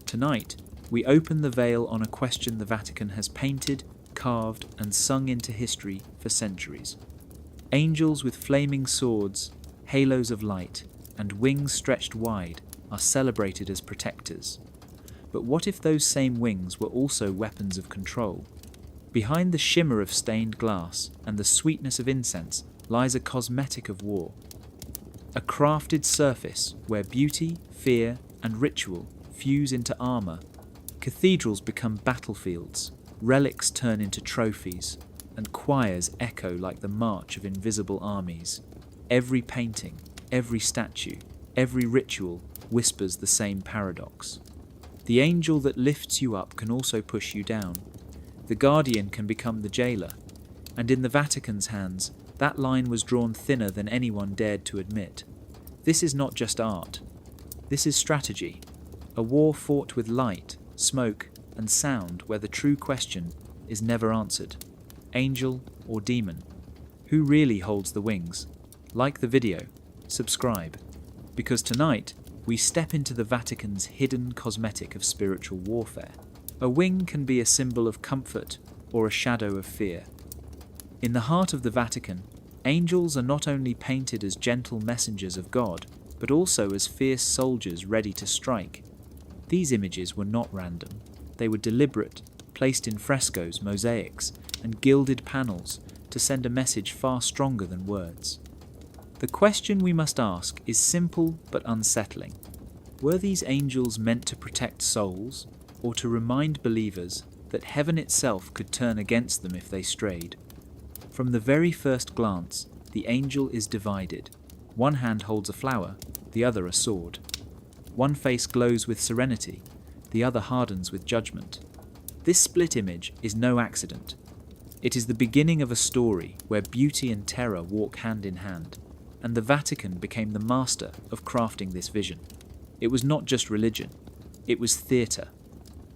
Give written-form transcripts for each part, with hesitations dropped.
Tonight, we open the veil on a question the Vatican has painted, carved, and sung into history for centuries. Angels with flaming swords, halos of light, and wings stretched wide are celebrated as protectors. But what if those same wings were also weapons of control? Behind the shimmer of stained glass and the sweetness of incense lies a cosmetic of war. A crafted surface where beauty, fear, and ritual fuse into armor. Cathedrals become battlefields, relics turn into trophies, and choirs echo like the march of invisible armies. Every painting, every statue, every ritual whispers the same paradox. The angel that lifts you up can also push you down. The guardian can become the jailer, and in the Vatican's hands, that line was drawn thinner than anyone dared to admit. This is not just art. This is strategy, a war fought with light, smoke, and sound where the true question is never answered. Angel or demon? Who really holds the wings? Like the video, subscribe, because tonight we step into the Vatican's hidden cosmetic of spiritual warfare. A wing can be a symbol of comfort or a shadow of fear. In the heart of the Vatican, angels are not only painted as gentle messengers of God, but also as fierce soldiers ready to strike. These images were not random. They were deliberate, placed in frescoes, mosaics, and gilded panels to send a message far stronger than words. The question we must ask is simple but unsettling. Were these angels meant to protect souls, or to remind believers that heaven itself could turn against them if they strayed? From the very first glance, the angel is divided. One hand holds a flower, the other a sword. One face glows with serenity, the other hardens with judgment. This split image is no accident. It is the beginning of a story where beauty and terror walk hand in hand, and the Vatican became the master of crafting this vision. It was not just religion, it was theatre.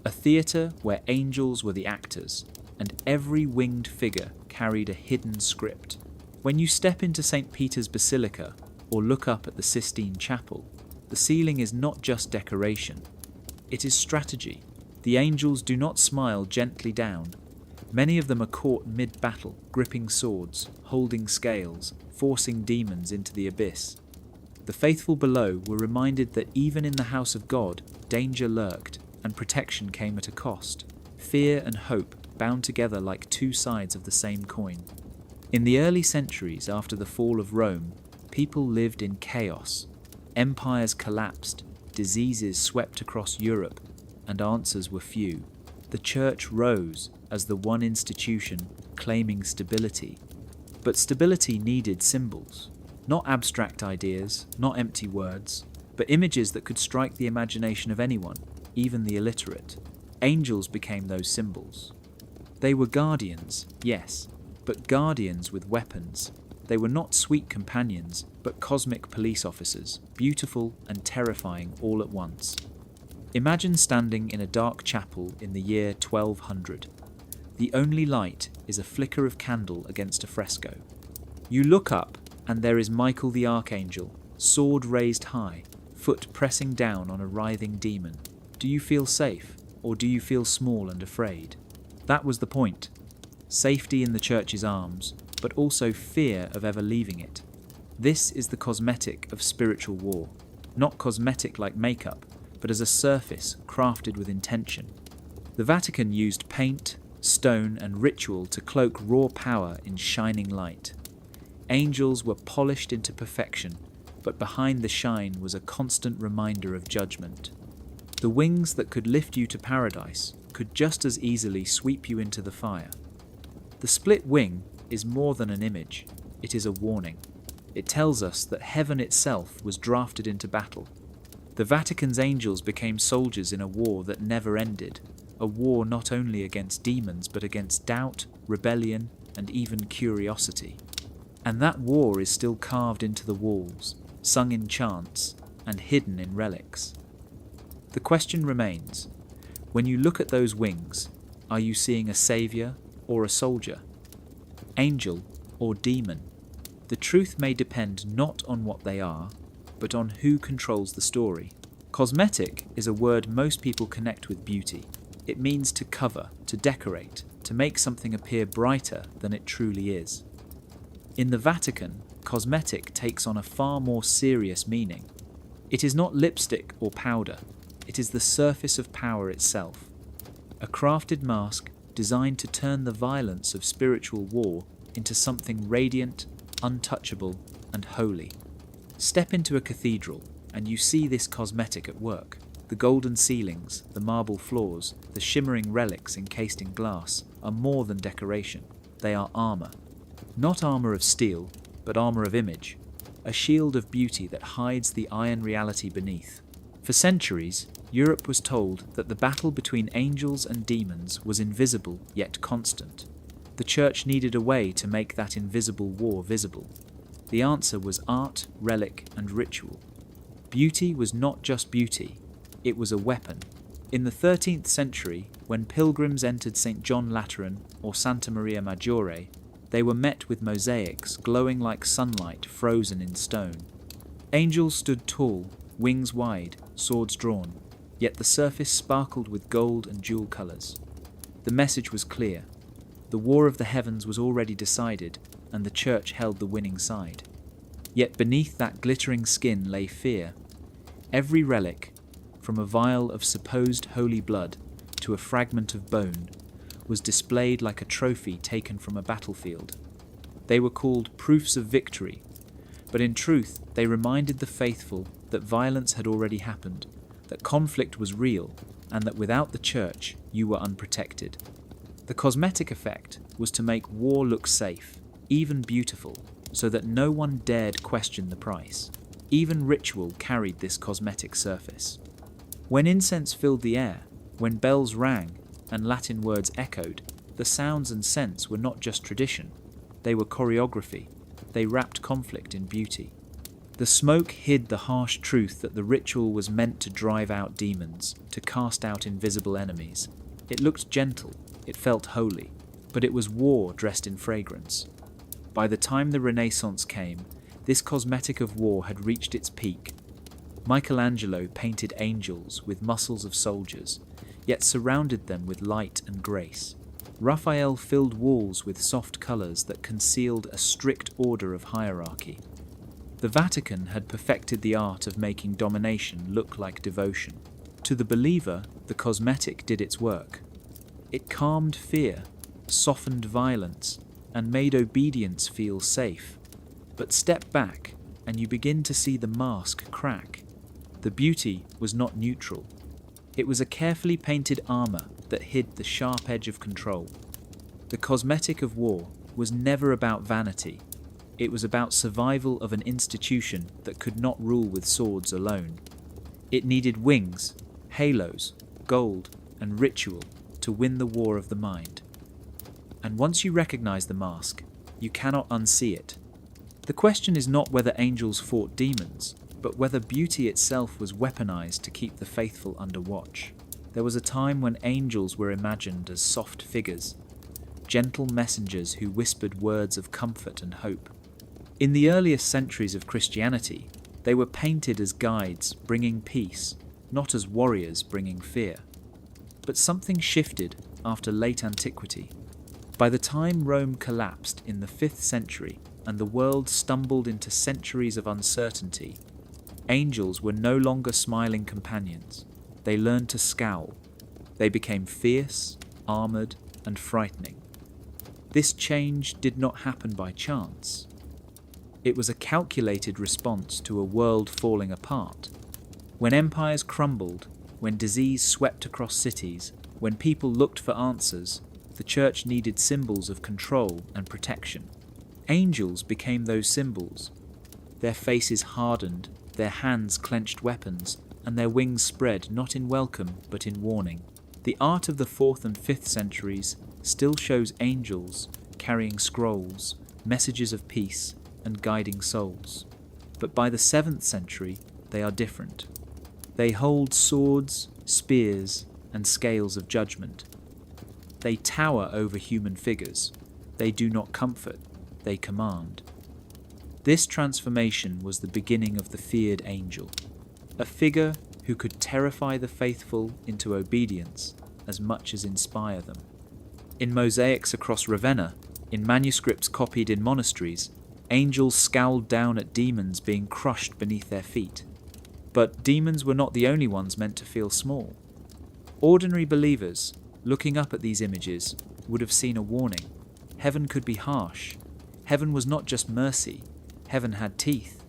A theatre where angels were the actors, and every winged figure carried a hidden script. When you step into St. Peter's Basilica or look up at the Sistine Chapel, the ceiling is not just decoration, it is strategy. The angels do not smile gently down. Many of them are caught mid-battle, gripping swords, holding scales, forcing demons into the abyss. The faithful below were reminded that even in the house of God, danger lurked, and protection came at a cost. Fear and hope bound together like two sides of the same coin. In the early centuries after the fall of Rome, people lived in chaos. Empires collapsed, diseases swept across Europe, and answers were few. The church rose as the one institution claiming stability. But stability needed symbols. Not abstract ideas, not empty words, but images that could strike the imagination of anyone, even the illiterate. Angels became those symbols. They were guardians, yes, but guardians with weapons. They were not sweet companions, but cosmic police officers, beautiful and terrifying all at once. Imagine standing in a dark chapel in the year 1200. The only light is a flicker of candle against a fresco. You look up, and there is Michael the Archangel, sword raised high, foot pressing down on a writhing demon. Do you feel safe, or do you feel small and afraid? That was the point. Safety in the church's arms, but also fear of ever leaving it. This is the cosmetic of spiritual war. Not cosmetic like makeup, but as a surface crafted with intention. The Vatican used paint, stone, and ritual to cloak raw power in shining light. Angels were polished into perfection, but behind the shine was a constant reminder of judgment. The wings that could lift you to paradise could just as easily sweep you into the fire. The split wing is more than an image, it is a warning. It tells us that heaven itself was drafted into battle. The Vatican's angels became soldiers in a war that never ended, a war not only against demons but against doubt, rebellion, and even curiosity. And that war is still carved into the walls, sung in chants, and hidden in relics. The question remains, when you look at those wings, are you seeing a savior or a soldier? Angel or demon? The truth may depend not on what they are, but on who controls the story. Cosmetic is a word most people connect with beauty. It means to cover, to decorate, to make something appear brighter than it truly is. In the Vatican, cosmetic takes on a far more serious meaning. It is not lipstick or powder, it is the surface of power itself. A crafted mask designed to turn the violence of spiritual war into something radiant, untouchable, and holy. Step into a cathedral, and you see this cosmetic at work. The golden ceilings, the marble floors, the shimmering relics encased in glass are more than decoration. They are armor. Not armor of steel, but armor of image. A shield of beauty that hides the iron reality beneath. For centuries, Europe was told that the battle between angels and demons was invisible yet constant. The Church needed a way to make that invisible war visible. The answer was art, relic, and ritual. Beauty was not just beauty, it was a weapon. In the 13th century, when pilgrims entered St. John Lateran or Santa Maria Maggiore, they were met with mosaics glowing like sunlight frozen in stone. Angels stood tall, wings wide, swords drawn, yet the surface sparkled with gold and jewel colours. The message was clear. The war of the heavens was already decided, and the Church held the winning side. Yet beneath that glittering skin lay fear. Every relic, from a vial of supposed holy blood to a fragment of bone, was displayed like a trophy taken from a battlefield. They were called proofs of victory, but in truth they reminded the faithful that violence had already happened, that conflict was real, and that without the Church you were unprotected. The cosmetic effect was to make war look safe, even beautiful, so that no one dared question the price. Even ritual carried this cosmetic surface. When incense filled the air, when bells rang and Latin words echoed, the sounds and scents were not just tradition, they were choreography. They wrapped conflict in beauty. The smoke hid the harsh truth that the ritual was meant to drive out demons, to cast out invisible enemies. It looked gentle, it felt holy, but it was war dressed in fragrance. By the time the Renaissance came, this cosmetic of war had reached its peak. Michelangelo painted angels with muscles of soldiers, yet surrounded them with light and grace. Raphael filled walls with soft colours that concealed a strict order of hierarchy. The Vatican had perfected the art of making domination look like devotion. To the believer, the cosmetic did its work. It calmed fear, softened violence, and made obedience feel safe. But step back, and you begin to see the mask crack. The beauty was not neutral. It was a carefully painted armour that hid the sharp edge of control. The cosmetic of war was never about vanity. It was about survival of an institution that could not rule with swords alone. It needed wings, halos, gold, and ritual to win the war of the mind. And once you recognize the mask, you cannot unsee it. The question is not whether angels fought demons, but whether beauty itself was weaponized to keep the faithful under watch. There was a time when angels were imagined as soft figures, gentle messengers who whispered words of comfort and hope. In the earliest centuries of Christianity, they were painted as guides bringing peace, not as warriors bringing fear. But something shifted after late antiquity. By the time Rome collapsed in the 5th century and the world stumbled into centuries of uncertainty, angels were no longer smiling companions. They learned to scowl. They became fierce, armoured, and frightening. This change did not happen by chance. It was a calculated response to a world falling apart. When empires crumbled, when disease swept across cities, when people looked for answers, the Church needed symbols of control and protection. Angels became those symbols. Their faces hardened, their hands clenched weapons, and their wings spread not in welcome but in warning. The art of the 4th and 5th centuries still shows angels carrying scrolls, messages of peace, and guiding souls. But by the 7th century, they are different. They hold swords, spears, and scales of judgment. They tower over human figures. They do not comfort, they command. This transformation was the beginning of the feared angel, a figure who could terrify the faithful into obedience as much as inspire them. In mosaics across Ravenna, in manuscripts copied in monasteries, angels scowled down at demons being crushed beneath their feet. But demons were not the only ones meant to feel small. Ordinary believers, looking up at these images, would have seen a warning. Heaven could be harsh. Heaven was not just mercy. Heaven had teeth.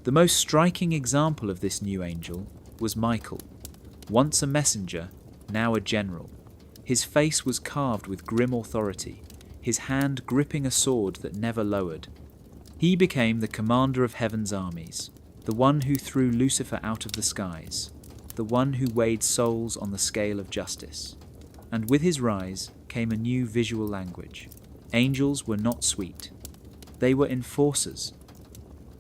The most striking example of this new angel was Michael, once a messenger, now a general. His face was carved with grim authority, his hand gripping a sword that never lowered. He became the commander of heaven's armies, the one who threw Lucifer out of the skies, the one who weighed souls on the scale of justice. And with his rise came a new visual language. Angels were not sweet. They were enforcers.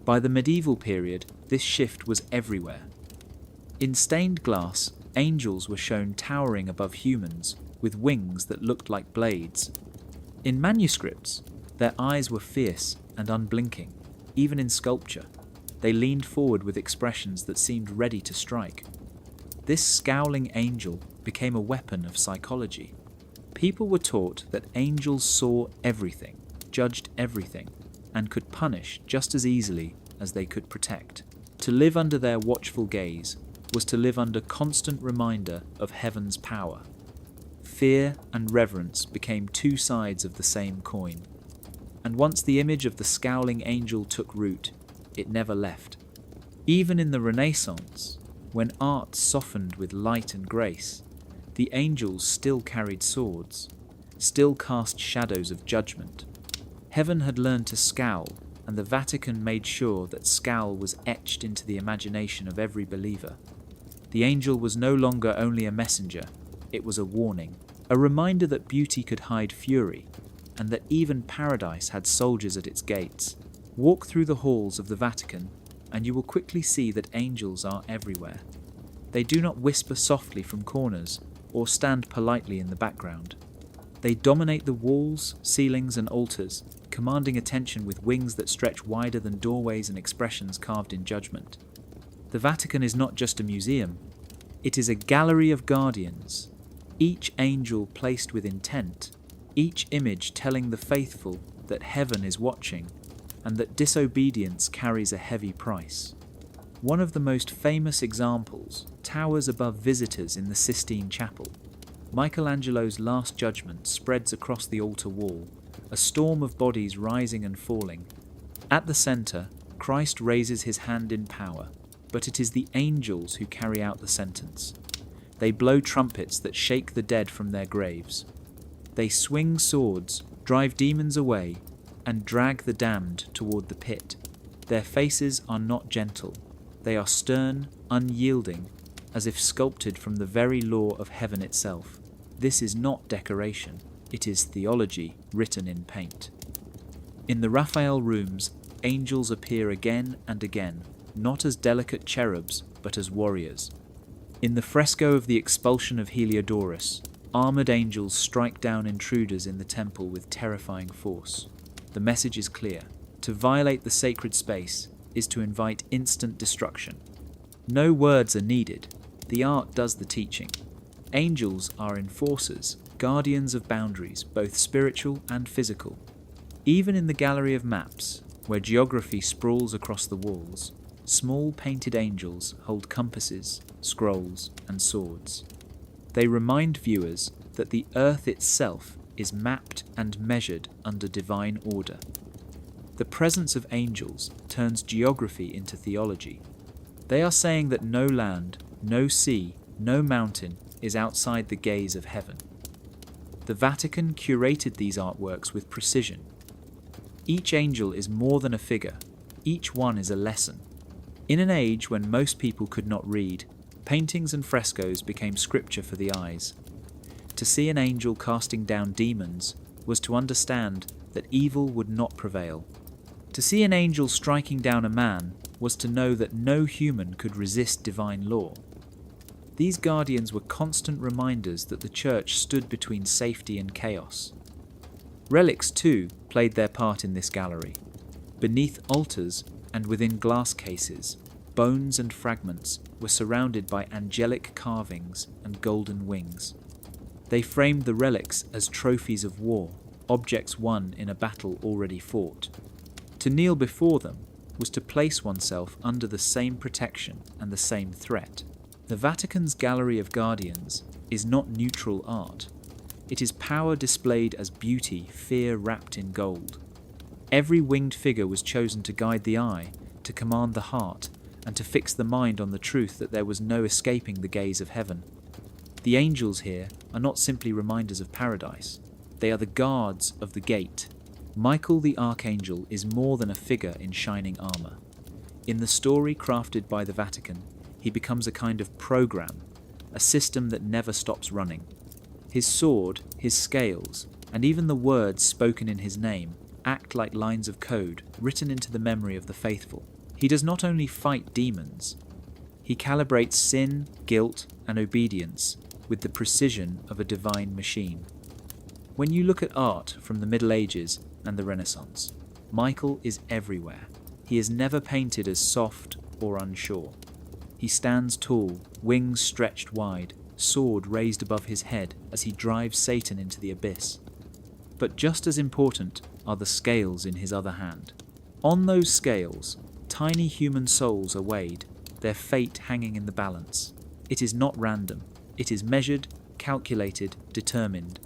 By the medieval period, this shift was everywhere. In stained glass, angels were shown towering above humans, with wings that looked like blades. In manuscripts, their eyes were fierce and unblinking. Even in sculpture, they leaned forward with expressions that seemed ready to strike. This scowling angel became a weapon of psychology. People were taught that angels saw everything, judged everything, and could punish just as easily as they could protect. To live under their watchful gaze was to live under constant reminder of heaven's power. Fear and reverence became two sides of the same coin. And once the image of the scowling angel took root, it never left. Even in the Renaissance, when art softened with light and grace, the angels still carried swords, still cast shadows of judgment. Heaven had learned to scowl, and the Vatican made sure that scowl was etched into the imagination of every believer. The angel was no longer only a messenger, it was a warning, a reminder that beauty could hide fury, and that even paradise had soldiers at its gates. Walk through the halls of the Vatican, and you will quickly see that angels are everywhere. They do not whisper softly from corners, or stand politely in the background. They dominate the walls, ceilings, and altars, commanding attention with wings that stretch wider than doorways and expressions carved in judgment. The Vatican is not just a museum, it is a gallery of guardians, each angel placed with intent, each image telling the faithful that heaven is watching, and that disobedience carries a heavy price. One of the most famous examples towers above visitors in the Sistine Chapel. Michelangelo's Last Judgment spreads across the altar wall, a storm of bodies rising and falling. At the centre, Christ raises his hand in power, but it is the angels who carry out the sentence. They blow trumpets that shake the dead from their graves. They swing swords, drive demons away, and drag the damned toward the pit. Their faces are not gentle. They are stern, unyielding, as if sculpted from the very law of heaven itself. This is not decoration. It is theology written in paint. In the Raphael rooms, angels appear again and again, not as delicate cherubs, but as warriors. In the fresco of the Expulsion of Heliodorus, armoured angels strike down intruders in the temple with terrifying force. The message is clear. To violate the sacred space is to invite instant destruction. No words are needed. The art does the teaching. Angels are enforcers, guardians of boundaries, both spiritual and physical. Even in the gallery of maps, where geography sprawls across the walls, small painted angels hold compasses, scrolls, and swords. They remind viewers that the earth itself is mapped and measured under divine order. The presence of angels turns geography into theology. They are saying that no land, no sea, no mountain is outside the gaze of heaven. The Vatican curated these artworks with precision. Each angel is more than a figure. Each one is a lesson. In an age when most people could not read, paintings and frescoes became scripture for the eyes. To see an angel casting down demons was to understand that evil would not prevail. To see an angel striking down a man was to know that no human could resist divine law. These guardians were constant reminders that the Church stood between safety and chaos. Relics, too, played their part in this gallery. Beneath altars and within glass cases, bones and fragments were surrounded by angelic carvings and golden wings. They framed the relics as trophies of war, objects won in a battle already fought. To kneel before them was to place oneself under the same protection and the same threat. The Vatican's Gallery of Guardians is not neutral art. It is power displayed as beauty, fear wrapped in gold. Every winged figure was chosen to guide the eye, to command the heart, and to fix the mind on the truth that there was no escaping the gaze of heaven. The angels here are not simply reminders of paradise. They are the guards of the gate. Michael the Archangel is more than a figure in shining armor. In the story crafted by the Vatican, he becomes a kind of program, a system that never stops running. His sword, his scales, and even the words spoken in his name act like lines of code written into the memory of the faithful. He does not only fight demons, he calibrates sin, guilt, and obedience with the precision of a divine machine. When you look at art from the Middle Ages and the Renaissance, Michael is everywhere. He is never painted as soft or unsure. He stands tall, wings stretched wide, sword raised above his head as he drives Satan into the abyss. But just as important are the scales in his other hand. On those scales, tiny human souls are weighed, their fate hanging in the balance. It is not random. It is measured, calculated, determined.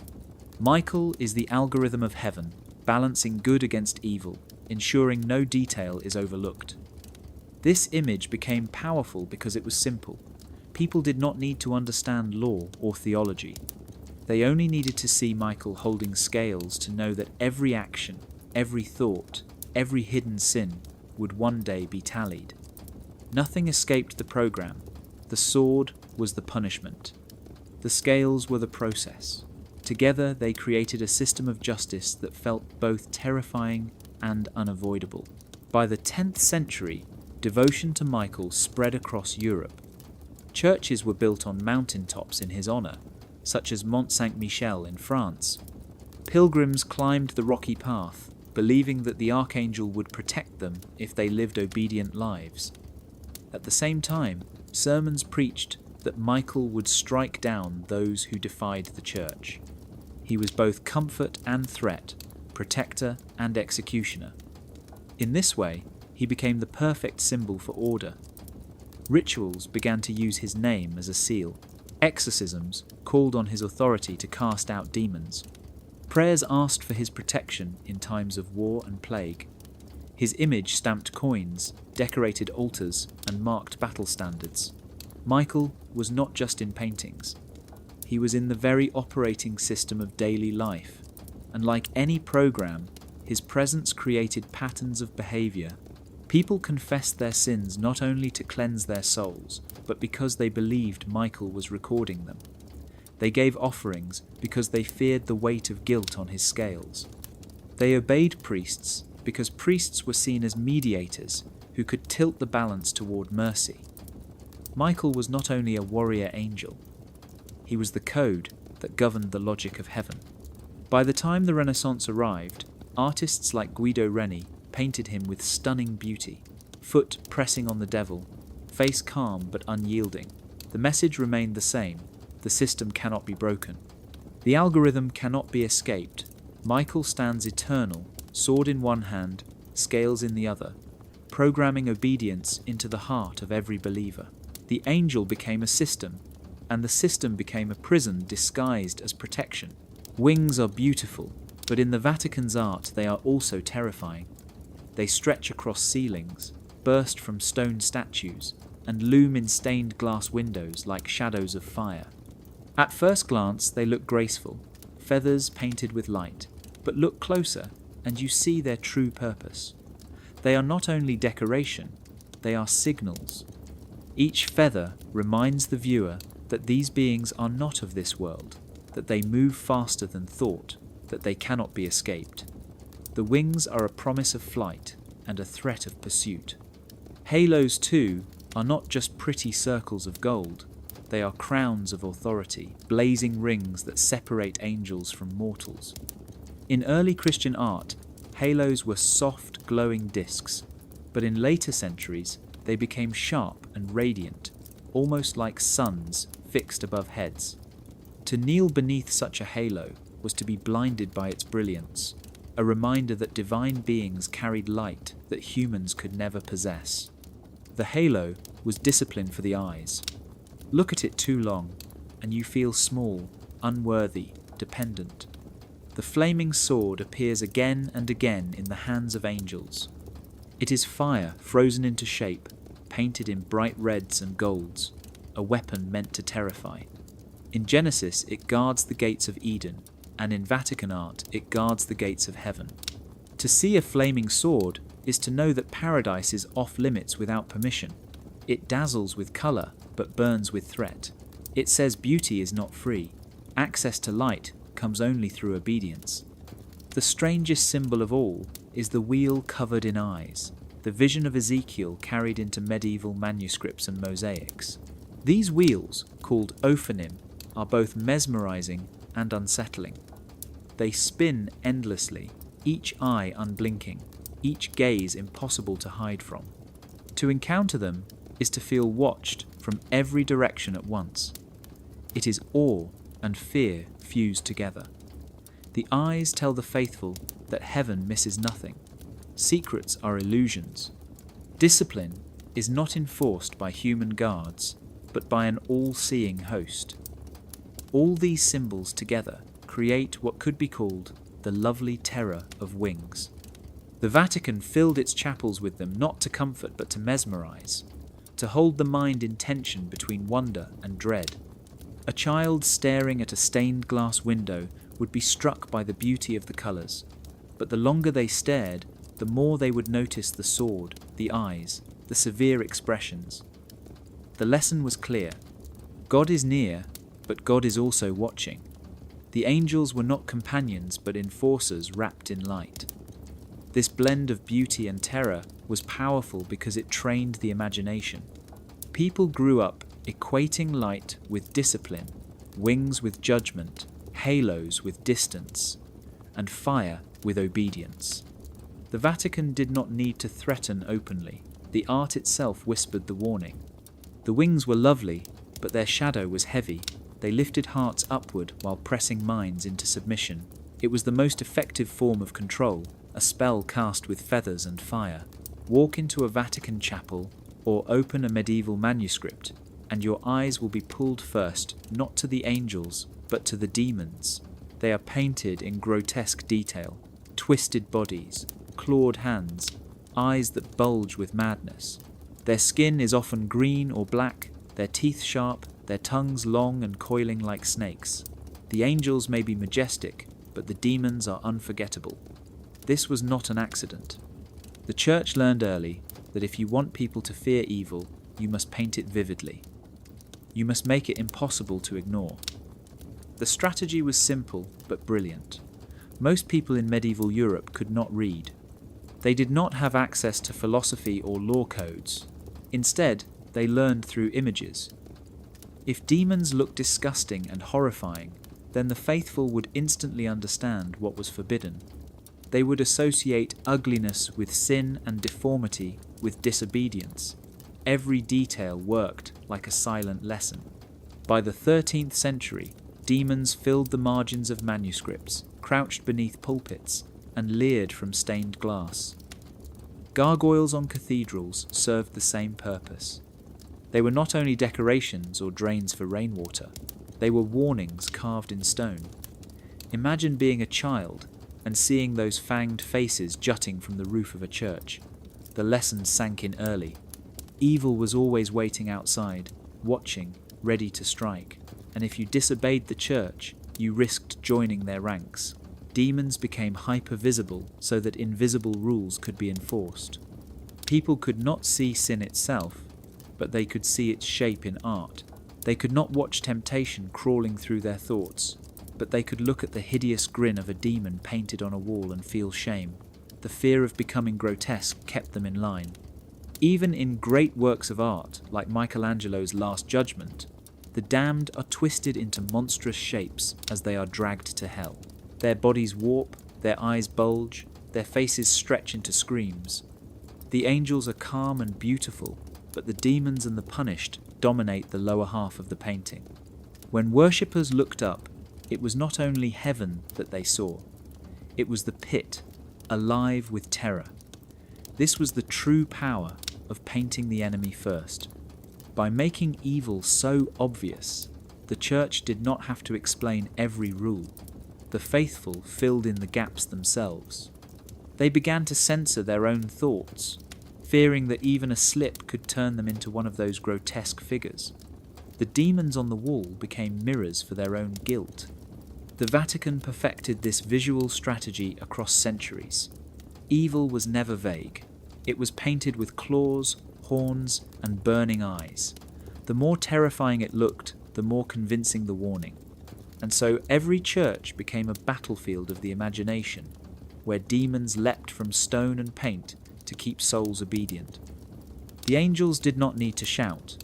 Michael is the algorithm of heaven, balancing good against evil, ensuring no detail is overlooked. This image became powerful because it was simple. People did not need to understand law or theology. They only needed to see Michael holding scales to know that every action, every thought, every hidden sin would one day be tallied. Nothing escaped the program. The sword was the punishment. The scales were the process. Together they created a system of justice that felt both terrifying and unavoidable. By the 10th century, devotion to Michael spread across Europe. Churches were built on mountaintops in his honour, such as Mont Saint-Michel in France. Pilgrims climbed the rocky path, believing that the archangel would protect them if they lived obedient lives. At the same time, sermons preached that Michael would strike down those who defied the church. He was both comfort and threat, protector and executioner. In this way, he became the perfect symbol for order. Rituals began to use his name as a seal. Exorcisms called on his authority to cast out demons. Prayers asked for his protection in times of war and plague. His image stamped coins, decorated altars, and marked battle standards. Michael was not just in paintings. He was in the very operating system of daily life, and like any program, his presence created patterns of behavior. People confessed their sins not only to cleanse their souls, but because they believed Michael was recording them. They gave offerings because they feared the weight of guilt on his scales. They obeyed priests because priests were seen as mediators who could tilt the balance toward mercy. Michael was not only a warrior angel, he was the code that governed the logic of heaven. By the time the Renaissance arrived, artists like Guido Reni painted him with stunning beauty, foot pressing on the devil, face calm but unyielding. The message remained the same: the system cannot be broken. The algorithm cannot be escaped. Michael stands eternal, sword in one hand, scales in the other, programming obedience into the heart of every believer. The angel became a system, and the system became a prison disguised as protection. Wings are beautiful, but in the Vatican's art they are also terrifying. They stretch across ceilings, burst from stone statues, and loom in stained glass windows like shadows of fire. At first glance they look graceful, feathers painted with light, but look closer and you see their true purpose. They are not only decoration, they are signals. Each feather reminds the viewer that these beings are not of this world, that they move faster than thought, that they cannot be escaped. The wings are a promise of flight and a threat of pursuit. Halos, too, are not just pretty circles of gold. They are crowns of authority, blazing rings that separate angels from mortals. In early Christian art, halos were soft, glowing discs, but in later centuries, they became sharp and radiant, almost like suns fixed above heads. To kneel beneath such a halo was to be blinded by its brilliance, a reminder that divine beings carried light that humans could never possess. The halo was discipline for the eyes. Look at it too long, and you feel small, unworthy, dependent. The flaming sword appears again and again in the hands of angels. It is fire frozen into shape, painted in bright reds and golds, a weapon meant to terrify. In Genesis, it guards the gates of Eden, and in Vatican art, it guards the gates of heaven. To see a flaming sword is to know that paradise is off limits without permission. It dazzles with colour, but burns with threat. It says beauty is not free. Access to light comes only through obedience. The strangest symbol of all is the wheel covered in eyes, the vision of Ezekiel carried into medieval manuscripts and mosaics. These wheels, called ophanim, are both mesmerizing and unsettling. They spin endlessly, each eye unblinking, each gaze impossible to hide from. To encounter them is to feel watched from every direction at once. It is awe and fear fused together. The eyes tell the faithful that heaven misses nothing. Secrets are illusions. Discipline is not enforced by human guards, but by an all-seeing host. All these symbols together create what could be called the lovely terror of wings. The Vatican filled its chapels with them not to comfort but to mesmerize, to hold the mind in tension between wonder and dread. A child staring at a stained glass window would be struck by the beauty of the colours, but the longer they stared, the more they would notice the sword, the eyes, the severe expressions. The lesson was clear. God is near, but God is also watching. The angels were not companions but enforcers wrapped in light. This blend of beauty and terror was powerful because it trained the imagination. People grew up equating light with discipline, wings with judgment, halos with distance, and fire with obedience. The Vatican did not need to threaten openly. The art itself whispered the warning. The wings were lovely, but their shadow was heavy. They lifted hearts upward while pressing minds into submission. It was the most effective form of control, a spell cast with feathers and fire. Walk into a Vatican chapel or open a medieval manuscript, and your eyes will be pulled first, not to the angels, but to the demons. They are painted in grotesque detail, twisted bodies, clawed hands, eyes that bulge with madness. Their skin is often green or black, their teeth sharp, their tongues long and coiling like snakes. The angels may be majestic, but the demons are unforgettable. This was not an accident. The Church learned early that if you want people to fear evil, you must paint it vividly. You must make it impossible to ignore. The strategy was simple but brilliant. Most people in medieval Europe could not read. They did not have access to philosophy or law codes. Instead, they learned through images. If demons looked disgusting and horrifying, then the faithful would instantly understand what was forbidden. They would associate ugliness with sin and deformity with disobedience. Every detail worked like a silent lesson. By the 13th century, demons filled the margins of manuscripts, crouched beneath pulpits, and leered from stained glass. Gargoyles on cathedrals served the same purpose. They were not only decorations or drains for rainwater, they were warnings carved in stone. Imagine being a child and seeing those fanged faces jutting from the roof of a church. The lesson sank in early. Evil was always waiting outside, watching, ready to strike, and if you disobeyed the church, you risked joining their ranks. Demons became hyper-visible so that invisible rules could be enforced. People could not see sin itself, but they could see its shape in art. They could not watch temptation crawling through their thoughts, but they could look at the hideous grin of a demon painted on a wall and feel shame. The fear of becoming grotesque kept them in line. Even in great works of art, like Michelangelo's Last Judgment, the damned are twisted into monstrous shapes as they are dragged to hell. Their bodies warp, their eyes bulge, their faces stretch into screams. The angels are calm and beautiful, but the demons and the punished dominate the lower half of the painting. When worshippers looked up, it was not only heaven that they saw, it was the pit, alive with terror. This was the true power of painting the enemy first. By making evil so obvious, the church did not have to explain every rule. The faithful filled in the gaps themselves. They began to censor their own thoughts, fearing that even a slip could turn them into one of those grotesque figures. The demons on the wall became mirrors for their own guilt. The Vatican perfected this visual strategy across centuries. Evil was never vague. It was painted with claws, horns, and burning eyes. The more terrifying it looked, the more convincing the warning. And so every church became a battlefield of the imagination, where demons leapt from stone and paint to keep souls obedient. The angels did not need to shout.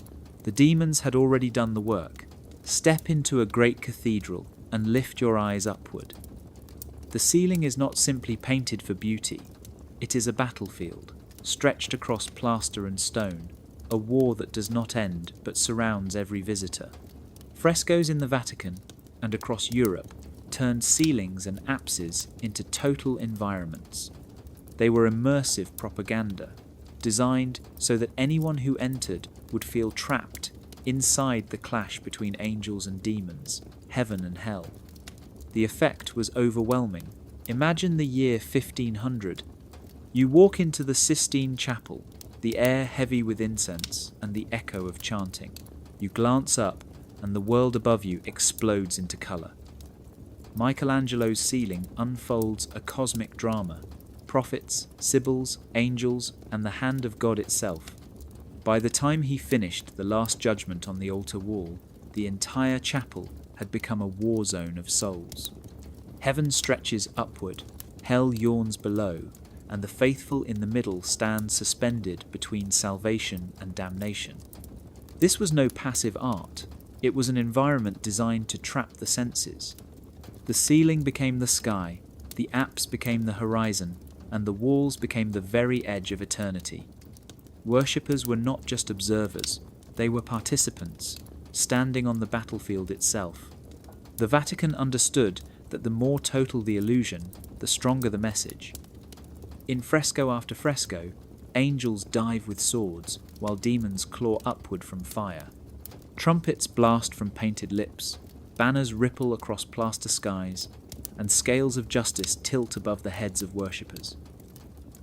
The demons had already done the work. Step into a great cathedral and lift your eyes upward. The ceiling is not simply painted for beauty. It is a battlefield, stretched across plaster and stone, a war that does not end but surrounds every visitor. Frescoes in the Vatican and across Europe turned ceilings and apses into total environments. They were immersive propaganda, designed so that anyone who entered would feel trapped inside the clash between angels and demons, heaven and hell. The effect was overwhelming. Imagine the year 1500. You walk into the Sistine Chapel, the air heavy with incense and the echo of chanting. You glance up, and the world above you explodes into colour. Michelangelo's ceiling unfolds a cosmic drama: prophets, sibyls, angels, and the hand of God itself. By the time he finished the Last Judgment on the altar wall, the entire chapel had become a war zone of souls. Heaven stretches upward, hell yawns below, and the faithful in the middle stand suspended between salvation and damnation. This was no passive art. It was an environment designed to trap the senses. The ceiling became the sky, the apse became the horizon, and the walls became the very edge of eternity. Worshippers were not just observers, they were participants, standing on the battlefield itself. The Vatican understood that the more total the illusion, the stronger the message. In fresco after fresco, angels dive with swords, while demons claw upward from fire. Trumpets blast from painted lips, banners ripple across plaster skies, and scales of justice tilt above the heads of worshippers.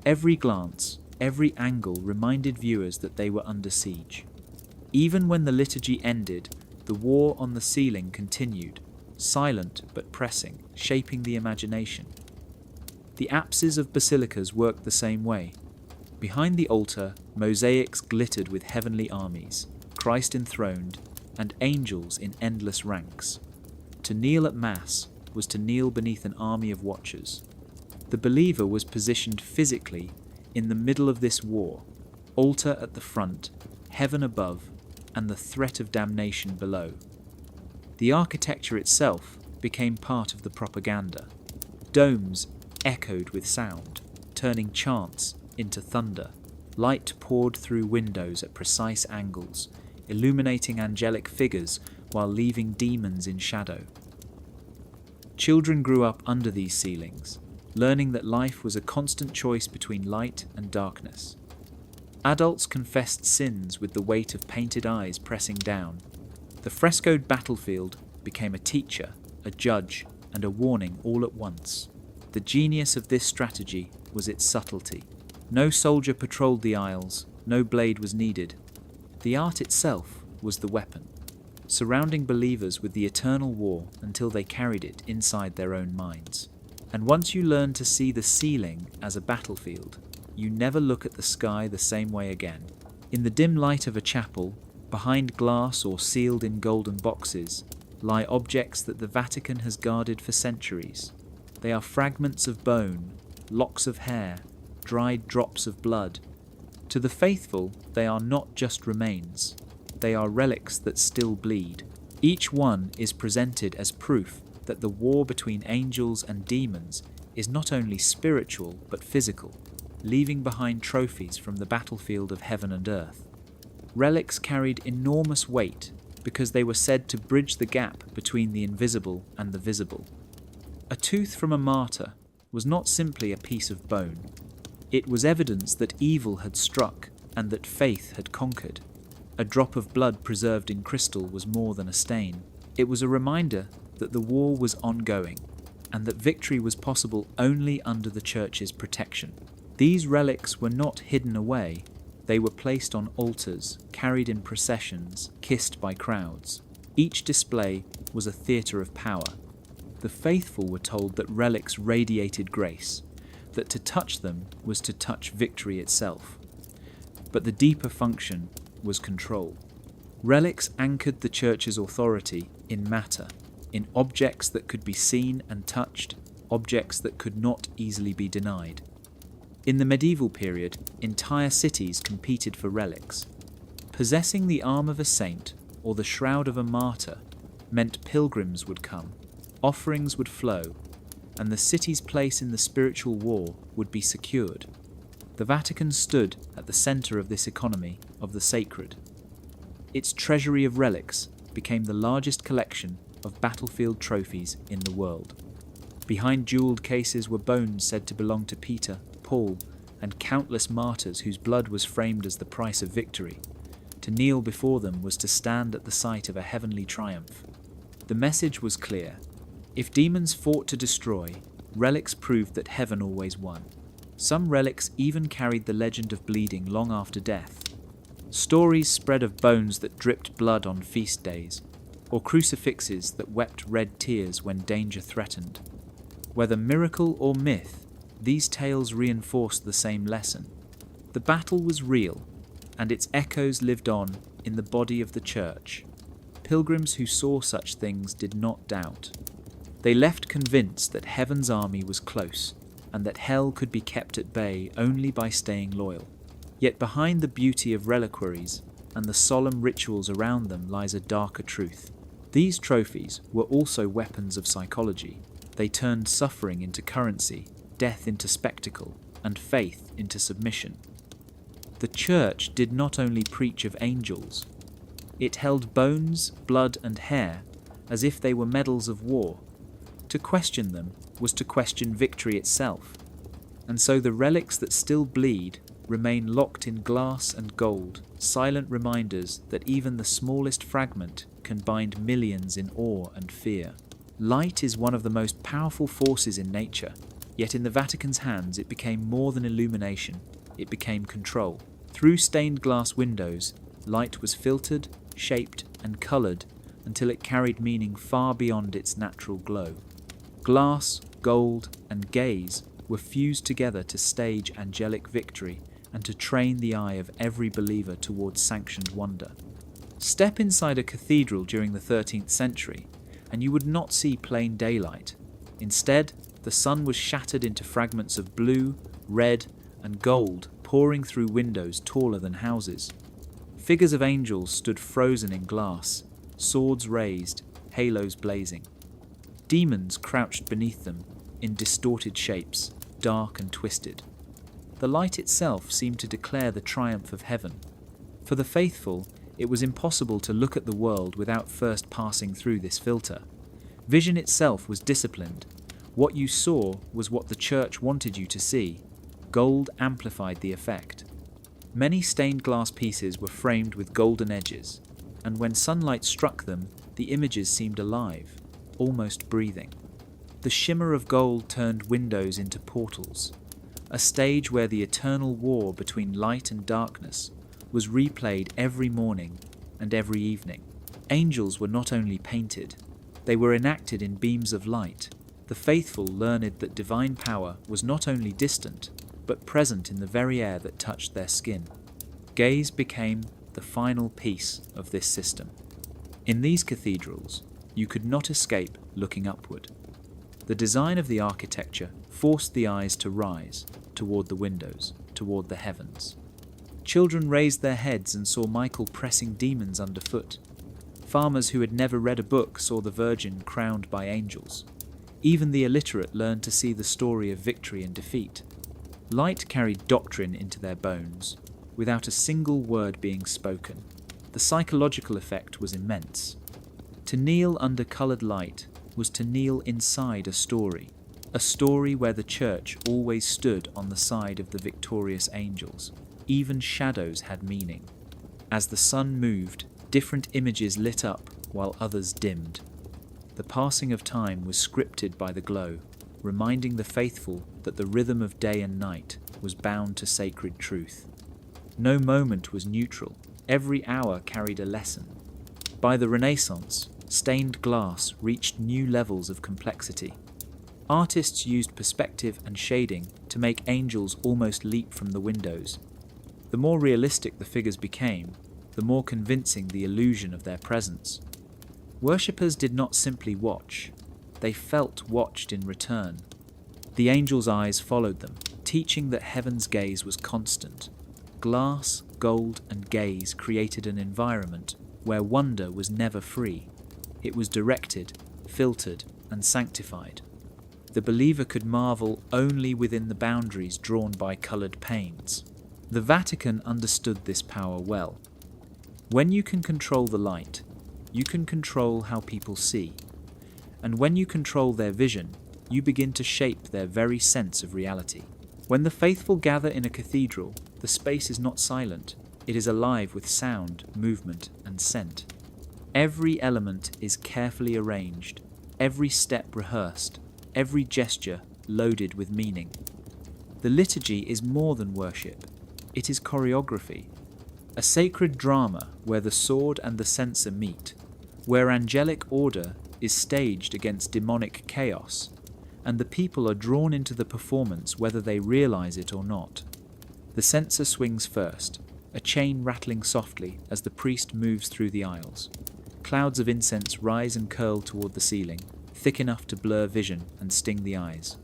Every glance, every angle reminded viewers that they were under siege. Even when the liturgy ended, the war on the ceiling continued, silent but pressing, shaping the imagination. The apses of basilicas worked the same way. Behind the altar, mosaics glittered with heavenly armies, Christ enthroned, and angels in endless ranks. To kneel at Mass was to kneel beneath an army of watchers. The believer was positioned physically in the middle of this war, altar at the front, heaven above, and the threat of damnation below. The architecture itself became part of the propaganda. Domes echoed with sound, turning chants into thunder. Light poured through windows at precise angles, illuminating angelic figures while leaving demons in shadow. Children grew up under these ceilings, learning that life was a constant choice between light and darkness. Adults confessed sins with the weight of painted eyes pressing down. The frescoed battlefield became a teacher, a judge, and a warning all at once. The genius of this strategy was its subtlety. No soldier patrolled the aisles, no blade was needed. The art itself was the weapon, surrounding believers with the eternal war until they carried it inside their own minds. And once you learn to see the ceiling as a battlefield, you never look at the sky the same way again. In the dim light of a chapel, behind glass or sealed in golden boxes, lie objects that the Vatican has guarded for centuries. They are fragments of bone, locks of hair, dried drops of blood. To the faithful, they are not just remains. They are relics that still bleed. Each one is presented as proof that the war between angels and demons is not only spiritual but physical, leaving behind trophies from the battlefield of heaven and earth. Relics carried enormous weight because they were said to bridge the gap between the invisible and the visible. A tooth from a martyr was not simply a piece of bone. It was evidence that evil had struck and that faith had conquered. A drop of blood preserved in crystal was more than a stain. It was a reminder that the war was ongoing and that victory was possible only under the Church's protection. These relics were not hidden away. They were placed on altars, carried in processions, kissed by crowds. Each display was a theatre of power. The faithful were told that relics radiated grace, that to touch them was to touch victory itself. But the deeper function was control. Relics anchored the Church's authority in matter, in objects that could be seen and touched, objects that could not easily be denied. In the medieval period, entire cities competed for relics. Possessing the arm of a saint or the shroud of a martyr meant pilgrims would come, offerings would flow, and the city's place in the spiritual war would be secured. The Vatican stood at the centre of this economy of the sacred. Its treasury of relics became the largest collection of battlefield trophies in the world. Behind jewelled cases were bones said to belong to Peter, Paul, and countless martyrs whose blood was framed as the price of victory. To kneel before them was to stand at the site of a heavenly triumph. The message was clear. If demons fought to destroy, relics proved that heaven always won. Some relics even carried the legend of bleeding long after death. Stories spread of bones that dripped blood on feast days, or crucifixes that wept red tears when danger threatened. Whether miracle or myth, these tales reinforced the same lesson. The battle was real, and its echoes lived on in the body of the Church. Pilgrims who saw such things did not doubt. They left convinced that heaven's army was close, and that hell could be kept at bay only by staying loyal. Yet behind the beauty of reliquaries and the solemn rituals around them lies a darker truth. These trophies were also weapons of psychology. They turned suffering into currency, death into spectacle, and faith into submission. The Church did not only preach of angels. It held bones, blood, and hair as if they were medals of war. To question them was to question victory itself. And so the relics that still bleed remain locked in glass and gold, silent reminders that even the smallest fragment can bind millions in awe and fear. Light is one of the most powerful forces in nature, yet in the Vatican's hands it became more than illumination, it became control. Through stained glass windows, light was filtered, shaped, and coloured until it carried meaning far beyond its natural glow. Glass, gold, and gaze were fused together to stage angelic victory and to train the eye of every believer towards sanctioned wonder. Step inside a cathedral during the 13th century, and you would not see plain daylight. Instead, the sun was shattered into fragments of blue, red, and gold pouring through windows taller than houses. Figures of angels stood frozen in glass, swords raised, halos blazing. Demons crouched beneath them, in distorted shapes, dark and twisted. The light itself seemed to declare the triumph of heaven. For the faithful, it was impossible to look at the world without first passing through this filter. Vision itself was disciplined. What you saw was what the Church wanted you to see. Gold amplified the effect. Many stained glass pieces were framed with golden edges, and when sunlight struck them, the images seemed alive, almost breathing. The shimmer of gold turned windows into portals, a stage where the eternal war between light and darkness was replayed every morning and every evening. Angels were not only painted, they were enacted in beams of light. The faithful learned that divine power was not only distant, but present in the very air that touched their skin. Gaze became the final piece of this system. In these cathedrals, you could not escape looking upward. The design of the architecture forced the eyes to rise toward the windows, toward the heavens. Children raised their heads and saw Michael pressing demons underfoot. Farmers who had never read a book saw the Virgin crowned by angels. Even the illiterate learned to see the story of victory and defeat. Light carried doctrine into their bones. without a single word being spoken. The psychological effect was immense. To kneel under coloured light was to kneel inside a story where the church always stood on the side of the victorious angels. Even shadows had meaning. As the sun moved, different images lit up while others dimmed. The passing of time was scripted by the glow, reminding the faithful that the rhythm of day and night was bound to sacred truth. No moment was neutral. Every hour carried a lesson. By the Renaissance, stained glass reached new levels of complexity. Artists used perspective and shading to make angels almost leap from the windows. The more realistic the figures became, the more convincing the illusion of their presence. Worshippers did not simply watch, they felt watched in return. The angels' eyes followed them, teaching that heaven's gaze was constant. Glass, gold, and gaze created an environment where wonder was never free. It was directed, filtered, and sanctified. The believer could marvel only within the boundaries drawn by coloured panes. The Vatican understood this power well. When you can control the light, you can control how people see. And when you control their vision, you begin to shape their very sense of reality. When the faithful gather in a cathedral, the space is not silent. It is alive with sound, movement, and scent. Every element is carefully arranged, every step rehearsed, every gesture loaded with meaning. The liturgy is more than worship. It is choreography. A sacred drama where the sword and the censer meet, where angelic order is staged against demonic chaos, and the people are drawn into the performance whether they realize it or not. The censer swings first, a chain rattling softly as the priest moves through the aisles. Clouds of incense rise and curl toward the ceiling, thick enough to blur vision and sting the eyes.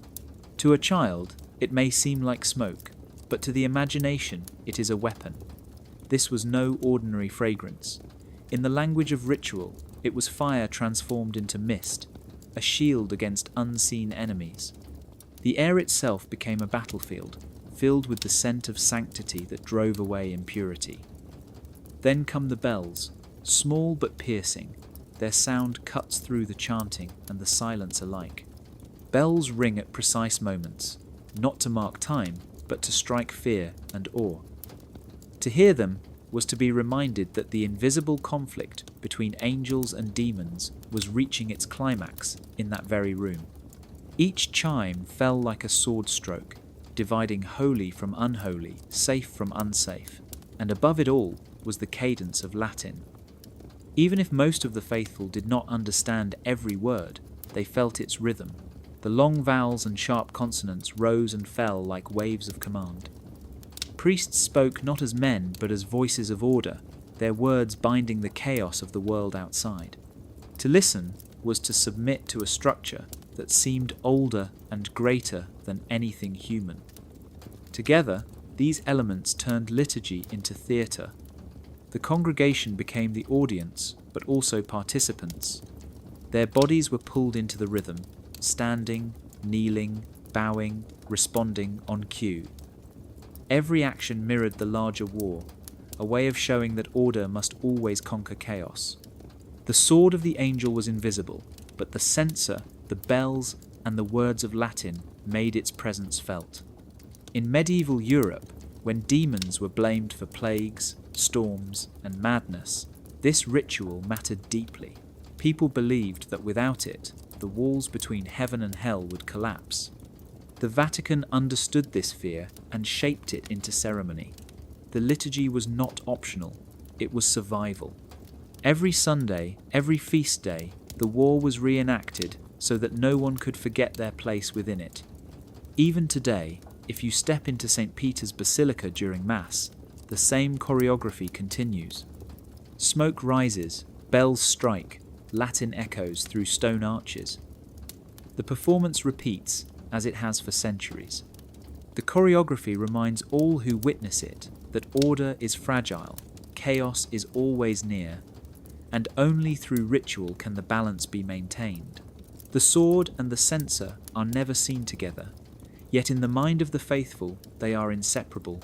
To a child, it may seem like smoke, but to the imagination, it is a weapon. This was no ordinary fragrance. In the language of ritual, it was fire transformed into mist, a shield against unseen enemies. The air itself became a battlefield, filled with the scent of sanctity that drove away impurity. Then come the bells, small but piercing. Their sound cuts through the chanting and the silence alike. Bells ring at precise moments, not to mark time, but to strike fear and awe. To hear them was to be reminded that the invisible conflict between angels and demons was reaching its climax in that very room. Each chime fell like a sword stroke, dividing holy from unholy, safe from unsafe, and above it all was the cadence of Latin. Even if most of the faithful did not understand every word, they felt its rhythm. The long vowels and sharp consonants rose and fell like waves of command. Priests spoke not as men but as voices of order, their words binding the chaos of the world outside. To listen was to submit to a structure that seemed older and greater than anything human. Together, these elements turned liturgy into theatre. The congregation became the audience, but also participants. Their bodies were pulled into the rhythm, standing, kneeling, bowing, responding on cue. Every action mirrored the larger war, a way of showing that order must always conquer chaos. The sword of the angel was invisible, but the censer, the bells, and the words of Latin made its presence felt. In medieval Europe, when demons were blamed for plagues, storms, and madness, this ritual mattered deeply. People believed that without it, the walls between heaven and hell would collapse. The Vatican understood this fear and shaped it into ceremony. The liturgy was not optional, it was survival. Every Sunday, every feast day, the war was reenacted so that no one could forget their place within it. Even today, if you step into St. Peter's Basilica during Mass, the same choreography continues. Smoke rises, bells strike, Latin echoes through stone arches. The performance repeats, as it has for centuries. The choreography reminds all who witness it that order is fragile, chaos is always near, and only through ritual can the balance be maintained. The sword and the censer are never seen together, yet in the mind of the faithful they are inseparable.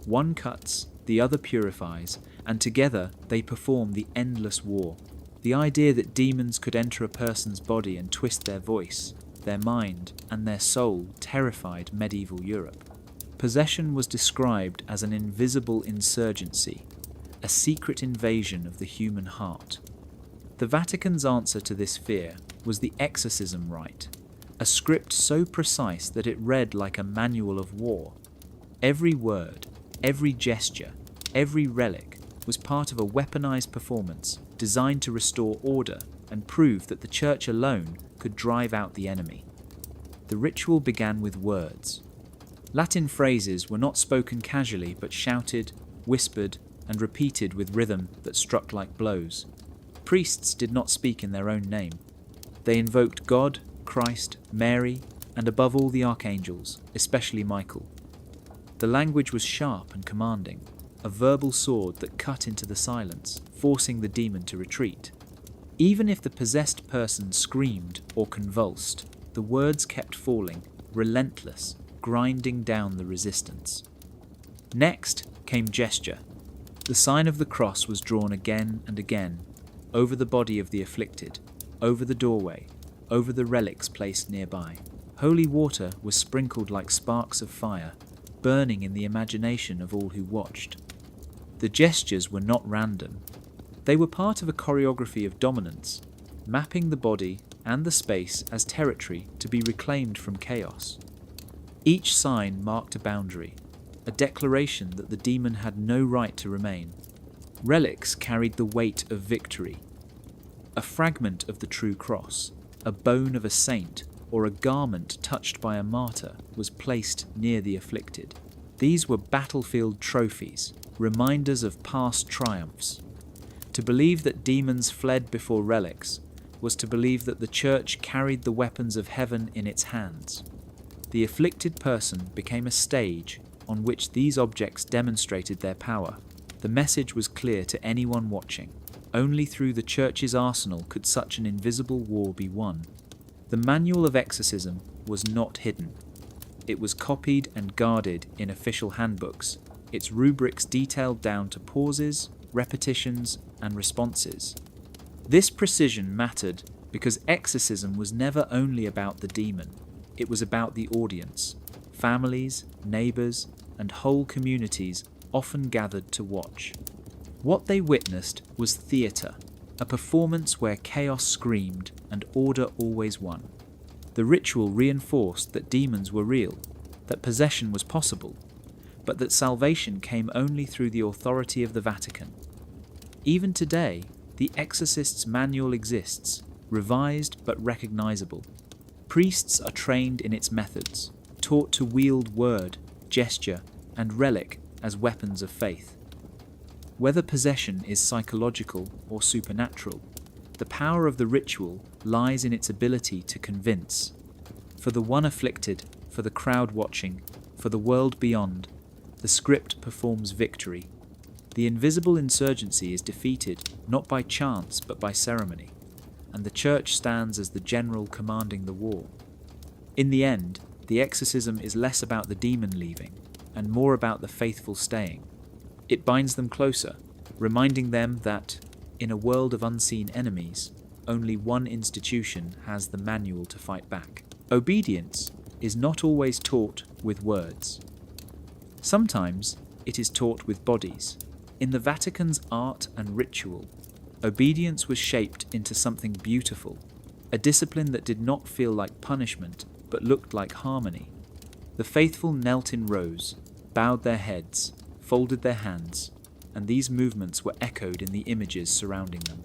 One cuts, the other purifies, and together they perform the endless war. The idea that demons could enter a person's body and twist their voice, their mind, and their soul terrified medieval Europe. Possession was described as an invisible insurgency, a secret invasion of the human heart. The Vatican's answer to this fear was the exorcism rite, a script so precise that it read like a manual of war. Every word, every gesture, every relic was part of a weaponized performance designed to restore order and prove that the Church alone could drive out the enemy. The ritual began with words. Latin phrases were not spoken casually but shouted, whispered, and repeated with rhythm that struck like blows. Priests did not speak in their own name. They invoked God, Christ, Mary, and above all the archangels, especially Michael. The language was sharp and commanding, a verbal sword that cut into the silence, forcing the demon to retreat. Even if the possessed person screamed or convulsed, the words kept falling, relentless, grinding down the resistance. Next came gesture. The sign of the cross was drawn again and again, over the body of the afflicted, over the doorway, over the relics placed nearby. Holy water was sprinkled like sparks of fire, burning in the imagination of all who watched. The gestures were not random. They were part of a choreography of dominance, mapping the body and the space as territory to be reclaimed from chaos. Each sign marked a boundary, a declaration that the demon had no right to remain. Relics carried the weight of victory. A fragment of the true cross, a bone of a saint, or a garment touched by a martyr was placed near the afflicted. These were battlefield trophies, reminders of past triumphs. To believe that demons fled before relics was to believe that the Church carried the weapons of heaven in its hands. The afflicted person became a stage on which these objects demonstrated their power. The message was clear to anyone watching. Only through the Church's arsenal could such an invisible war be won. The manual of exorcism was not hidden. It was copied and guarded in official handbooks, its rubrics detailed down to pauses, repetitions, and responses. This precision mattered because exorcism was never only about the demon, it was about the audience. Families, neighbours, and whole communities often gathered to watch. What they witnessed was theatre, a performance where chaos screamed and order always won. The ritual reinforced that demons were real, that possession was possible, but that salvation came only through the authority of the Vatican. Even today, the exorcist's manual exists, revised but recognizable. Priests are trained in its methods, taught to wield word, gesture, and relic as weapons of faith. Whether possession is psychological or supernatural, the power of the ritual lies in its ability to convince. For the one afflicted, for the crowd watching, for the world beyond, the script performs victory. The invisible insurgency is defeated not by chance but by ceremony, and the Church stands as the general commanding the war. In the end, the exorcism is less about the demon leaving and more about the faithful staying. It binds them closer, reminding them that, in a world of unseen enemies, only one institution has the manual to fight back. Obedience is not always taught with words. Sometimes it is taught with bodies. In the Vatican's art and ritual, obedience was shaped into something beautiful, a discipline that did not feel like punishment but looked like harmony. The faithful knelt in rows, bowed their heads, folded their hands, and these movements were echoed in the images surrounding them.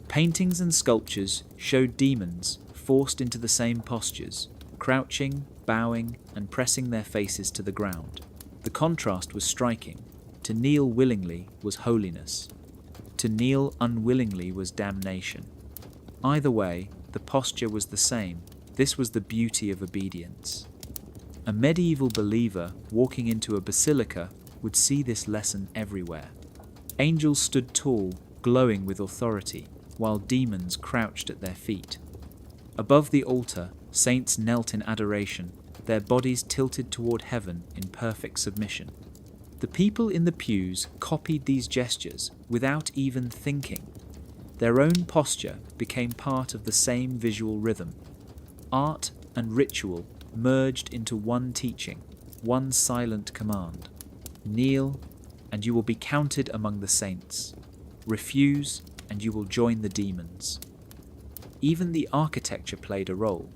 Paintings and sculptures showed demons forced into the same postures, crouching, bowing, and pressing their faces to the ground. The contrast was striking. To kneel willingly was holiness. To kneel unwillingly was damnation. Either way, the posture was the same. This was the beauty of obedience. A medieval believer walking into a basilica would see this lesson everywhere. Angels stood tall, glowing with authority, while demons crouched at their feet. Above the altar, saints knelt in adoration, their bodies tilted toward heaven in perfect submission. The people in the pews copied these gestures without even thinking. Their own posture became part of the same visual rhythm. Art and ritual merged into one teaching, one silent command. Kneel, and you will be counted among the saints. Refuse, and you will join the demons. Even the architecture played a role.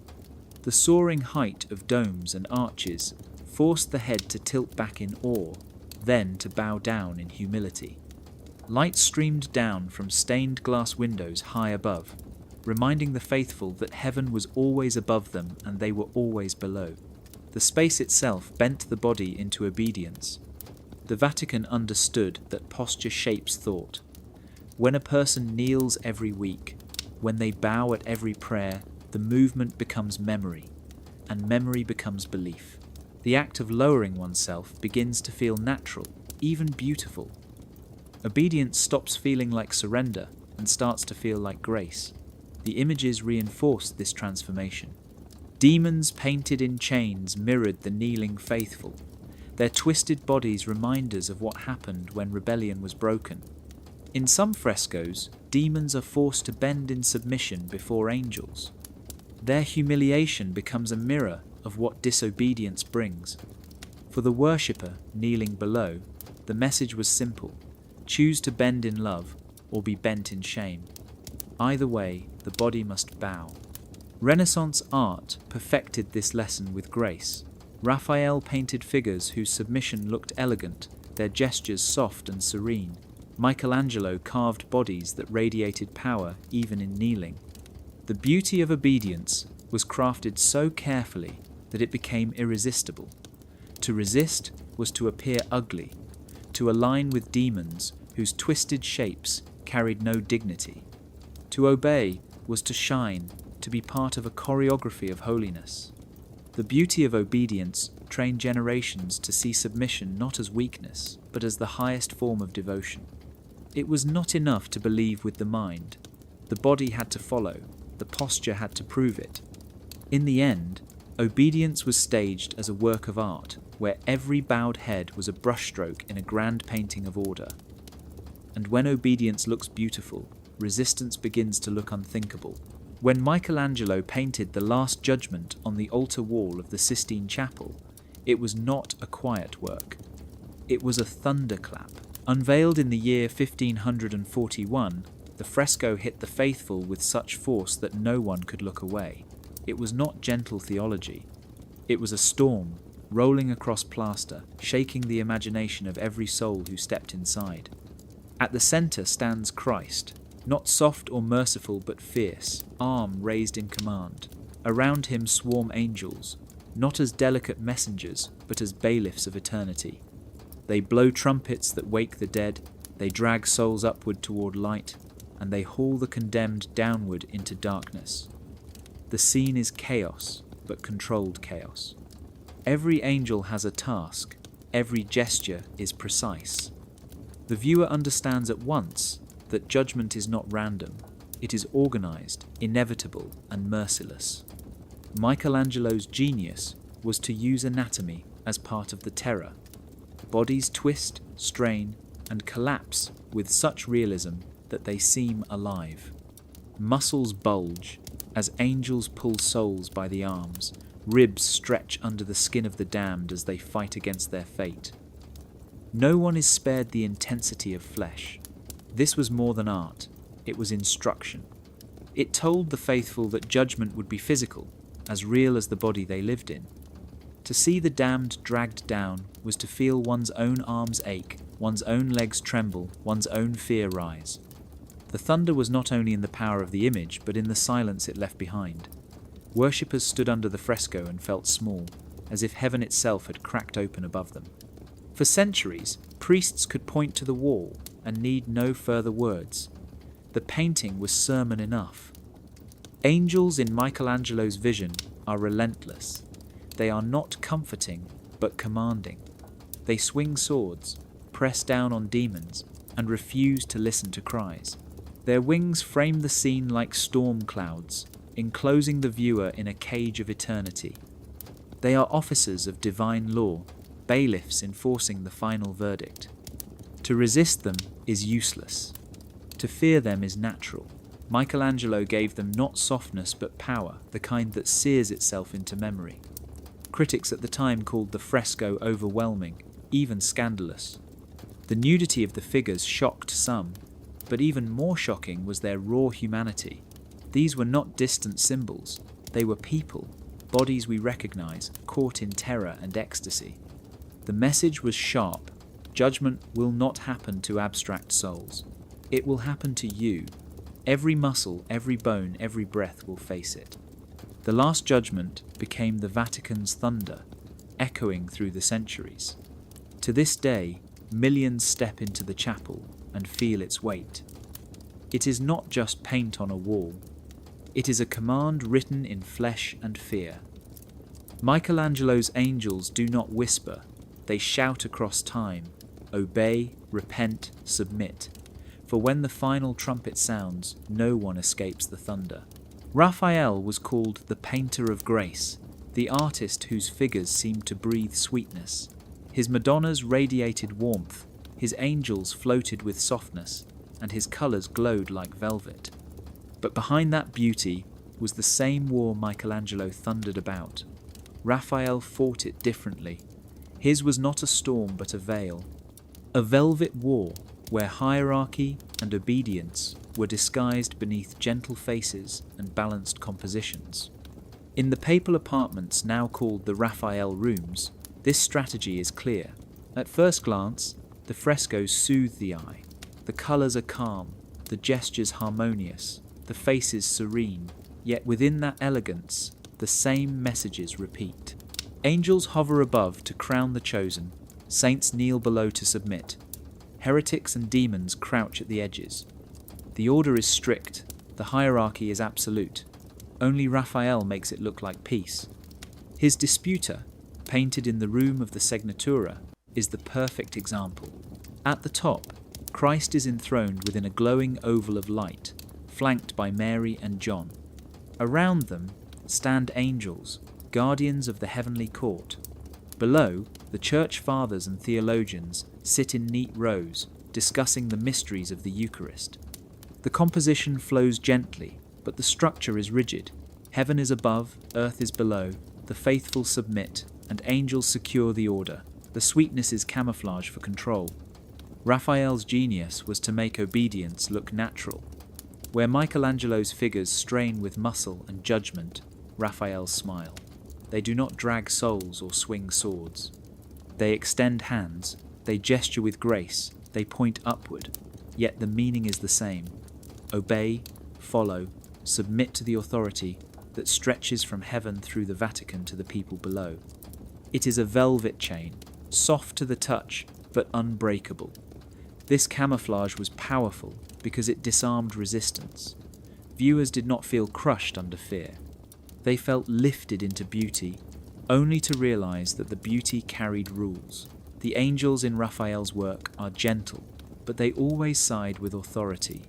The soaring height of domes and arches forced the head to tilt back in awe, then to bow down in humility. Light streamed down from stained glass windows high above, reminding the faithful that heaven was always above them and they were always below. The space itself bent the body into obedience. The Vatican understood that posture shapes thought. When a person kneels every week, when they bow at every prayer, the movement becomes memory, and memory becomes belief. The act of lowering oneself begins to feel natural, even beautiful. Obedience stops feeling like surrender and starts to feel like grace. The images reinforced this transformation. Demons painted in chains mirrored the kneeling faithful, their twisted bodies reminders of what happened when rebellion was broken. In some frescoes, demons are forced to bend in submission before angels. Their humiliation becomes a mirror of what disobedience brings. For the worshipper kneeling below, the message was simple: choose to bend in love or be bent in shame. Either way, the body must bow. Renaissance art perfected this lesson with grace. Raphael painted figures whose submission looked elegant, their gestures soft and serene. Michelangelo carved bodies that radiated power even in kneeling. The beauty of obedience was crafted so carefully that it became irresistible. To resist was to appear ugly, to align with demons whose twisted shapes carried no dignity. To obey was to shine, to be part of a choreography of holiness. The beauty of obedience trained generations to see submission not as weakness, but as the highest form of devotion. It was not enough to believe with the mind. The body had to follow, the posture had to prove it. In the end, obedience was staged as a work of art, where every bowed head was a brushstroke in a grand painting of order. And when obedience looks beautiful, resistance begins to look unthinkable. When Michelangelo painted the Last Judgment on the altar wall of the Sistine Chapel, it was not a quiet work. It was a thunderclap. Unveiled in the year 1541, the fresco hit the faithful with such force that no one could look away. It was not gentle theology. It was a storm, rolling across plaster, shaking the imagination of every soul who stepped inside. At the center stands Christ, not soft or merciful but fierce, arm raised in command. Around him swarm angels, not as delicate messengers, but as bailiffs of eternity. They blow trumpets that wake the dead, they drag souls upward toward light, and they haul the condemned downward into darkness. The scene is chaos, but controlled chaos. Every angel has a task, every gesture is precise. The viewer understands at once that judgment is not random, it is organized, inevitable, and merciless. Michelangelo's genius was to use anatomy as part of the terror. Bodies twist, strain, and collapse with such realism that they seem alive. Muscles bulge as angels pull souls by the arms, ribs stretch under the skin of the damned as they fight against their fate. No one is spared the intensity of flesh. This was more than art, it was instruction. It told the faithful that judgment would be physical, as real as the body they lived in. To see the damned dragged down was to feel one's own arms ache, one's own legs tremble, one's own fear rise. The thunder was not only in the power of the image, but in the silence it left behind. Worshippers stood under the fresco and felt small, as if heaven itself had cracked open above them. For centuries, priests could point to the wall and need no further words. The painting was sermon enough. Angels in Michelangelo's vision are relentless. They are not comforting, but commanding. They swing swords, press down on demons, and refuse to listen to cries. Their wings frame the scene like storm clouds, enclosing the viewer in a cage of eternity. They are officers of divine law, bailiffs enforcing the final verdict. To resist them is useless. To fear them is natural. Michelangelo gave them not softness but power, the kind that sears itself into memory. Critics at the time called the fresco overwhelming, even scandalous. The nudity of the figures shocked some, but even more shocking was their raw humanity. These were not distant symbols, they were people, bodies we recognize, caught in terror and ecstasy. The message was sharp: judgment will not happen to abstract souls. It will happen to you. Every muscle, every bone, every breath will face it. The Last Judgment became the Vatican's thunder, echoing through the centuries. To this day, millions step into the chapel and feel its weight. It is not just paint on a wall. It is a command written in flesh and fear. Michelangelo's angels do not whisper, they shout across time: obey, repent, submit. For when the final trumpet sounds, no one escapes the thunder. Raphael was called the painter of grace, the artist whose figures seemed to breathe sweetness. His Madonnas radiated warmth, his angels floated with softness, and his colours glowed like velvet. But behind that beauty was the same war Michelangelo thundered about. Raphael fought it differently. His was not a storm but a veil. A velvet war where hierarchy and obedience were disguised beneath gentle faces and balanced compositions. In the papal apartments now called the Raphael rooms, this strategy is clear. At first glance, the frescoes soothe the eye. The colours are calm, the gestures harmonious, the faces serene, yet within that elegance, the same messages repeat. Angels hover above to crown the chosen, saints kneel below to submit. Heretics and demons crouch at the edges. The order is strict, the hierarchy is absolute. Only Raphael makes it look like peace. His Disputer, painted in the room of the Segnatura, is the perfect example. At the top, Christ is enthroned within a glowing oval of light, flanked by Mary and John. Around them stand angels, guardians of the heavenly court. Below, the church fathers and theologians sit in neat rows, discussing the mysteries of the Eucharist. The composition flows gently, but the structure is rigid. Heaven is above, earth is below, the faithful submit, and angels secure the order. The sweetness is camouflage for control. Raphael's genius was to make obedience look natural. Where Michelangelo's figures strain with muscle and judgment, Raphael's smile. They do not drag souls or swing swords. They extend hands, they gesture with grace, they point upward, yet the meaning is the same. Obey, follow, submit to the authority that stretches from heaven through the Vatican to the people below. It is a velvet chain, soft to the touch, but unbreakable. This camouflage was powerful because it disarmed resistance. Viewers did not feel crushed under fear. They felt lifted into beauty, only to realize that the beauty carried rules. The angels in Raphael's work are gentle, but they always side with authority.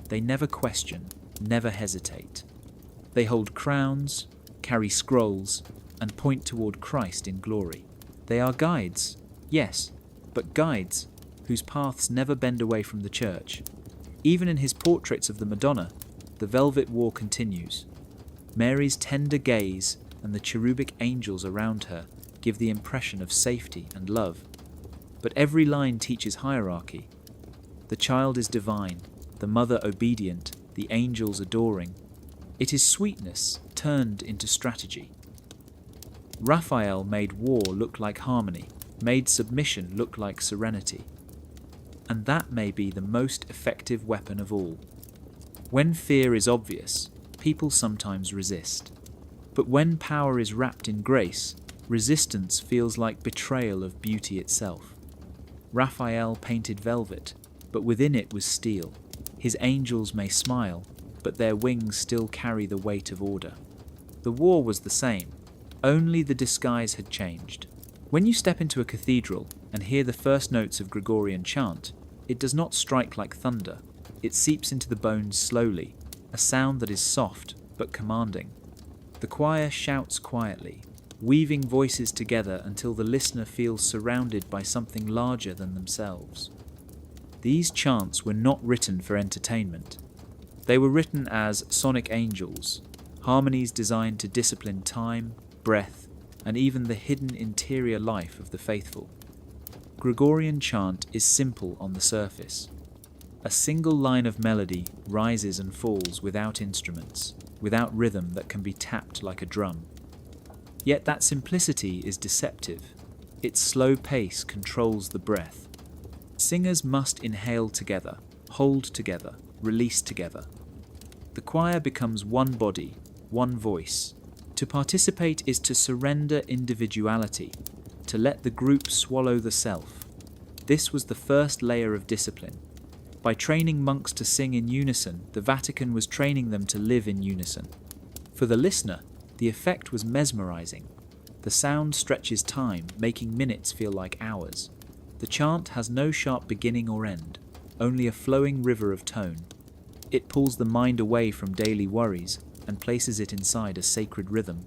They never question, never hesitate. They hold crowns, carry scrolls, and point toward Christ in glory. They are guides, yes, but guides whose paths never bend away from the church. Even in his portraits of the Madonna, the velvet war continues. Mary's tender gaze and the cherubic angels around her give the impression of safety and love. But every line teaches hierarchy. The child is divine, the mother obedient, the angels adoring. It is sweetness turned into strategy. Raphael made war look like harmony, made submission look like serenity. And that may be the most effective weapon of all. When fear is obvious, people sometimes resist. But when power is wrapped in grace, resistance feels like betrayal of beauty itself. Raphael painted velvet, but within it was steel. His angels may smile, but their wings still carry the weight of order. The war was the same, only the disguise had changed. When you step into a cathedral and hear the first notes of Gregorian chant, it does not strike like thunder. It seeps into the bones slowly, a sound that is soft but commanding. The choir shouts quietly, weaving voices together until the listener feels surrounded by something larger than themselves. These chants were not written for entertainment. They were written as sonic angels, harmonies designed to discipline time, breath, and even the hidden interior life of the faithful. Gregorian chant is simple on the surface. A single line of melody rises and falls without instruments, without rhythm that can be tapped like a drum. Yet that simplicity is deceptive. Its slow pace controls the breath. Singers must inhale together, hold together, release together. The choir becomes one body, one voice. To participate is to surrender individuality, to let the group swallow the self. This was the first layer of discipline. By training monks to sing in unison, the Vatican was training them to live in unison. For the listener, the effect was mesmerizing. The sound stretches time, making minutes feel like hours. The chant has no sharp beginning or end, only a flowing river of tone. It pulls the mind away from daily worries and places it inside a sacred rhythm.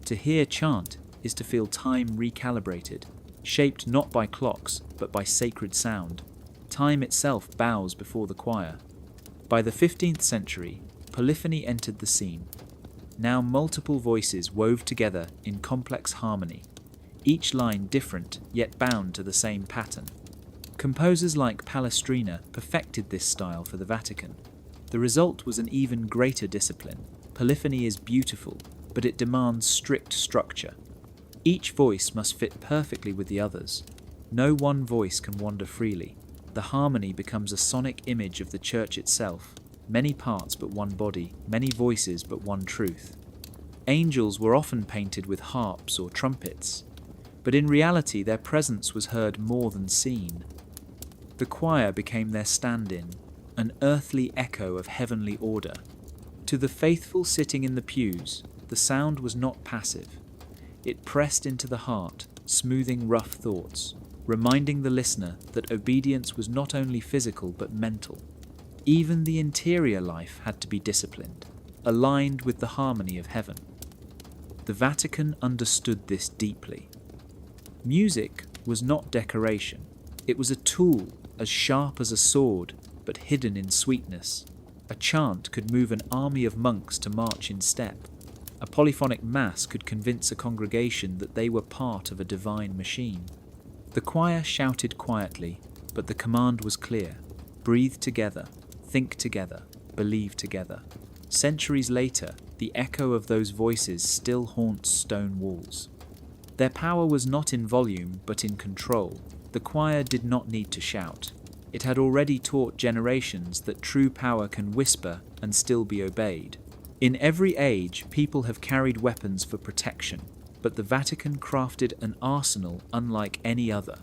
To hear chant is to feel time recalibrated, shaped not by clocks but by sacred sound. Time itself bows before the choir. By the 15th century, polyphony entered the scene. Now multiple voices wove together in complex harmony, each line different yet bound to the same pattern. Composers like Palestrina perfected this style for the Vatican. The result was an even greater discipline. Polyphony is beautiful, but it demands strict structure. Each voice must fit perfectly with the others. No one voice can wander freely. The harmony becomes a sonic image of the church itself. Many parts but one body, many voices but one truth. Angels were often painted with harps or trumpets, but in reality their presence was heard more than seen. The choir became their stand-in, an earthly echo of heavenly order. To the faithful sitting in the pews, the sound was not passive. It pressed into the heart, smoothing rough thoughts, reminding the listener that obedience was not only physical but mental. Even the interior life had to be disciplined, aligned with the harmony of heaven. The Vatican understood this deeply. Music was not decoration. It was a tool as sharp as a sword, but hidden in sweetness. A chant could move an army of monks to march in step. A polyphonic mass could convince a congregation that they were part of a divine machine. The choir shouted quietly, but the command was clear. Breathe together, think together, believe together. Centuries later, the echo of those voices still haunts stone walls. Their power was not in volume, but in control. The choir did not need to shout. It had already taught generations that true power can whisper and still be obeyed. In every age, people have carried weapons for protection, but the Vatican crafted an arsenal unlike any other.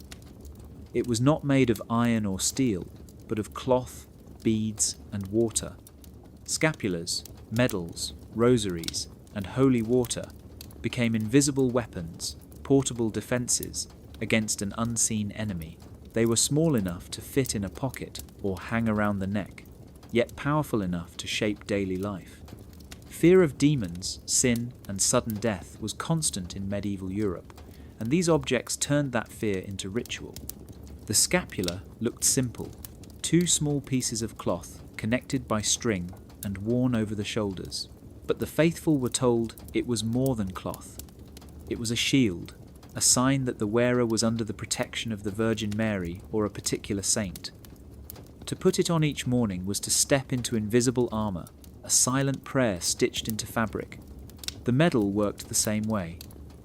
It was not made of iron or steel, but of cloth, beads, and water. Scapulars, medals, rosaries, and holy water became invisible weapons, portable defences against an unseen enemy. They were small enough to fit in a pocket or hang around the neck, yet powerful enough to shape daily life. Fear of demons, sin, and sudden death was constant in medieval Europe, and these objects turned that fear into ritual. The scapula looked simple, two small pieces of cloth connected by string and worn over the shoulders. But the faithful were told it was more than cloth. It was a shield, a sign that the wearer was under the protection of the Virgin Mary or a particular saint. To put it on each morning was to step into invisible armour, a silent prayer stitched into fabric. The medal worked the same way.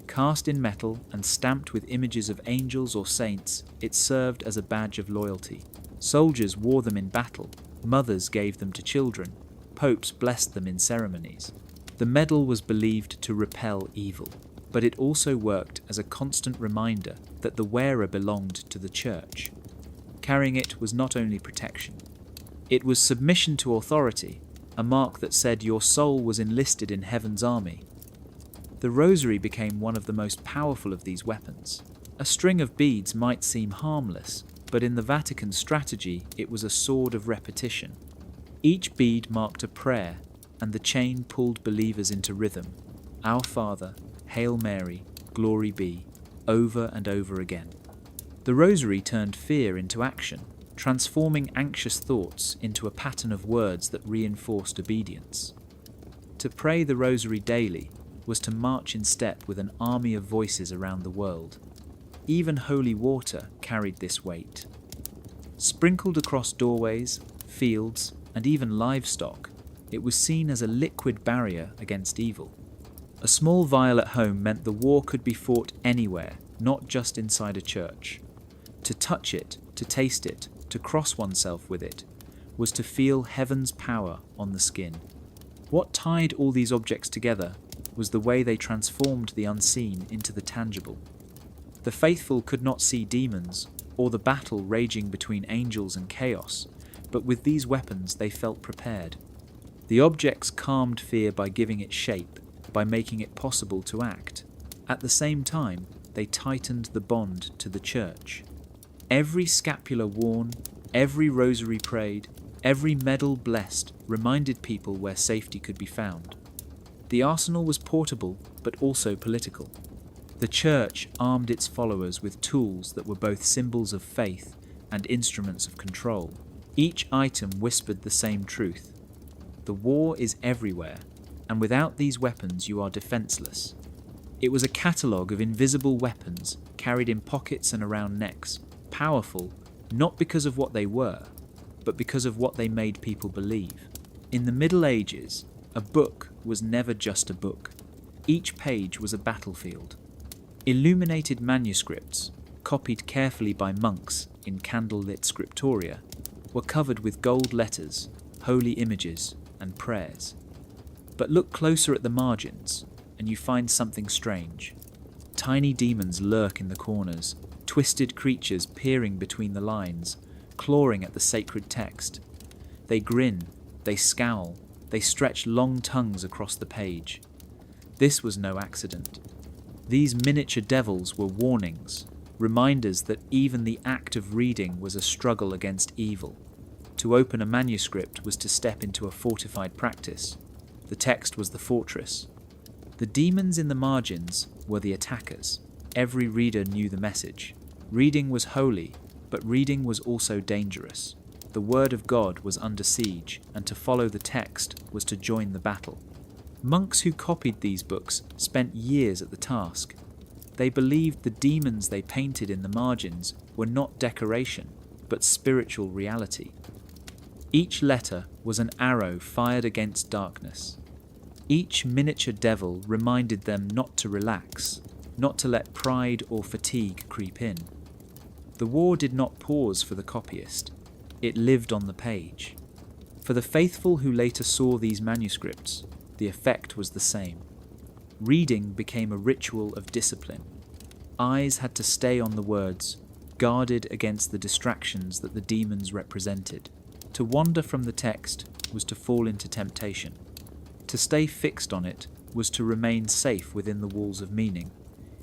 Cast in metal and stamped with images of angels or saints, it served as a badge of loyalty. Soldiers wore them in battle, mothers gave them to children, popes blessed them in ceremonies. The medal was believed to repel evil, but it also worked as a constant reminder that the wearer belonged to the church. Carrying it was not only protection. It was submission to authority, a mark that said your soul was enlisted in heaven's army. The rosary became one of the most powerful of these weapons. A string of beads might seem harmless, but in the Vatican strategy it was a sword of repetition. Each bead marked a prayer, and the chain pulled believers into rhythm. Our Father, Hail Mary, Glory be, over and over again. The rosary turned fear into action, transforming anxious thoughts into a pattern of words that reinforced obedience. To pray the rosary daily was to march in step with an army of voices around the world. Even holy water carried this weight. Sprinkled across doorways, fields, and even livestock, it was seen as a liquid barrier against evil. A small vial at home meant the war could be fought anywhere, not just inside a church. To touch it, to taste it, to cross oneself with it, was to feel heaven's power on the skin. What tied all these objects together was the way they transformed the unseen into the tangible. The faithful could not see demons or the battle raging between angels and chaos, but with these weapons they felt prepared. The objects calmed fear by giving it shape, by making it possible to act. At the same time, they tightened the bond to the church. Every scapular worn, every rosary prayed, every medal blessed reminded people where safety could be found. The arsenal was portable, but also political. The church armed its followers with tools that were both symbols of faith and instruments of control. Each item whispered the same truth. The war is everywhere, and without these weapons you are defenseless. It was a catalogue of invisible weapons carried in pockets and around necks, powerful not because of what they were, but because of what they made people believe. In the Middle Ages, a book was never just a book. Each page was a battlefield. Illuminated manuscripts, copied carefully by monks in candlelit scriptoria, were covered with gold letters, holy images, and prayers. But look closer at the margins, and you find something strange. Tiny demons lurk in the corners, twisted creatures peering between the lines, clawing at the sacred text. They grin, they scowl, they stretch long tongues across the page. This was no accident. These miniature devils were warnings, reminders that even the act of reading was a struggle against evil. To open a manuscript was to step into a fortified practice. The text was the fortress. The demons in the margins were the attackers. Every reader knew the message. Reading was holy, but reading was also dangerous. The word of God was under siege, and to follow the text was to join the battle. Monks who copied these books spent years at the task. They believed the demons they painted in the margins were not decoration, but spiritual reality. Each letter was an arrow fired against darkness. Each miniature devil reminded them not to relax, not to let pride or fatigue creep in. The war did not pause for the copyist. It lived on the page. For the faithful who later saw these manuscripts, the effect was the same. Reading became a ritual of discipline. Eyes had to stay on the words, guarded against the distractions that the demons represented. To wander from the text was to fall into temptation. To stay fixed on it was to remain safe within the walls of meaning.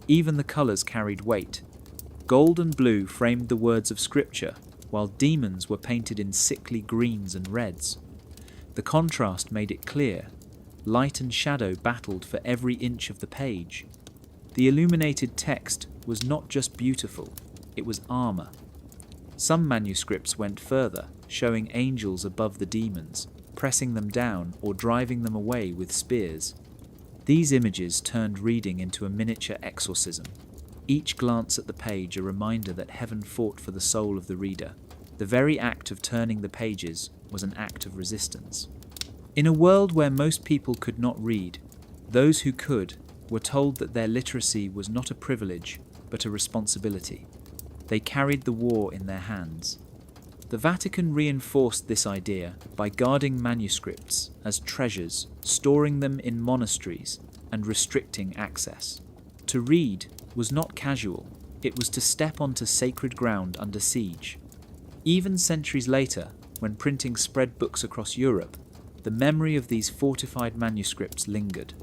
Even the colours carried weight. Gold and blue framed the words of Scripture, while demons were painted in sickly greens and reds. The contrast made it clear. Light and shadow battled for every inch of the page. The illuminated text was not just beautiful, it was armour. Some manuscripts went further, showing angels above the demons, pressing them down or driving them away with spears. These images turned reading into a miniature exorcism. Each glance at the page a reminder that heaven fought for the soul of the reader. The very act of turning the pages was an act of resistance. In a world where most people could not read, those who could were told that their literacy was not a privilege, but a responsibility. They carried the war in their hands. The Vatican reinforced this idea by guarding manuscripts as treasures, storing them in monasteries, and restricting access. To read was not casual, it was to step onto sacred ground under siege. Even centuries later, when printing spread books across Europe, the memory of these fortified manuscripts lingered.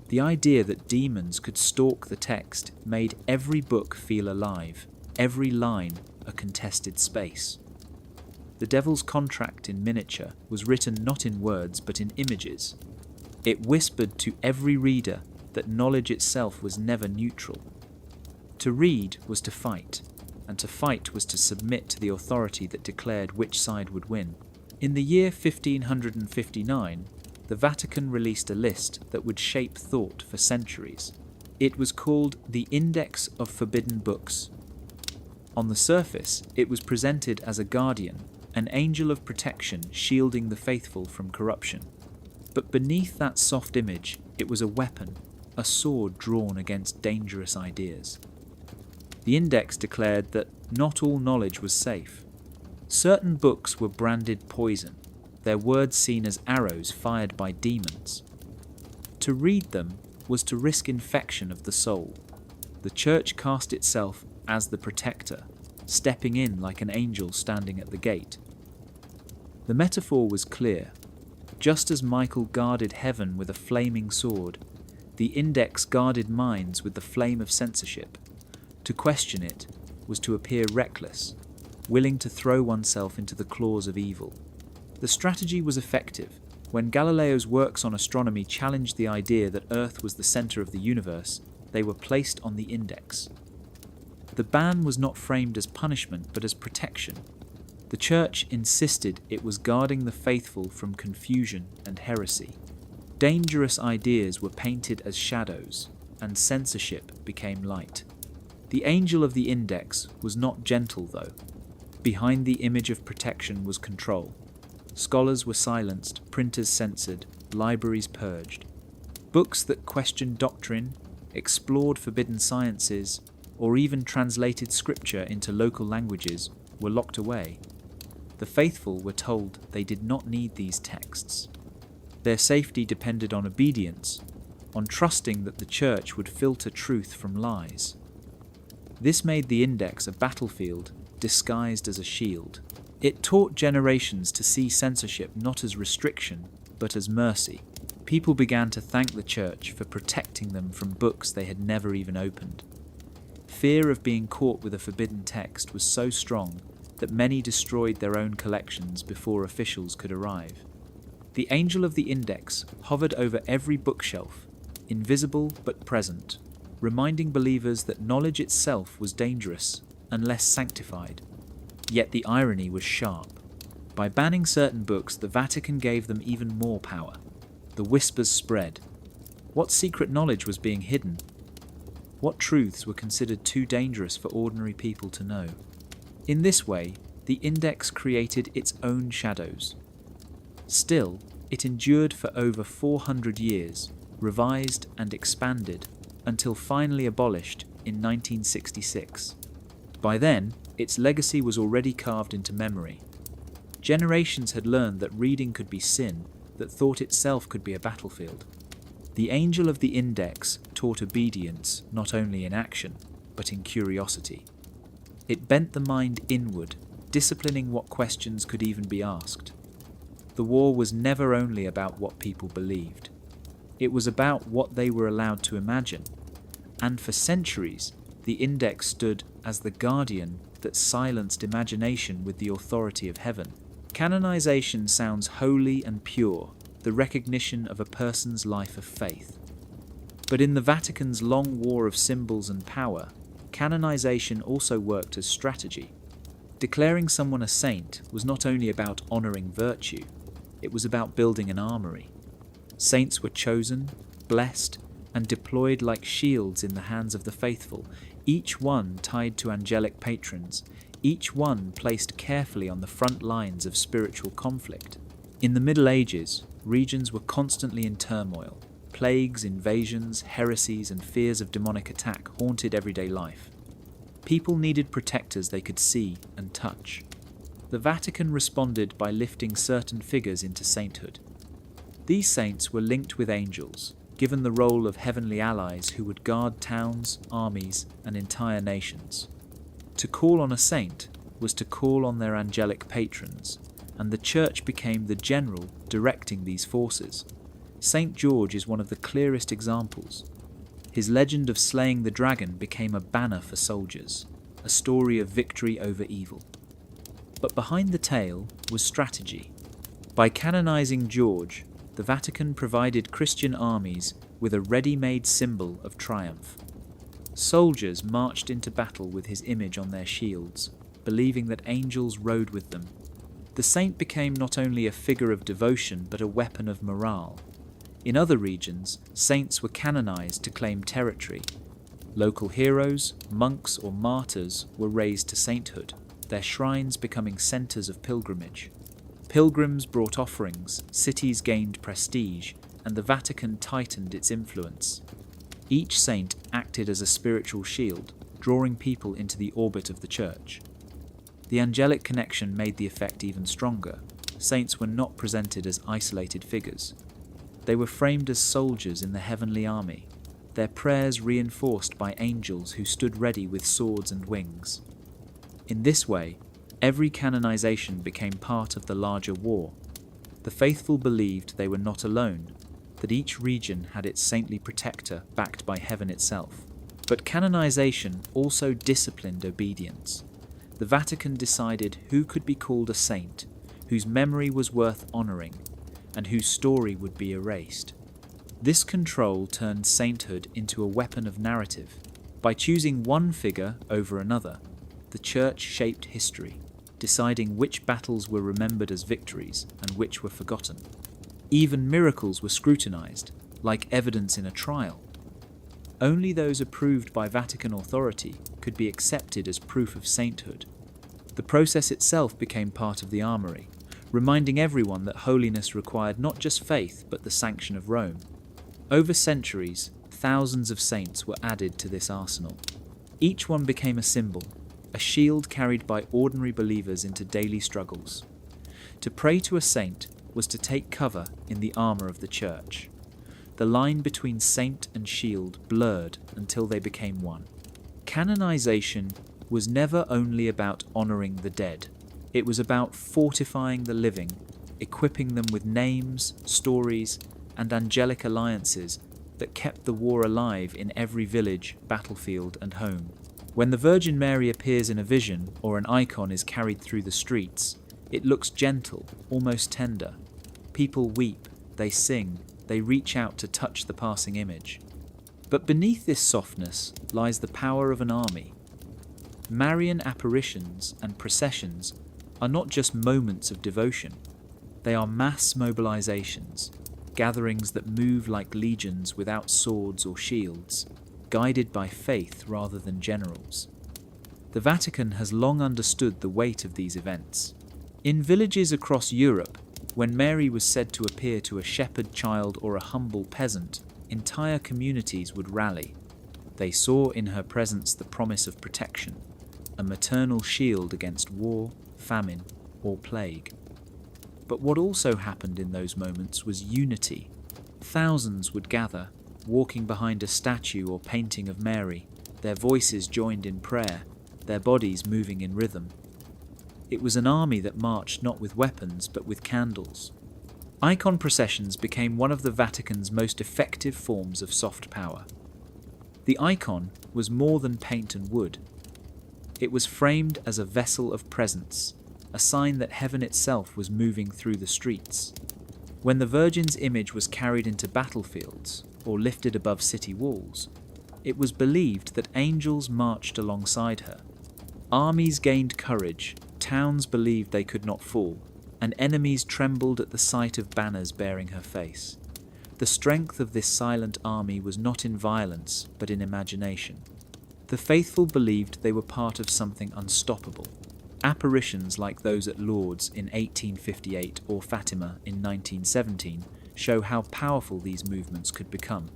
The idea that demons could stalk the text made every book feel alive, every line a contested space. The devil's contract in miniature was written not in words but in images. It whispered to every reader that knowledge itself was never neutral. To read was to fight, and to fight was to submit to the authority that declared which side would win. In the year 1559, the Vatican released a list that would shape thought for centuries. It was called the Index of Forbidden Books. On the surface, it was presented as a guardian, an angel of protection shielding the faithful from corruption. But beneath that soft image, it was a weapon, a sword drawn against dangerous ideas. The index declared that not all knowledge was safe. Certain books were branded poison, their words seen as arrows fired by demons. To read them was to risk infection of the soul. The Church cast itself as the protector, stepping in like an angel standing at the gate. The metaphor was clear. Just as Michael guarded heaven with a flaming sword, the index guarded minds with the flame of censorship. To question it was to appear reckless, willing to throw oneself into the claws of evil. The strategy was effective. When Galileo's works on astronomy challenged the idea that Earth was the center of the universe, they were placed on the index. The ban was not framed as punishment but as protection. The Church insisted it was guarding the faithful from confusion and heresy. Dangerous ideas were painted as shadows, and censorship became light. The angel of the index was not gentle, though. Behind the image of protection was control. Scholars were silenced, printers censored, libraries purged. Books that questioned doctrine, explored forbidden sciences, or even translated scripture into local languages were locked away. The faithful were told they did not need these texts. Their safety depended on obedience, on trusting that the Church would filter truth from lies. This made the index a battlefield disguised as a shield. It taught generations to see censorship not as restriction, but as mercy. People began to thank the Church for protecting them from books they had never even opened. Fear of being caught with a forbidden text was so strong that many destroyed their own collections before officials could arrive. The angel of the index hovered over every bookshelf, invisible but present, reminding believers that knowledge itself was dangerous unless sanctified. Yet the irony was sharp. By banning certain books, the Vatican gave them even more power. The whispers spread. What secret knowledge was being hidden? What truths were considered too dangerous for ordinary people to know? In this way, the index created its own shadows. Still, it endured for over 400 years, revised and expanded, until finally abolished in 1966. By then, its legacy was already carved into memory. Generations had learned that reading could be sin, that thought itself could be a battlefield. The angel of the index taught obedience not only in action, but in curiosity. It bent the mind inward, disciplining what questions could even be asked. The war was never only about what people believed. It was about what they were allowed to imagine. And for centuries, the index stood as the guardian that silenced imagination with the authority of heaven. Canonization sounds holy and pure, the recognition of a person's life of faith. But in the Vatican's long war of symbols and power, canonization also worked as strategy. Declaring someone a saint was not only about honoring virtue, it was about building an armory. Saints were chosen, blessed, and deployed like shields in the hands of the faithful, each one tied to angelic patrons, each one placed carefully on the front lines of spiritual conflict. In the Middle Ages, regions were constantly in turmoil. Plagues, invasions, heresies, and fears of demonic attack haunted everyday life. People needed protectors they could see and touch. The Vatican responded by lifting certain figures into sainthood. These saints were linked with angels, given the role of heavenly allies who would guard towns, armies, and entire nations. To call on a saint was to call on their angelic patrons, and the Church became the general directing these forces. Saint George is one of the clearest examples. His legend of slaying the dragon became a banner for soldiers, a story of victory over evil. But behind the tale was strategy. By canonizing George, the Vatican provided Christian armies with a ready-made symbol of triumph. Soldiers marched into battle with his image on their shields, believing that angels rode with them. The saint became not only a figure of devotion but a weapon of morale. In other regions, saints were canonized to claim territory. Local heroes, monks or martyrs were raised to sainthood, their shrines becoming centers of pilgrimage. Pilgrims brought offerings, cities gained prestige, and the Vatican tightened its influence. Each saint acted as a spiritual shield, drawing people into the orbit of the Church. The angelic connection made the effect even stronger. Saints were not presented as isolated figures. They were framed as soldiers in the heavenly army, their prayers reinforced by angels who stood ready with swords and wings. In this way, every canonization became part of the larger war. The faithful believed they were not alone, that each region had its saintly protector backed by heaven itself. But canonization also disciplined obedience. The Vatican decided who could be called a saint, whose memory was worth honoring, and whose story would be erased. This control turned sainthood into a weapon of narrative. By choosing one figure over another, the Church shaped history, deciding which battles were remembered as victories and which were forgotten. Even miracles were scrutinized, like evidence in a trial. Only those approved by Vatican authority could be accepted as proof of sainthood. The process itself became part of the armory, reminding everyone that holiness required not just faith but the sanction of Rome. Over centuries, thousands of saints were added to this arsenal. Each one became a symbol, a shield carried by ordinary believers into daily struggles. To pray to a saint was to take cover in the armor of the Church. The line between saint and shield blurred until they became one. Canonization was never only about honoring the dead. It was about fortifying the living, equipping them with names, stories, and angelic alliances that kept the war alive in every village, battlefield, and home. When the Virgin Mary appears in a vision or an icon is carried through the streets, it looks gentle, almost tender. People weep, they sing, they reach out to touch the passing image. But beneath this softness lies the power of an army. Marian apparitions and processions are not just moments of devotion. They are mass mobilizations, gatherings that move like legions without swords or shields, guided by faith rather than generals. The Vatican has long understood the weight of these events. In villages across Europe, when Mary was said to appear to a shepherd child or a humble peasant, entire communities would rally. They saw in her presence the promise of protection, a maternal shield against war, famine, or plague. But what also happened in those moments was unity. Thousands would gather, walking behind a statue or painting of Mary, their voices joined in prayer, their bodies moving in rhythm. It was an army that marched not with weapons but with candles. Icon processions became one of the Vatican's most effective forms of soft power. The icon was more than paint and wood. It was framed as a vessel of presence, a sign that heaven itself was moving through the streets. When the Virgin's image was carried into battlefields or lifted above city walls, it was believed that angels marched alongside her. Armies gained courage, towns believed they could not fall, and enemies trembled at the sight of banners bearing her face. The strength of this silent army was not in violence, but in imagination. The faithful believed they were part of something unstoppable. Apparitions like those at Lourdes in 1858 or Fatima in 1917 show how powerful these movements could become.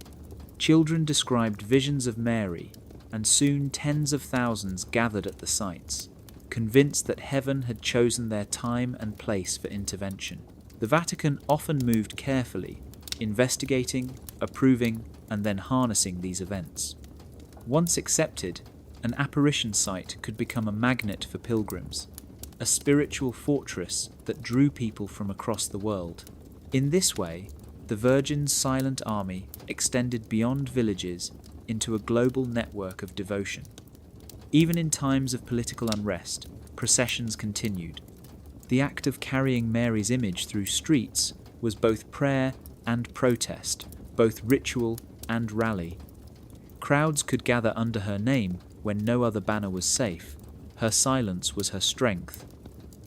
Children described visions of Mary, and soon tens of thousands gathered at the sites, convinced that heaven had chosen their time and place for intervention. The Vatican often moved carefully, investigating, approving, and then harnessing these events. Once accepted, an apparition site could become a magnet for pilgrims, a spiritual fortress that drew people from across the world. In this way, the Virgin's silent army extended beyond villages into a global network of devotion. Even in times of political unrest, processions continued. The act of carrying Mary's image through streets was both prayer and protest, both ritual and rally. Crowds could gather under her name when no other banner was safe. Her silence was her strength.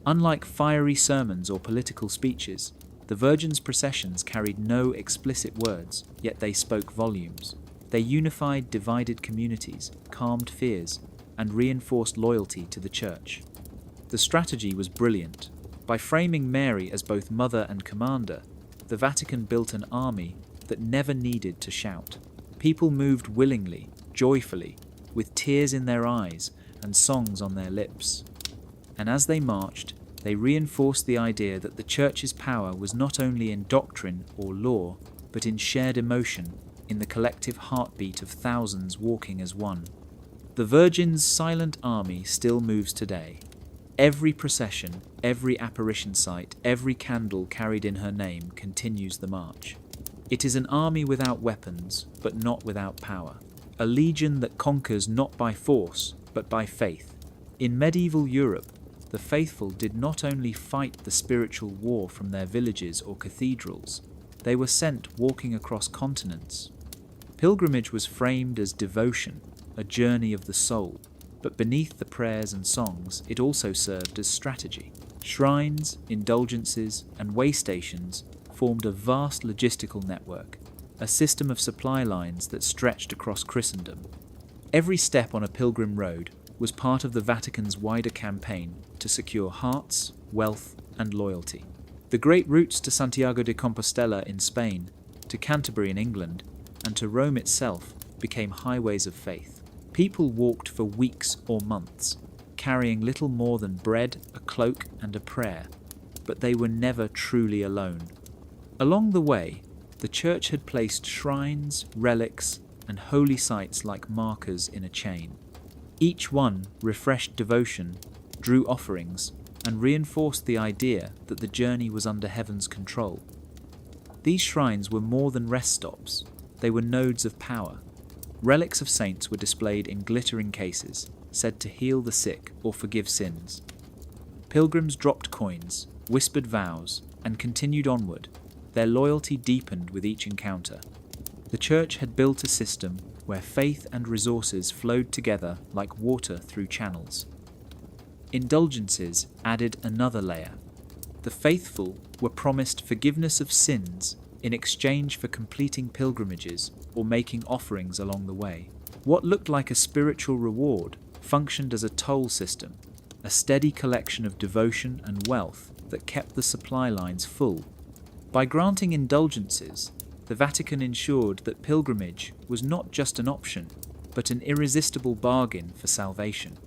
Unlike fiery sermons or political speeches, the Virgin's processions carried no explicit words, yet they spoke volumes. They unified divided communities, calmed fears, and reinforced loyalty to the Church. The strategy was brilliant. By framing Mary as both mother and commander, the Vatican built an army that never needed to shout. People moved willingly, joyfully, with tears in their eyes and songs on their lips. And as they marched, they reinforced the idea that the Church's power was not only in doctrine or law, but in shared emotion, in the collective heartbeat of thousands walking as one. The Virgin's silent army still moves today. Every procession, every apparition site, every candle carried in her name continues the march. It is an army without weapons, but not without power. A legion that conquers not by force, but by faith. In medieval Europe, the faithful did not only fight the spiritual war from their villages or cathedrals, they were sent walking across continents. Pilgrimage was framed as devotion, a journey of the soul, but beneath the prayers and songs, it also served as strategy. Shrines, indulgences, and way stations formed a vast logistical network, a system of supply lines that stretched across Christendom. Every step on a pilgrim road was part of the Vatican's wider campaign to secure hearts, wealth, and loyalty. The great routes to Santiago de Compostela in Spain, to Canterbury in England, and to Rome itself became highways of faith. People walked for weeks or months, carrying little more than bread, a cloak, and a prayer, but they were never truly alone. Along the way, the Church had placed shrines, relics, and holy sites like markers in a chain. Each one refreshed devotion, drew offerings, and reinforced the idea that the journey was under heaven's control. These shrines were more than rest stops, they were nodes of power. Relics of saints were displayed in glittering cases, said to heal the sick or forgive sins. Pilgrims dropped coins, whispered vows, and continued onward. Their loyalty deepened with each encounter. The Church had built a system where faith and resources flowed together like water through channels. Indulgences added another layer. The faithful were promised forgiveness of sins in exchange for completing pilgrimages or making offerings along the way. What looked like a spiritual reward functioned as a toll system, a steady collection of devotion and wealth that kept the supply lines full. By granting indulgences, the Vatican ensured that pilgrimage was not just an option, but an irresistible bargain for salvation.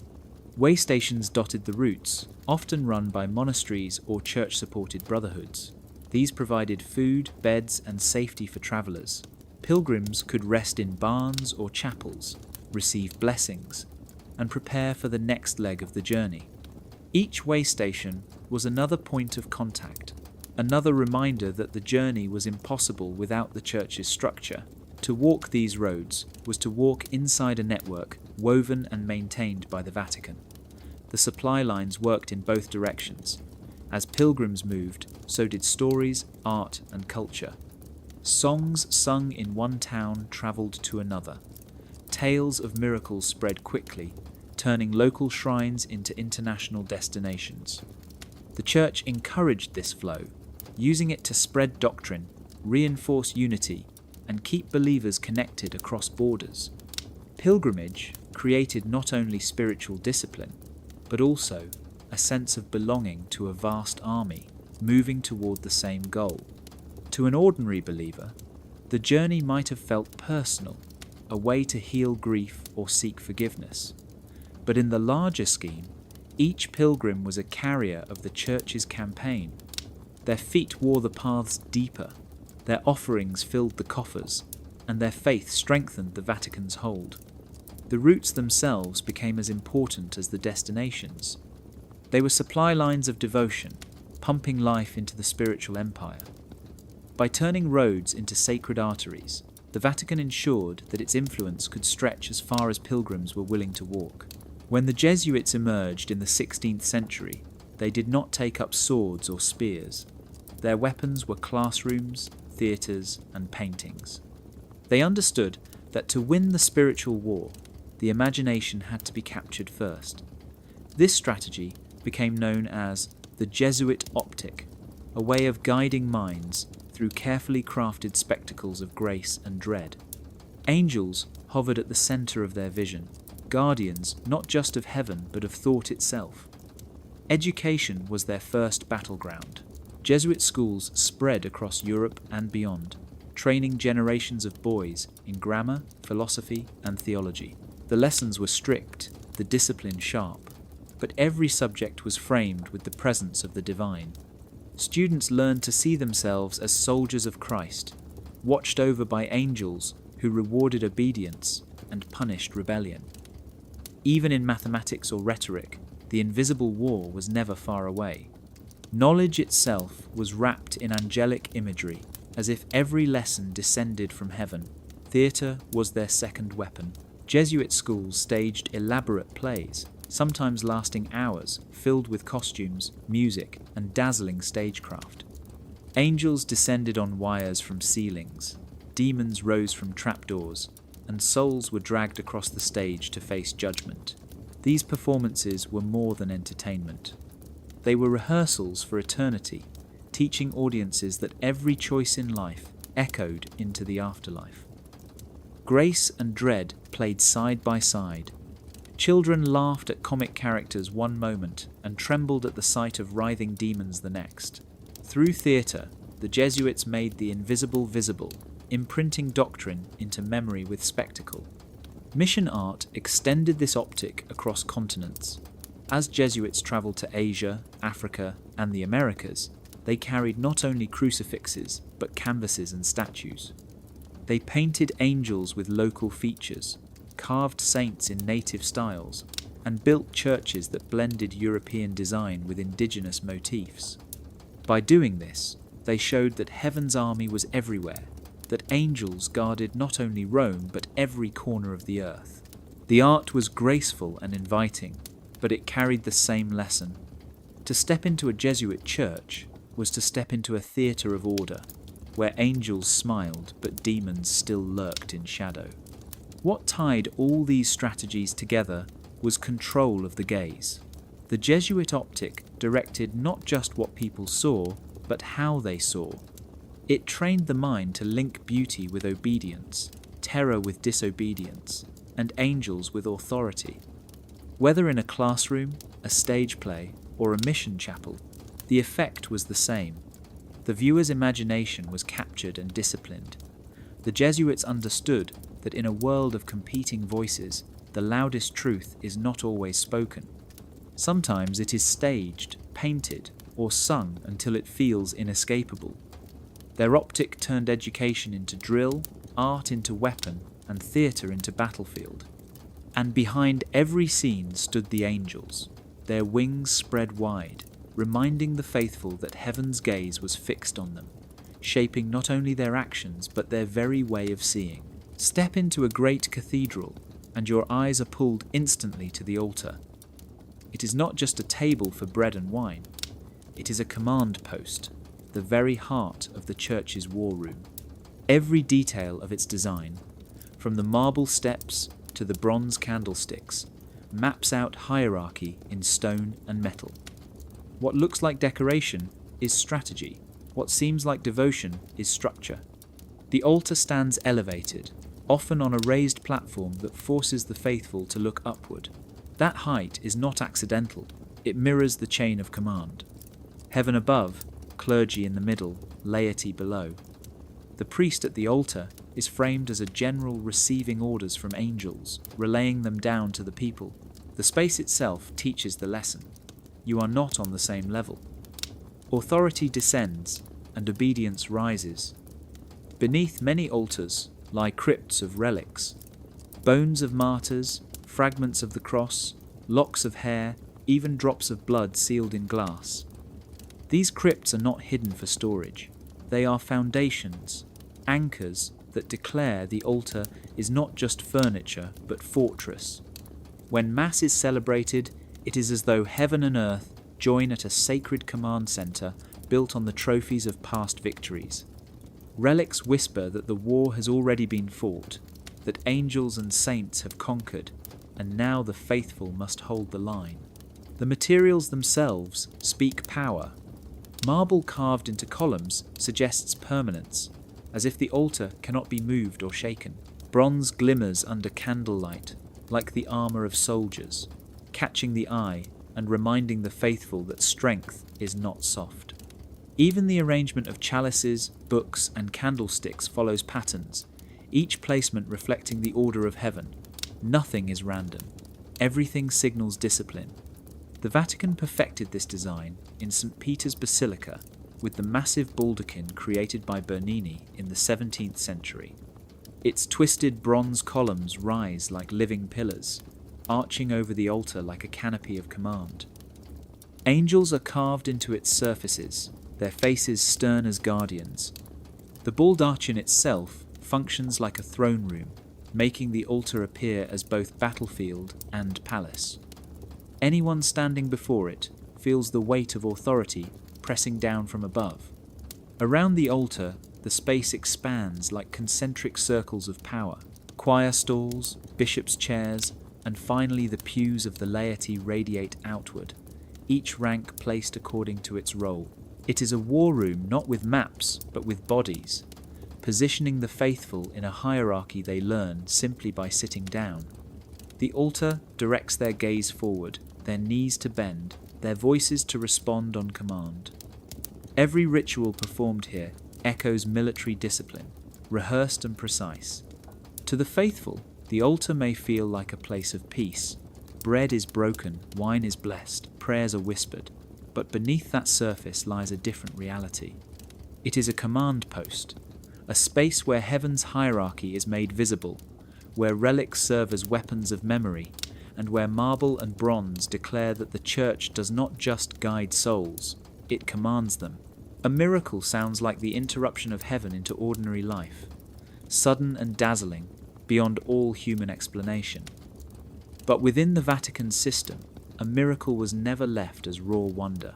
Way stations dotted the routes, often run by monasteries or church-supported brotherhoods. These provided food, beds, and safety for travellers. Pilgrims could rest in barns or chapels, receive blessings, and prepare for the next leg of the journey. Each way station was another point of contact, another reminder that the journey was impossible without the Church's structure. To walk these roads was to walk inside a network woven and maintained by the Vatican. The supply lines worked in both directions. As pilgrims moved, so did stories, art, and culture. Songs sung in one town travelled to another. Tales of miracles spread quickly, turning local shrines into international destinations. The Church encouraged this flow, using it to spread doctrine, reinforce unity, and keep believers connected across borders. Pilgrimage created not only spiritual discipline, but also a sense of belonging to a vast army, moving toward the same goal. To an ordinary believer, the journey might have felt personal, a way to heal grief or seek forgiveness. But in the larger scheme, each pilgrim was a carrier of the Church's campaign. Their feet wore the paths deeper, their offerings filled the coffers, and their faith strengthened the Vatican's hold. The routes themselves became as important as the destinations. They were supply lines of devotion, pumping life into the spiritual empire. By turning roads into sacred arteries, the Vatican ensured that its influence could stretch as far as pilgrims were willing to walk. When the Jesuits emerged in the 16th century, they did not take up swords or spears. Their weapons were classrooms, theatres, and paintings. They understood that to win the spiritual war, the imagination had to be captured first. This strategy became known as the Jesuit optic, a way of guiding minds through carefully crafted spectacles of grace and dread. Angels hovered at the center of their vision, guardians not just of heaven but of thought itself. Education was their first battleground. Jesuit schools spread across Europe and beyond, training generations of boys in grammar, philosophy, and theology. The lessons were strict, the discipline sharp, but every subject was framed with the presence of the divine. Students learned to see themselves as soldiers of Christ, watched over by angels who rewarded obedience and punished rebellion. Even in mathematics or rhetoric, the invisible war was never far away. Knowledge itself was wrapped in angelic imagery, as if every lesson descended from heaven. Theatre was their second weapon. Jesuit schools staged elaborate plays, sometimes lasting hours, filled with costumes, music, and dazzling stagecraft. Angels descended on wires from ceilings, demons rose from trapdoors, and souls were dragged across the stage to face judgment. These performances were more than entertainment. They were rehearsals for eternity, teaching audiences that every choice in life echoed into the afterlife. Grace and dread played side by side. Children laughed at comic characters one moment and trembled at the sight of writhing demons the next. Through theatre, the Jesuits made the invisible visible, imprinting doctrine into memory with spectacle. Mission art extended this optic across continents. As Jesuits traveled to Asia, Africa, and the Americas, they carried not only crucifixes, but canvases and statues. They painted angels with local features, carved saints in native styles, and built churches that blended European design with indigenous motifs. By doing this, they showed that heaven's army was everywhere, that angels guarded not only Rome but every corner of the earth. The art was graceful and inviting, but it carried the same lesson. To step into a Jesuit church was to step into a theatre of order, where angels smiled but demons still lurked in shadow. What tied all these strategies together was control of the gaze. The Jesuit optic directed not just what people saw, but how they saw. It trained the mind to link beauty with obedience, terror with disobedience, and angels with authority. Whether in a classroom, a stage play, or a mission chapel, the effect was the same. The viewer's imagination was captured and disciplined. The Jesuits understood that in a world of competing voices, the loudest truth is not always spoken. Sometimes it is staged, painted, or sung until it feels inescapable. Their optic turned education into drill, art into weapon, and theatre into battlefield. And behind every scene stood the angels, their wings spread wide, reminding the faithful that heaven's gaze was fixed on them, shaping not only their actions but their very way of seeing. Step into a great cathedral, and your eyes are pulled instantly to the altar. It is not just a table for bread and wine. It is a command post, the very heart of the church's war room. Every detail of its design, from the marble steps to the bronze candlesticks, maps out hierarchy in stone and metal. What looks like decoration is strategy. What seems like devotion is structure. The altar stands elevated, often on a raised platform that forces the faithful to look upward. That height is not accidental. It mirrors the chain of command. Heaven above, clergy in the middle, laity below. The priest at the altar is framed as a general receiving orders from angels, relaying them down to the people. The space itself teaches the lesson. You are not on the same level. Authority descends, and obedience rises. Beneath many altars lie crypts of relics, bones of martyrs, fragments of the cross, locks of hair, even drops of blood sealed in glass. These crypts are not hidden for storage. They are foundations, anchors that declare the altar is not just furniture but fortress. When Mass is celebrated, it is as though heaven and earth join at a sacred command centre built on the trophies of past victories. Relics whisper that the war has already been fought, that angels and saints have conquered, and now the faithful must hold the line. The materials themselves speak power. Marble carved into columns suggests permanence, as if the altar cannot be moved or shaken. Bronze glimmers under candlelight, like the armor of soldiers, catching the eye and reminding the faithful that strength is not soft. Even the arrangement of chalices, books, and candlesticks follows patterns, each placement reflecting the order of heaven. Nothing is random. Everything signals discipline. The Vatican perfected this design in St. Peter's Basilica with the massive baldachin created by Bernini in the 17th century. Its twisted bronze columns rise like living pillars, arching over the altar like a canopy of command. Angels are carved into its surfaces, their faces stern as guardians. The baldachin itself functions like a throne room, making the altar appear as both battlefield and palace. Anyone standing before it feels the weight of authority pressing down from above. Around the altar, the space expands like concentric circles of power. Choir stalls, bishops' chairs, and finally the pews of the laity radiate outward, each rank placed according to its role. It is a war room not with maps, but with bodies, positioning the faithful in a hierarchy they learn simply by sitting down. The altar directs their gaze forward, their knees to bend, their voices to respond on command. Every ritual performed here echoes military discipline, rehearsed and precise. To the faithful, the altar may feel like a place of peace. Bread is broken, wine is blessed, prayers are whispered, but beneath that surface lies a different reality. It is a command post, a space where heaven's hierarchy is made visible, where relics serve as weapons of memory, and where marble and bronze declare that the Church does not just guide souls, it commands them. A miracle sounds like the interruption of heaven into ordinary life, sudden and dazzling, beyond all human explanation. But within the Vatican system, a miracle was never left as raw wonder.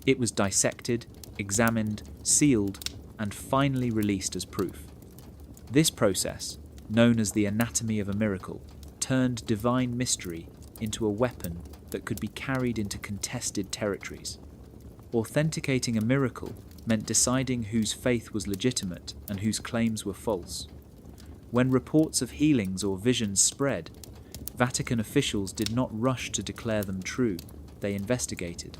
It was dissected, examined, sealed, and finally released as proof. This process, known as the anatomy of a miracle, turned divine mystery into a weapon that could be carried into contested territories. Authenticating a miracle meant deciding whose faith was legitimate and whose claims were false. When reports of healings or visions spread, Vatican officials did not rush to declare them true, they investigated.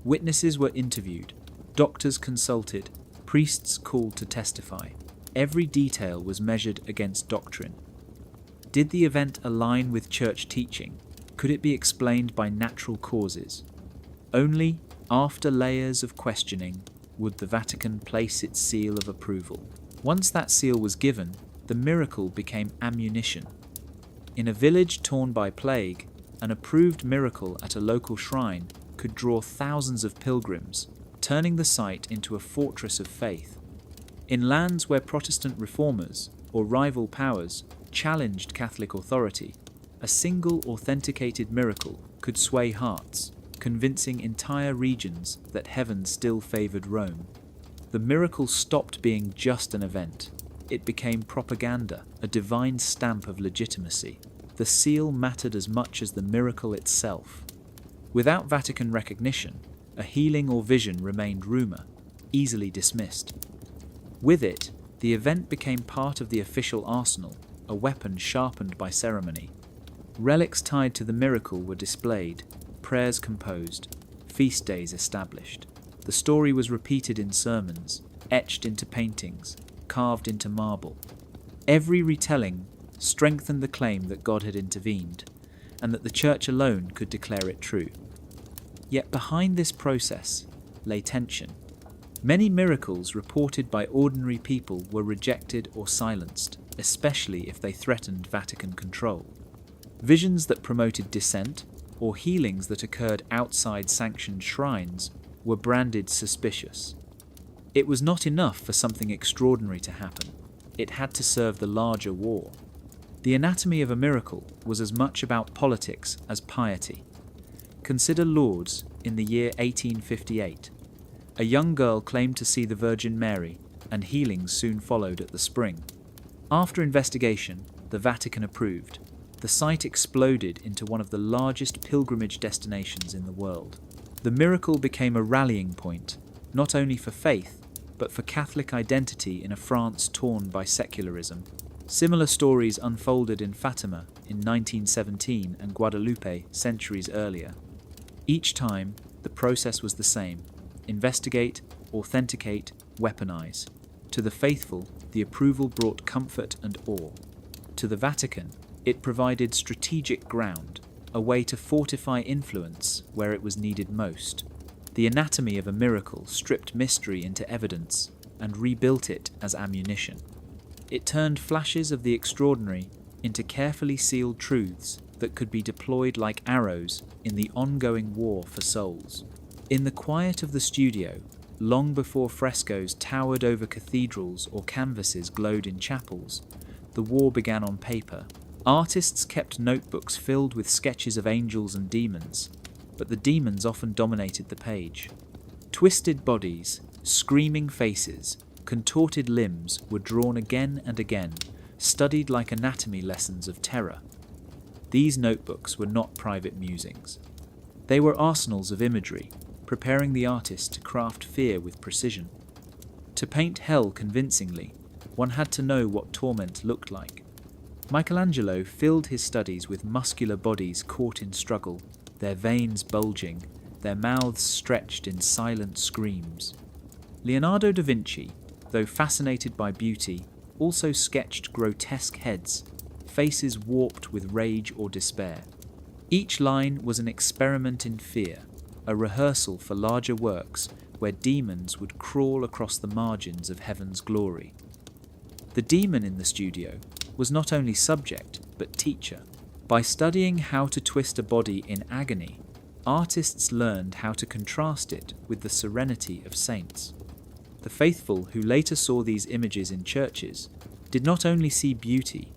Witnesses were interviewed, doctors consulted, priests called to testify. Every detail was measured against doctrine. Did the event align with church teaching? Could it be explained by natural causes? Only after layers of questioning would the Vatican place its seal of approval. Once that seal was given, the miracle became ammunition. In a village torn by plague, an approved miracle at a local shrine could draw thousands of pilgrims, turning the site into a fortress of faith. In lands where Protestant reformers or rival powers challenged Catholic authority, a single authenticated miracle could sway hearts, convincing entire regions that heaven still favoured Rome. The miracle stopped being just an event. It became propaganda, a divine stamp of legitimacy. The seal mattered as much as the miracle itself. Without Vatican recognition, a healing or vision remained rumour, easily dismissed. With it, the event became part of the official arsenal, a weapon sharpened by ceremony. Relics tied to the miracle were displayed, prayers composed, feast days established. The story was repeated in sermons, etched into paintings, carved into marble. Every retelling strengthened the claim that God had intervened, and that the Church alone could declare it true. Yet behind this process lay tension. Many miracles reported by ordinary people were rejected or silenced, especially if they threatened Vatican control. Visions that promoted dissent, or healings that occurred outside sanctioned shrines, were branded suspicious. It was not enough for something extraordinary to happen. It had to serve the larger war. The anatomy of a miracle was as much about politics as piety. Consider Lourdes in the year 1858. A young girl claimed to see the Virgin Mary, and healings soon followed at the spring. After investigation, the Vatican approved. The site exploded into one of the largest pilgrimage destinations in the world. The miracle became a rallying point, not only for faith, but for Catholic identity in a France torn by secularism. Similar stories unfolded in Fatima in 1917 and Guadalupe centuries earlier. Each time, the process was the same: investigate, authenticate, weaponize. To the faithful, the approval brought comfort and awe. To the Vatican, it provided strategic ground, a way to fortify influence where it was needed most. The anatomy of a miracle stripped mystery into evidence and rebuilt it as ammunition. It turned flashes of the extraordinary into carefully sealed truths that could be deployed like arrows in the ongoing war for souls. In the quiet of the studio, long before frescoes towered over cathedrals or canvases glowed in chapels, the war began on paper. Artists kept notebooks filled with sketches of angels and demons, but the demons often dominated the page. Twisted bodies, screaming faces, contorted limbs were drawn again and again, studied like anatomy lessons of terror. These notebooks were not private musings. They were arsenals of imagery, preparing the artist to craft fear with precision. To paint hell convincingly, one had to know what torment looked like. Michelangelo filled his studies with muscular bodies caught in struggle, their veins bulging, their mouths stretched in silent screams. Leonardo da Vinci, though fascinated by beauty, also sketched grotesque heads, faces warped with rage or despair. Each line was an experiment in fear, a rehearsal for larger works where demons would crawl across the margins of heaven's glory. The demon in the studio was not only subject, but teacher. By studying how to twist a body in agony, artists learned how to contrast it with the serenity of saints. The faithful who later saw these images in churches did not only see beauty,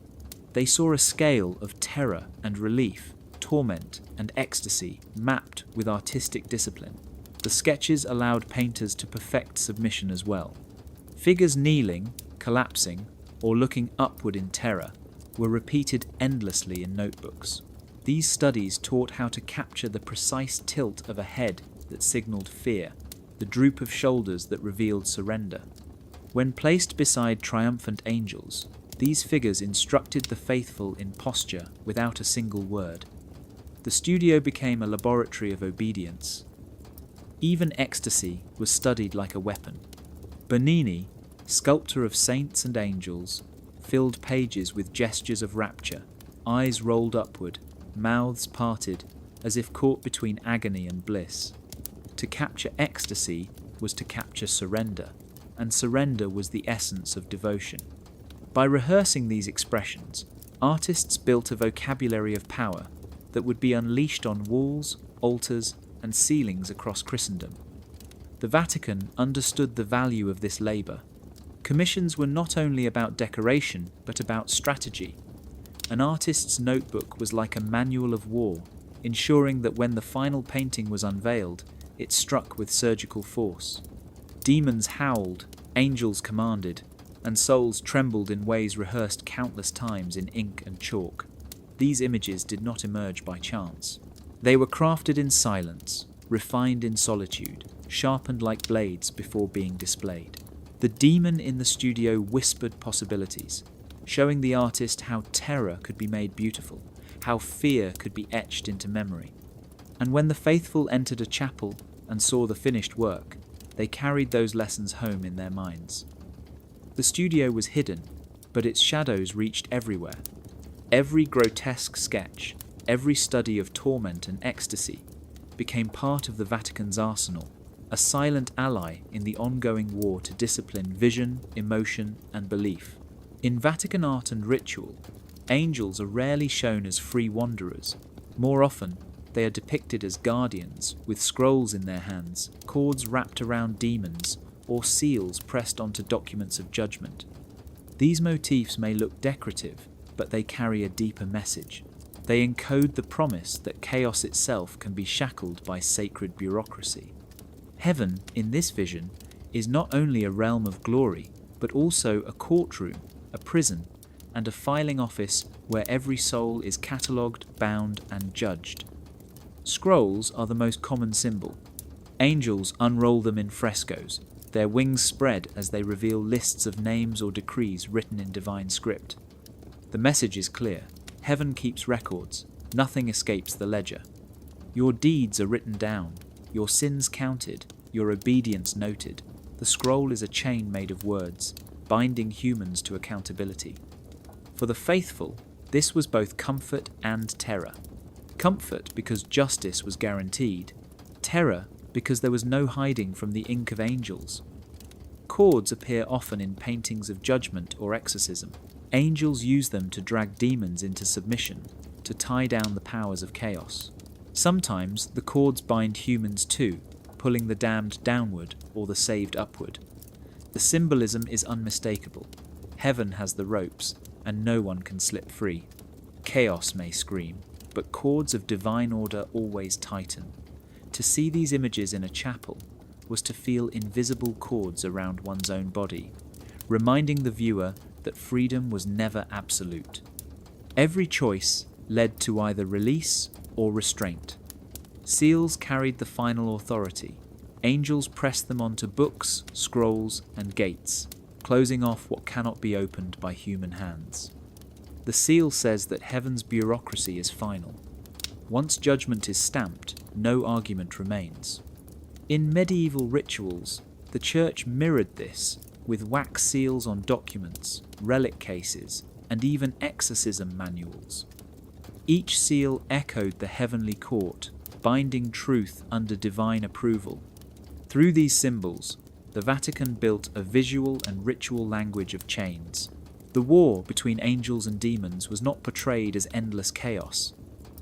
they saw a scale of terror and relief, torment and ecstasy mapped with artistic discipline. The sketches allowed painters to perfect submission as well. Figures kneeling, collapsing, or looking upward in terror were repeated endlessly in notebooks. These studies taught how to capture the precise tilt of a head that signaled fear, the droop of shoulders that revealed surrender. When placed beside triumphant angels, these figures instructed the faithful in posture without a single word. The studio became a laboratory of obedience. Even ecstasy was studied like a weapon. Bernini, sculptor of saints and angels, filled pages with gestures of rapture, eyes rolled upward, mouths parted, as if caught between agony and bliss. To capture ecstasy was to capture surrender, and surrender was the essence of devotion. By rehearsing these expressions, artists built a vocabulary of power that would be unleashed on walls, altars, and ceilings across Christendom. The Vatican understood the value of this labour. Commissions were not only about decoration, but about strategy. An artist's notebook was like a manual of war, ensuring that when the final painting was unveiled, it struck with surgical force. Demons howled, angels commanded, and souls trembled in ways rehearsed countless times in ink and chalk. These images did not emerge by chance. They were crafted in silence, refined in solitude, sharpened like blades before being displayed. The demon in the studio whispered possibilities, showing the artist how terror could be made beautiful, how fear could be etched into memory. And when the faithful entered a chapel and saw the finished work, they carried those lessons home in their minds. The studio was hidden, but its shadows reached everywhere. Every grotesque sketch, every study of torment and ecstasy, became part of the Vatican's arsenal, a silent ally in the ongoing war to discipline vision, emotion, and belief. In Vatican art and ritual, angels are rarely shown as free wanderers. More often, they are depicted as guardians, with scrolls in their hands, cords wrapped around demons, or seals pressed onto documents of judgment. These motifs may look decorative, but they carry a deeper message. They encode the promise that chaos itself can be shackled by sacred bureaucracy. Heaven, in this vision, is not only a realm of glory, but also a courtroom, a prison, and a filing office where every soul is catalogued, bound, and judged. Scrolls are the most common symbol. Angels unroll them in frescoes, their wings spread as they reveal lists of names or decrees written in divine script. The message is clear. Heaven keeps records. Nothing escapes the ledger. Your deeds are written down, your sins counted, your obedience noted. The scroll is a chain made of words, binding humans to accountability. For the faithful, this was both comfort and terror. Comfort because justice was guaranteed, terror because there was no hiding from the ink of angels. Cords appear often in paintings of judgment or exorcism. Angels use them to drag demons into submission, to tie down the powers of chaos. Sometimes the cords bind humans too, pulling the damned downward or the saved upward. The symbolism is unmistakable. Heaven has the ropes, and no one can slip free. Chaos may scream, but cords of divine order always tighten. To see these images in a chapel was to feel invisible cords around one's own body, reminding the viewer that freedom was never absolute. Every choice led to either release or restraint. Seals carried the final authority. Angels pressed them onto books, scrolls, and gates, closing off what cannot be opened by human hands. The seal says that heaven's bureaucracy is final. Once judgment is stamped, no argument remains. In medieval rituals, the Church mirrored this with wax seals on documents, relic cases, and even exorcism manuals. Each seal echoed the heavenly court, binding truth under divine approval. Through these symbols, the Vatican built a visual and ritual language of chains. The war between angels and demons was not portrayed as endless chaos,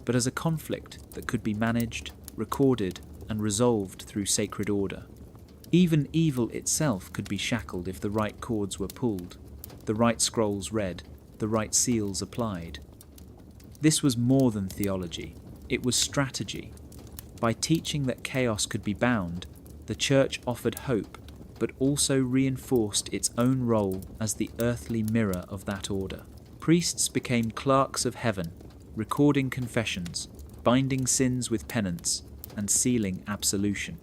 but as a conflict that could be managed, recorded, and resolved through sacred order. Even evil itself could be shackled if the right cords were pulled, the right scrolls read, the right seals applied. This was more than theology, it was strategy. By teaching that chaos could be bound, the Church offered hope, but also reinforced its own role as the earthly mirror of that order. Priests became clerks of heaven, recording confessions, binding sins with penance, and sealing absolution.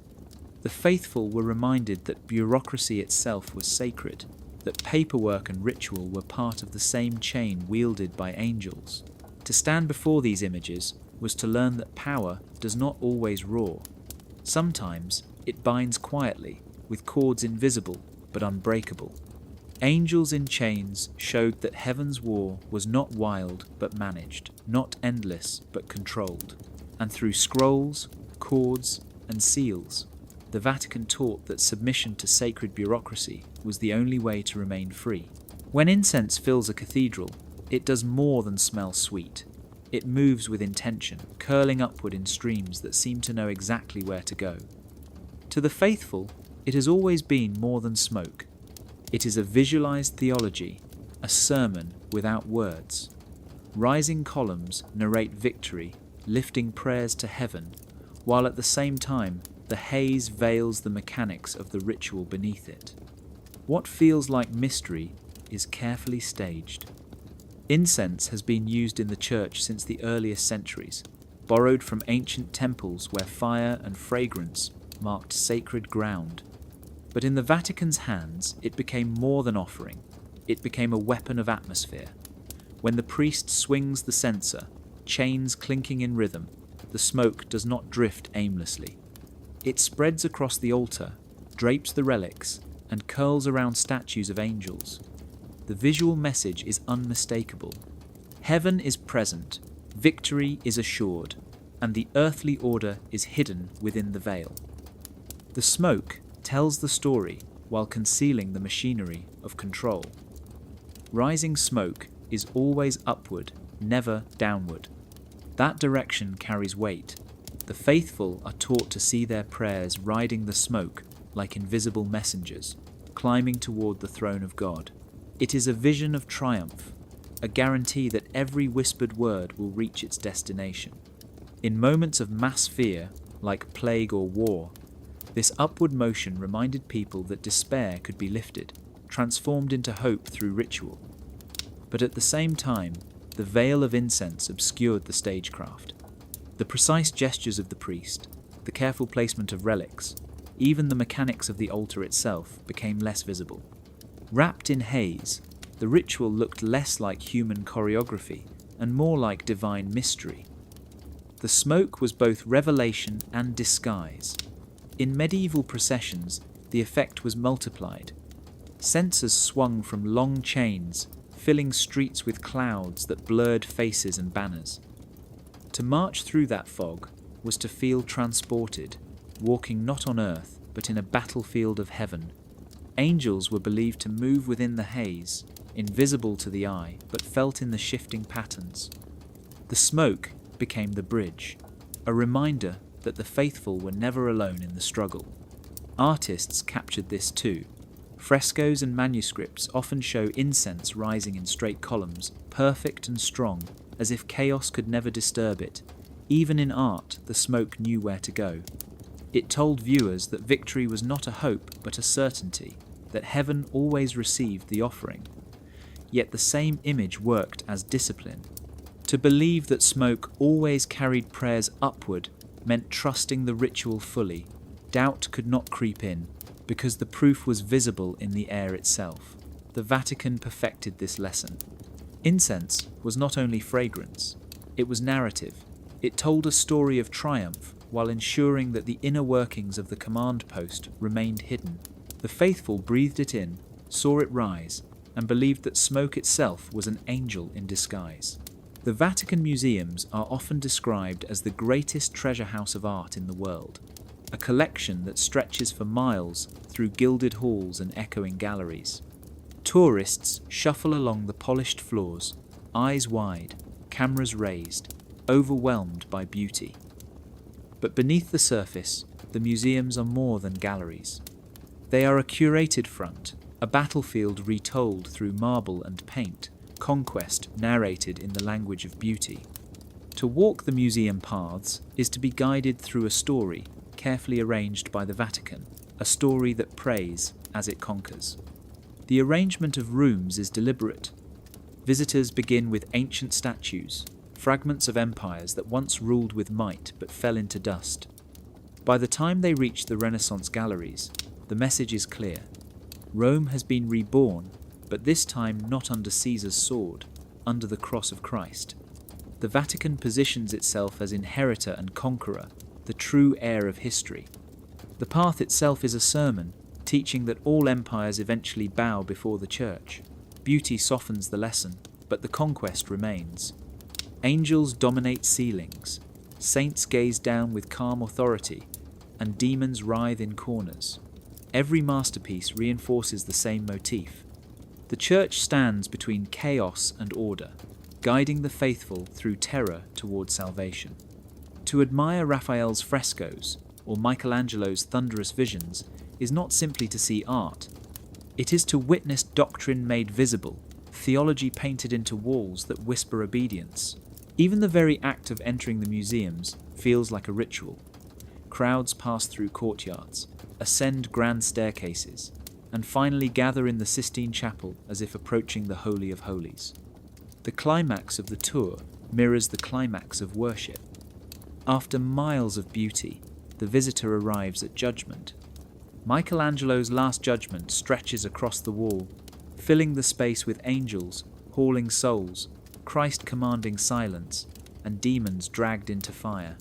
The faithful were reminded that bureaucracy itself was sacred, that paperwork and ritual were part of the same chain wielded by angels. To stand before these images was to learn that power does not always roar. Sometimes it binds quietly, with cords invisible but unbreakable. Angels in chains showed that heaven's war was not wild but managed, not endless but controlled. And through scrolls, cords, and seals, the Vatican taught that submission to sacred bureaucracy was the only way to remain free. When incense fills a cathedral, it does more than smell sweet. It moves with intention, curling upward in streams that seem to know exactly where to go. To the faithful, it has always been more than smoke. It is a visualized theology, a sermon without words. Rising columns narrate victory, lifting prayers to heaven, while at the same time the haze veils the mechanics of the ritual beneath it. What feels like mystery is carefully staged. Incense has been used in the Church since the earliest centuries, borrowed from ancient temples where fire and fragrance marked sacred ground. But in the Vatican's hands, it became more than offering. It became a weapon of atmosphere. When the priest swings the censer, chains clinking in rhythm, the smoke does not drift aimlessly. It spreads across the altar, drapes the relics, and curls around statues of angels. The visual message is unmistakable. Heaven is present, victory is assured, and the earthly order is hidden within the veil. The smoke tells the story while concealing the machinery of control. Rising smoke is always upward, never downward. That direction carries weight. The faithful are taught to see their prayers riding the smoke like invisible messengers, climbing toward the throne of God. It is a vision of triumph, a guarantee that every whispered word will reach its destination. In moments of mass fear, like plague or war, this upward motion reminded people that despair could be lifted. transformed into hope through ritual. But at the same time, the veil of incense obscured the stagecraft. The precise gestures of the priest, the careful placement of relics, even the mechanics of the altar itself became less visible. Wrapped in haze, the ritual looked less like human choreography and more like divine mystery. The smoke was both revelation and disguise. In medieval processions, the effect was multiplied. Censers swung from long chains, filling streets with clouds that blurred faces and banners. To march through that fog was to feel transported, walking not on earth, but in a battlefield of heaven. Angels were believed to move within the haze, invisible to the eye, but felt in the shifting patterns. The smoke became the bridge, a reminder that the faithful were never alone in the struggle. Artists captured this too. Frescoes and manuscripts often show incense rising in straight columns, perfect and strong, as if chaos could never disturb it. Even in art, the smoke knew where to go. It told viewers that victory was not a hope but a certainty, that heaven always received the offering. Yet the same image worked as discipline. To believe that smoke always carried prayers upward meant trusting the ritual fully. Doubt could not creep in, because the proof was visible in the air itself. The Vatican perfected this lesson. Incense was not only fragrance, it was narrative. It told a story of triumph while ensuring that the inner workings of the command post remained hidden. The faithful breathed it in, saw it rise, and believed that smoke itself was an angel in disguise. The Vatican museums are often described as the greatest treasure house of art in the world, a collection that stretches for miles through gilded halls and echoing galleries. Tourists shuffle along the polished floors, eyes wide, cameras raised, overwhelmed by beauty. But beneath the surface, the museums are more than galleries. They are a curated front, a battlefield retold through marble and paint, conquest narrated in the language of beauty. To walk the museum paths is to be guided through a story carefully arranged by the Vatican, a story that prays as it conquers. The arrangement of rooms is deliberate. Visitors begin with ancient statues, fragments of empires that once ruled with might but fell into dust. By the time they reach the Renaissance galleries, the message is clear. Rome has been reborn, but this time not under Caesar's sword, under the cross of Christ. The Vatican positions itself as inheritor and conqueror, the true heir of history. The path itself is a sermon, teaching that all empires eventually bow before the Church. Beauty softens the lesson, but the conquest remains. Angels dominate ceilings, saints gaze down with calm authority, and demons writhe in corners. Every masterpiece reinforces the same motif. The Church stands between chaos and order, guiding the faithful through terror toward salvation. To admire Raphael's frescoes or Michelangelo's thunderous visions is not simply to see art. It is to witness doctrine made visible, theology painted into walls that whisper obedience. Even the very act of entering the museums feels like a ritual. Crowds pass through courtyards, ascend grand staircases, and finally gather in the Sistine Chapel as if approaching the Holy of Holies. The climax of the tour mirrors the climax of worship. After miles of beauty, the visitor arrives at judgment. Michelangelo's Last Judgment stretches across the wall, filling the space with angels, hauling souls, Christ commanding silence, and demons dragged into fire.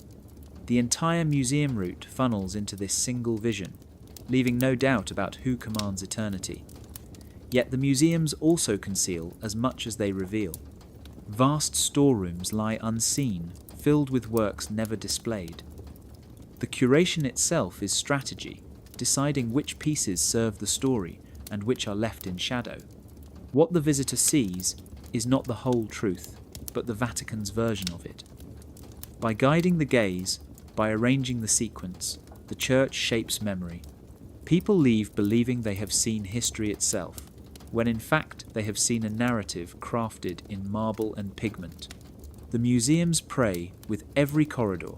The entire museum route funnels into this single vision, leaving no doubt about who commands eternity. Yet the museums also conceal as much as they reveal. Vast storerooms lie unseen, filled with works never displayed. The curation itself is strategy, deciding which pieces serve the story and which are left in shadow. What the visitor sees is not the whole truth, but the Vatican's version of it. By guiding the gaze, by arranging the sequence, the Church shapes memory. People leave believing they have seen history itself, when in fact they have seen a narrative crafted in marble and pigment. The museums pray with every corridor.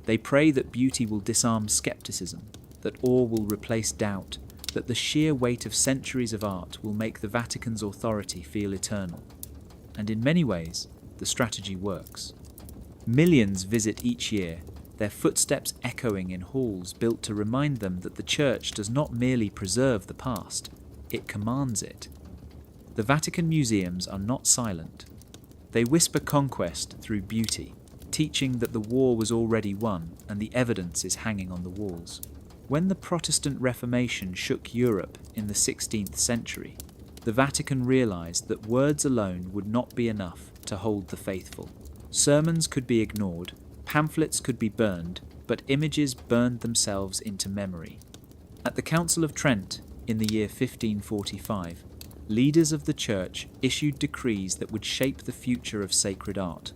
They pray that beauty will disarm skepticism, that awe will replace doubt, that the sheer weight of centuries of art will make the Vatican's authority feel eternal. And in many ways, the strategy works. Millions visit each year, their footsteps echoing in halls built to remind them that the Church does not merely preserve the past, it commands it. The Vatican museums are not silent. They whisper conquest through beauty, teaching that the war was already won and the evidence is hanging on the walls. When the Protestant Reformation shook Europe in the 16th century, the Vatican realized that words alone would not be enough to hold the faithful. Sermons could be ignored, pamphlets could be burned, but images burned themselves into memory. At the Council of Trent in the year 1545, leaders of the Church issued decrees that would shape the future of sacred art.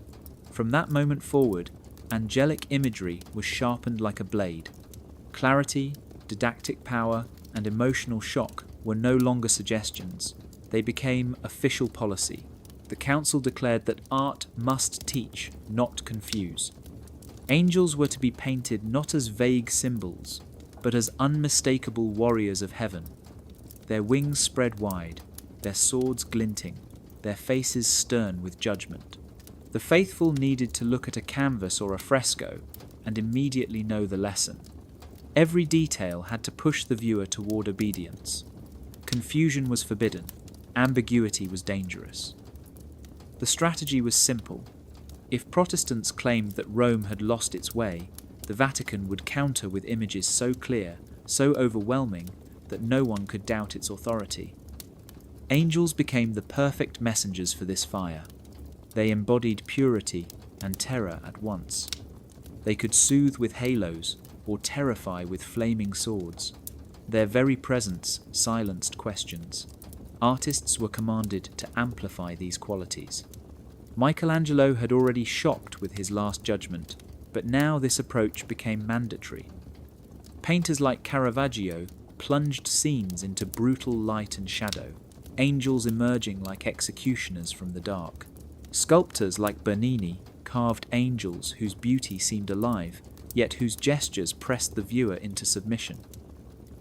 From that moment forward, angelic imagery was sharpened like a blade. Clarity, didactic power, and emotional shock were no longer suggestions. They became official policy. The council declared that art must teach, not confuse. Angels were to be painted not as vague symbols, but as unmistakable warriors of heaven. Their wings spread wide, their swords glinting, their faces stern with judgment. The faithful needed to look at a canvas or a fresco and immediately know the lesson. Every detail had to push the viewer toward obedience. Confusion was forbidden, ambiguity was dangerous. The strategy was simple. If Protestants claimed that Rome had lost its way, the Vatican would counter with images so clear, so overwhelming, that no one could doubt its authority. Angels became the perfect messengers for this fire. They embodied purity and terror at once. They could soothe with halos or terrify with flaming swords. Their very presence silenced questions. Artists were commanded to amplify these qualities. Michelangelo had already shocked with his Last Judgment, but now this approach became mandatory. Painters like Caravaggio plunged scenes into brutal light and shadow, angels emerging like executioners from the dark. Sculptors like Bernini carved angels whose beauty seemed alive, yet whose gestures pressed the viewer into submission.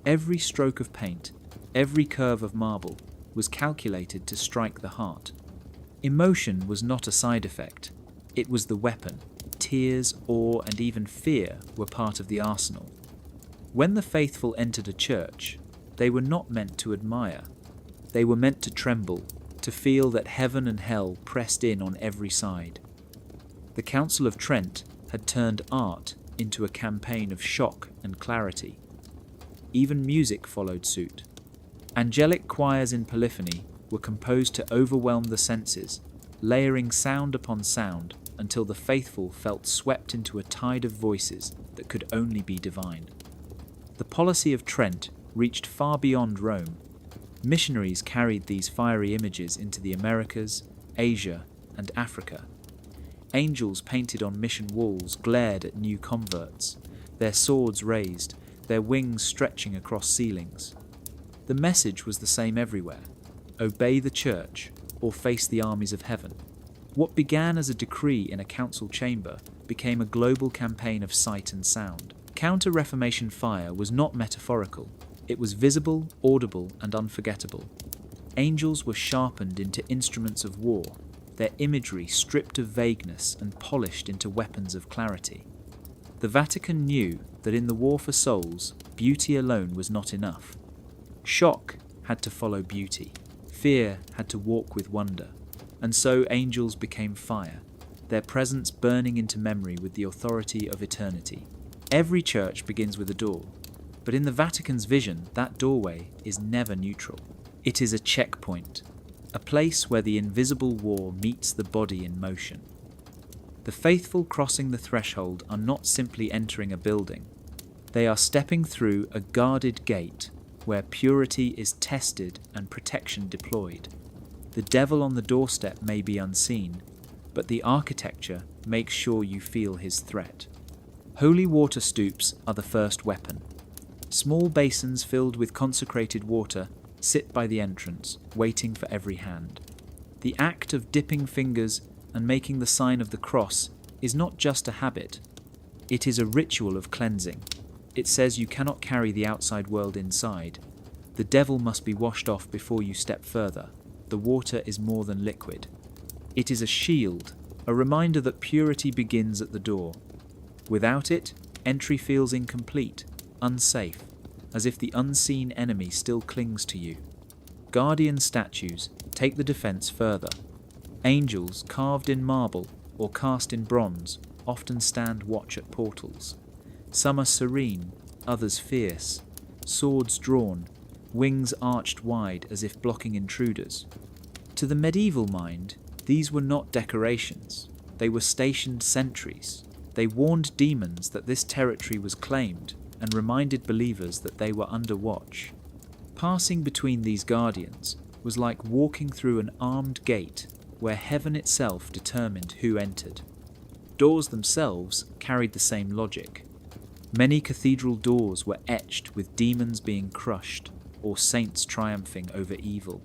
Every stroke of paint, every curve of marble, was calculated to strike the heart. Emotion was not a side effect, it was the weapon. Tears, awe, and even fear were part of the arsenal. When the faithful entered a church, they were not meant to admire. They were meant to tremble, to feel that heaven and hell pressed in on every side. The Council of Trent had turned art into a campaign of shock and clarity. Even music followed suit. Angelic choirs in polyphony were composed to overwhelm the senses, layering sound upon sound until the faithful felt swept into a tide of voices that could only be divine. The policy of Trent reached far beyond Rome. Missionaries carried these fiery images into the Americas, Asia, and Africa. Angels painted on mission walls glared at new converts, their swords raised, their wings stretching across ceilings. The message was the same everywhere: obey the church or face the armies of heaven. What began as a decree in a council chamber became a global campaign of sight and sound. Counter-Reformation fire was not metaphorical. It was visible, audible, and unforgettable. Angels were sharpened into instruments of war, their imagery stripped of vagueness and polished into weapons of clarity. The Vatican knew that in the war for souls, beauty alone was not enough. Shock had to follow beauty. Fear had to walk with wonder. And so angels became fire, their presence burning into memory with the authority of eternity. Every church begins with a door, but in the Vatican's vision, that doorway is never neutral. It is a checkpoint, a place where the invisible war meets the body in motion. The faithful crossing the threshold are not simply entering a building. They are stepping through a guarded gate where purity is tested and protection deployed. The devil on the doorstep may be unseen, but the architecture makes sure you feel his threat. Holy water stoops are the first weapon. Small basins filled with consecrated water sit by the entrance, waiting for every hand. The act of dipping fingers and making the sign of the cross is not just a habit. It is a ritual of cleansing. It says you cannot carry the outside world inside. The devil must be washed off before you step further. The water is more than liquid. It is a shield, a reminder that purity begins at the door. Without it, entry feels incomplete, unsafe, as if the unseen enemy still clings to you. Guardian statues take the defense further. Angels carved in marble or cast in bronze often stand watch at portals. Some are serene, others fierce, swords drawn, wings arched wide as if blocking intruders. To the medieval mind, these were not decorations. They were stationed sentries. They warned demons that this territory was claimed and reminded believers that they were under watch. Passing between these guardians was like walking through an armed gate where heaven itself determined who entered. Doors themselves carried the same logic. Many cathedral doors were etched with demons being crushed or saints triumphing over evil.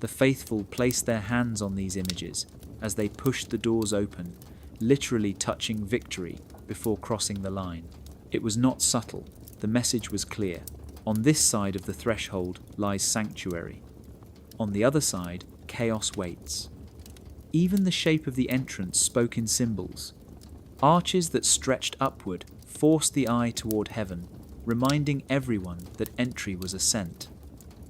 The faithful placed their hands on these images as they pushed the doors open, literally touching victory before crossing the line. It was not subtle. The message was clear. On this side of the threshold lies sanctuary. On the other side, chaos waits. Even the shape of the entrance spoke in symbols. Arches that stretched upward forced the eye toward heaven, reminding everyone that entry was ascent.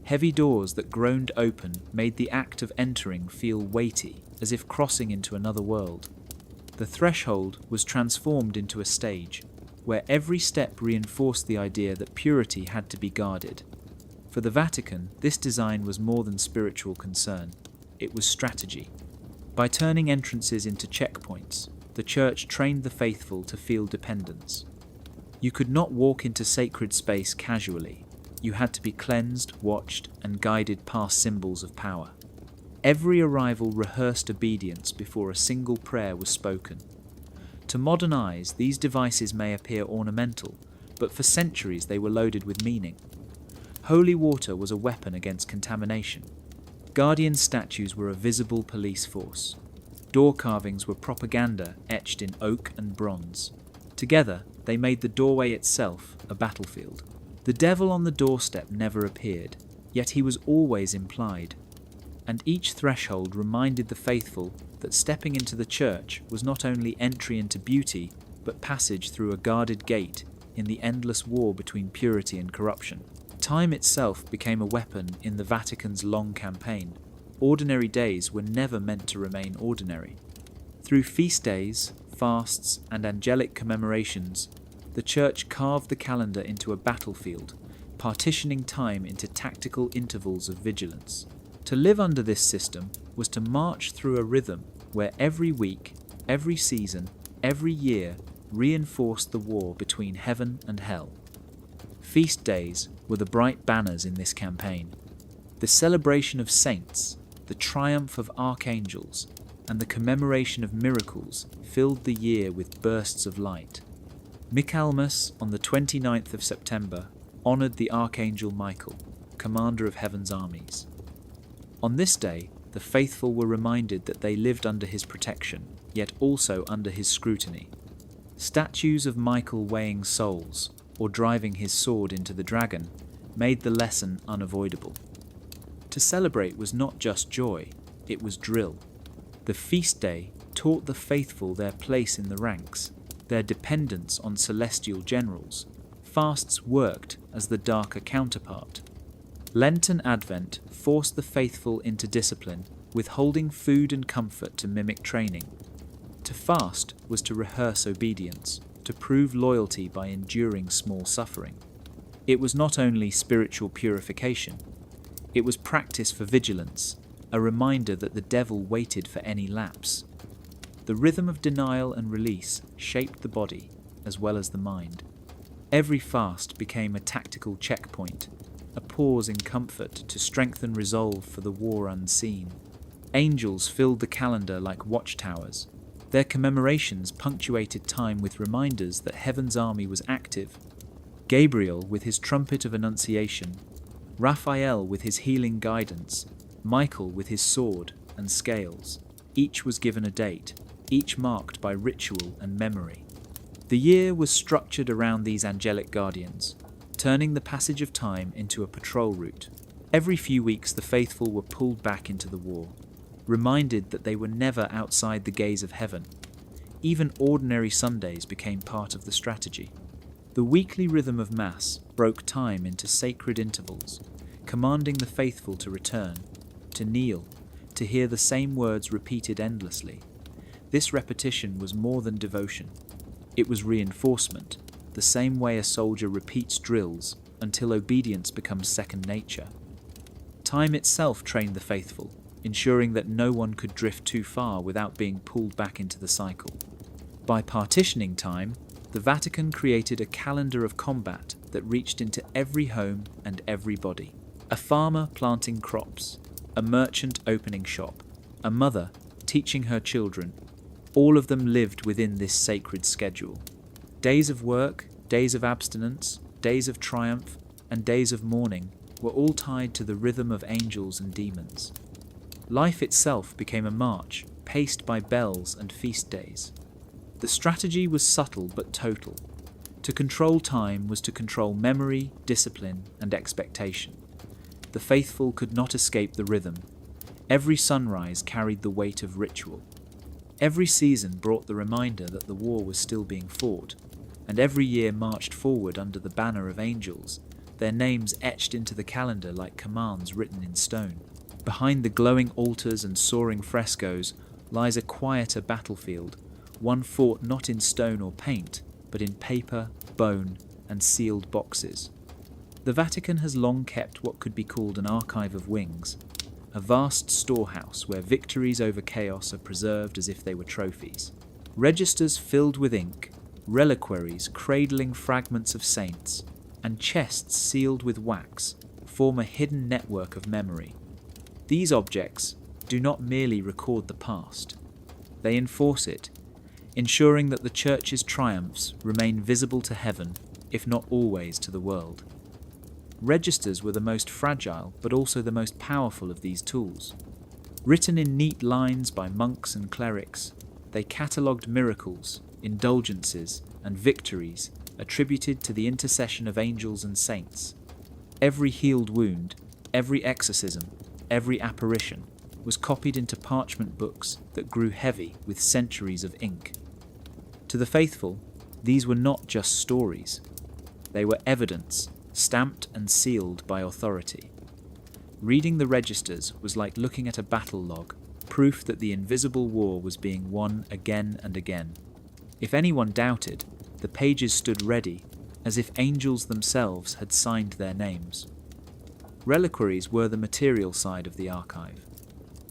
Heavy doors that groaned open made the act of entering feel weighty, as if crossing into another world. The threshold was transformed into a stage, where every step reinforced the idea that purity had to be guarded. For the Vatican, this design was more than spiritual concern. It was strategy. By turning entrances into checkpoints, the Church trained the faithful to feel dependence. You could not walk into sacred space casually. You had to be cleansed, watched, and guided past symbols of power. Every arrival rehearsed obedience before a single prayer was spoken. To modern eyes, these devices may appear ornamental, but for centuries they were loaded with meaning. Holy water was a weapon against contamination. Guardian statues were a visible police force. Door carvings were propaganda etched in oak and bronze. Together, they made the doorway itself a battlefield. The devil on the doorstep never appeared, yet he was always implied. And each threshold reminded the faithful that stepping into the church was not only entry into beauty, but passage through a guarded gate in the endless war between purity and corruption. Time itself became a weapon in the Vatican's long campaign. Ordinary days were never meant to remain ordinary. Through feast days, fasts, and angelic commemorations, the Church carved the calendar into a battlefield, partitioning time into tactical intervals of vigilance. To live under this system was to march through a rhythm where every week, every season, every year reinforced the war between heaven and hell. Feast days were the bright banners in this campaign. The celebration of saints, the triumph of archangels, and the commemoration of miracles filled the year with bursts of light. Michaelmas, on the 29th of September, honoured the Archangel Michael, commander of heaven's armies. On this day, the faithful were reminded that they lived under his protection, yet also under his scrutiny. Statues of Michael weighing souls, or driving his sword into the dragon, made the lesson unavoidable. To celebrate was not just joy, it was drill. The feast day taught the faithful their place in the ranks, their dependence on celestial generals. Fasts worked as the darker counterpart. Lent and Advent forced the faithful into discipline, withholding food and comfort to mimic training. To fast was to rehearse obedience, to prove loyalty by enduring small suffering. It was not only spiritual purification, it was practice for vigilance, a reminder that the devil waited for any lapse. The rhythm of denial and release shaped the body as well as the mind. Every fast became a tactical checkpoint, a pause in comfort to strengthen resolve for the war unseen. Angels filled the calendar like watchtowers. Their commemorations punctuated time with reminders that heaven's army was active. Gabriel with his trumpet of annunciation, Raphael with his healing guidance, Michael with his sword and scales. Each was given a date, each marked by ritual and memory. The year was structured around these angelic guardians. turning the passage of time into a patrol route. Every few weeks, the faithful were pulled back into the war, reminded that they were never outside the gaze of heaven. Even ordinary Sundays became part of the strategy. The weekly rhythm of Mass broke time into sacred intervals, commanding the faithful to return, to kneel, to hear the same words repeated endlessly. This repetition was more than devotion. It was reinforcement, the same way a soldier repeats drills until obedience becomes second nature. Time itself trained the faithful, ensuring that no one could drift too far without being pulled back into the cycle. By partitioning time, the Vatican created a calendar of combat that reached into every home and every body. A farmer planting crops, a merchant opening shop, a mother teaching her children, all of them lived within this sacred schedule. Days of work, days of abstinence, days of triumph, and days of mourning were all tied to the rhythm of angels and demons. Life itself became a march, paced by bells and feast days. The strategy was subtle but total. To control time was to control memory, discipline, and expectation. The faithful could not escape the rhythm. Every sunrise carried the weight of ritual. Every season brought the reminder that the war was still being fought, and every year marched forward under the banner of angels, their names etched into the calendar like commands written in stone. Behind the glowing altars and soaring frescoes lies a quieter battlefield, one fought not in stone or paint, but in paper, bone, and sealed boxes. The Vatican has long kept what could be called an archive of wings, a vast storehouse where victories over chaos are preserved as if they were trophies. Registers filled with ink, reliquaries cradling fragments of saints, and chests sealed with wax form a hidden network of memory. These objects do not merely record the past, they enforce it, ensuring that the Church's triumphs remain visible to heaven, if not always to the world. Registers were the most fragile but also the most powerful of these tools. Written in neat lines by monks and clerics, they catalogued miracles, indulgences, and victories attributed to the intercession of angels and saints. Every healed wound, every exorcism, every apparition was copied into parchment books that grew heavy with centuries of ink. To the faithful, these were not just stories. They were evidence, stamped and sealed by authority. Reading the registers was like looking at a battle log, proof that the invisible war was being won again and again. If anyone doubted, the pages stood ready, as if angels themselves had signed their names. Reliquaries were the material side of the archive.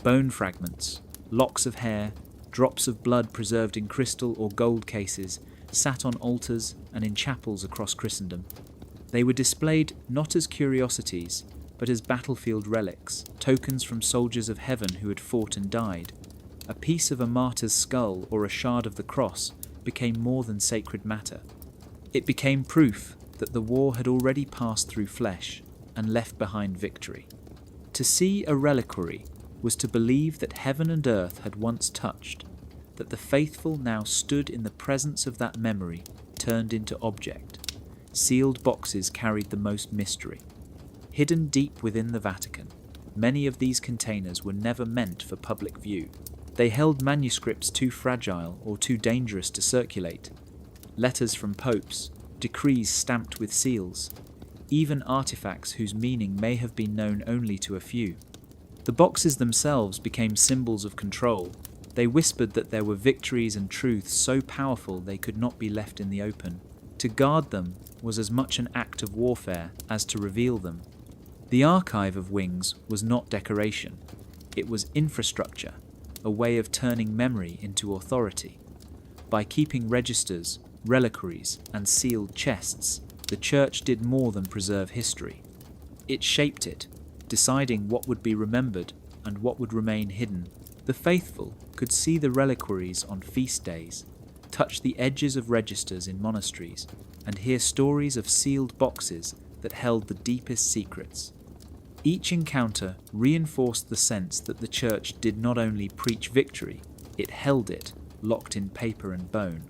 Bone fragments, locks of hair, drops of blood preserved in crystal or gold cases sat on altars and in chapels across Christendom. They were displayed not as curiosities, but as battlefield relics, tokens from soldiers of heaven who had fought and died. A piece of a martyr's skull or a shard of the cross became more than sacred matter. It became proof that the war had already passed through flesh and left behind victory. To see a reliquary was to believe that heaven and earth had once touched, that the faithful now stood in the presence of that memory turned into object. Sealed boxes carried the most mystery. Hidden deep within the Vatican, many of these containers were never meant for public view. They held manuscripts too fragile or too dangerous to circulate, letters from popes, decrees stamped with seals, even artifacts whose meaning may have been known only to a few. The boxes themselves became symbols of control. They whispered that there were victories and truths so powerful they could not be left in the open. To guard them was as much an act of warfare as to reveal them. The archive of wings was not decoration. It was infrastructure, a way of turning memory into authority. By keeping registers, reliquaries, and sealed chests, the Church did more than preserve history. It shaped it, deciding what would be remembered and what would remain hidden. The faithful could see the reliquaries on feast days, touch the edges of registers in monasteries, and hear stories of sealed boxes that held the deepest secrets. Each encounter reinforced the sense that the Church did not only preach victory, it held it, locked in paper and bone.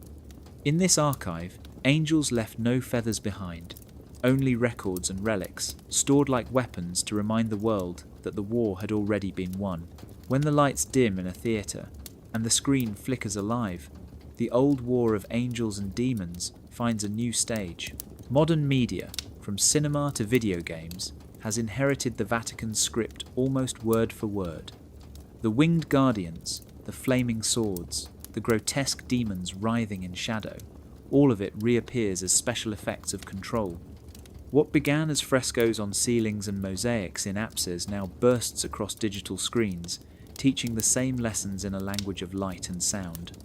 In this archive, angels left no feathers behind. only records and relics, stored like weapons to remind the world that the war had already been won. When the lights dim in a theatre, and the screen flickers alive, the old war of angels and demons finds a new stage. Modern media, from cinema to video games, has inherited the Vatican's script almost word for word. The winged guardians, the flaming swords, the grotesque demons writhing in shadow, all of it reappears as special effects of control. What began as frescoes on ceilings and mosaics in apses now bursts across digital screens, teaching the same lessons in a language of light and sound.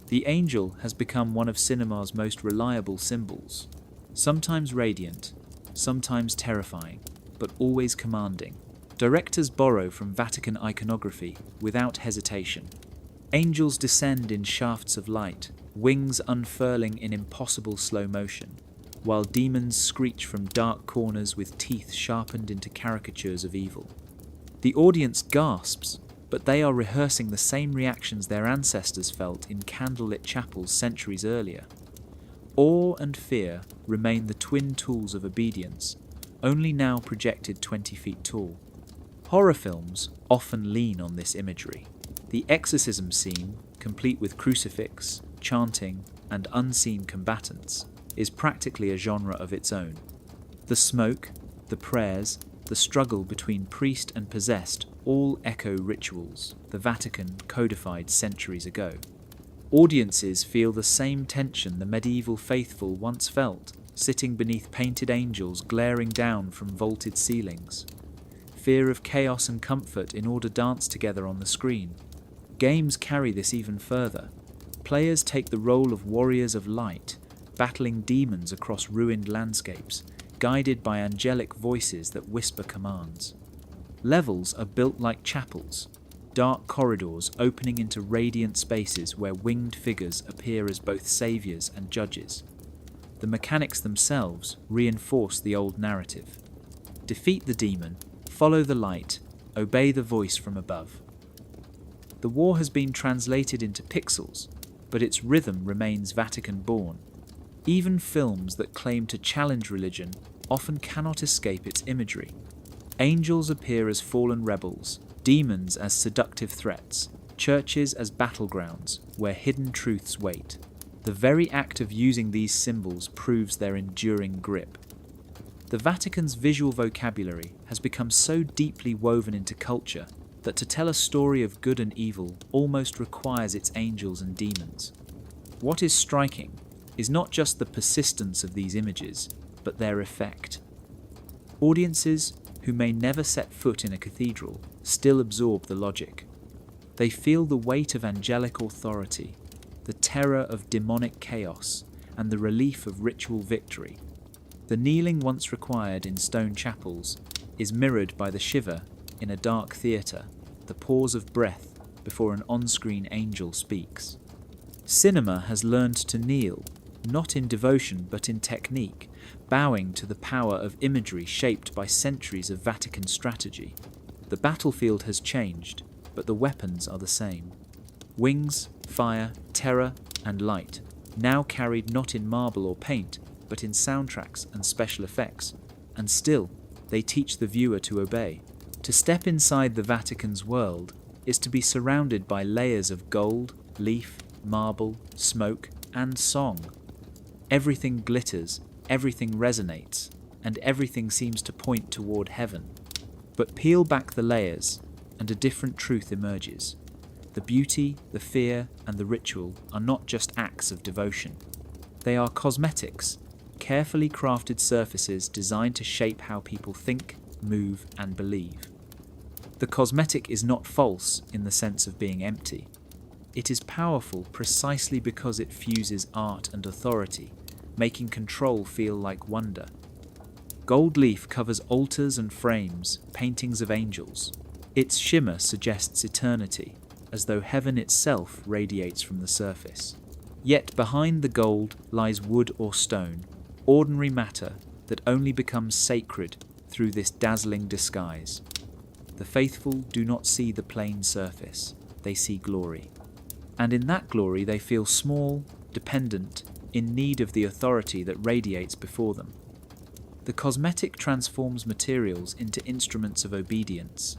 The angel has become one of cinema's most reliable symbols, sometimes radiant, sometimes terrifying, but always commanding. Directors borrow from Vatican iconography without hesitation. Angels descend in shafts of light, wings unfurling in impossible slow motion, while demons screech from dark corners with teeth sharpened into caricatures of evil. The audience gasps, but they are rehearsing the same reactions their ancestors felt in candlelit chapels centuries earlier. Awe and fear remain the twin tools of obedience, only now projected 20 feet tall. Horror films often lean on this imagery. The exorcism scene, complete with crucifix, chanting, and unseen combatants, is practically a genre of its own. The smoke, the prayers, the struggle between priest and possessed all echo rituals the Vatican codified centuries ago. Audiences feel the same tension the medieval faithful once felt, sitting beneath painted angels glaring down from vaulted ceilings. Fear of chaos and comfort in order dance together on the screen. Games carry this even further. Players take the role of warriors of light, battling demons across ruined landscapes, guided by angelic voices that whisper commands. Levels are built like chapels, dark corridors opening into radiant spaces where winged figures appear as both saviors and judges. The mechanics themselves reinforce the old narrative. Defeat the demon, follow the light, obey the voice from above. The war has been translated into pixels, but its rhythm remains Vatican-born. Even films that claim to challenge religion often cannot escape its imagery. Angels appear as fallen rebels, demons as seductive threats, churches as battlegrounds where hidden truths wait. The very act of using these symbols proves their enduring grip. The Vatican's visual vocabulary has become so deeply woven into culture that to tell a story of good and evil almost requires its angels and demons. What is striking is not just the persistence of these images, but their effect. Audiences who may never set foot in a cathedral still absorb the logic. They feel the weight of angelic authority, the terror of demonic chaos, and the relief of ritual victory. The kneeling once required in stone chapels is mirrored by the shiver in a dark theatre, the pause of breath before an on-screen angel speaks. Cinema has learned to kneel, not in devotion but in technique, bowing to the power of imagery shaped by centuries of Vatican strategy. The battlefield has changed, but the weapons are the same. Wings, fire, terror, and light, now carried not in marble or paint, but in soundtracks and special effects, and still, they teach the viewer to obey. To step inside the Vatican's world is to be surrounded by layers of gold, leaf, marble, smoke, and song. Everything glitters, everything resonates, and everything seems to point toward heaven. But peel back the layers, and a different truth emerges. The beauty, the fear, and the ritual are not just acts of devotion. They are cosmetics, carefully crafted surfaces designed to shape how people think, move, and believe. The cosmetic is not false in the sense of being empty. It is powerful precisely because it fuses art and authority, making control feel like wonder. Gold leaf covers altars and frames, paintings of angels. Its shimmer suggests eternity, as though heaven itself radiates from the surface. Yet behind the gold lies wood or stone, ordinary matter that only becomes sacred through this dazzling disguise. The faithful do not see the plain surface, they see glory. And in that glory they feel small, dependent, in need of the authority that radiates before them. The cosmetic transforms materials into instruments of obedience.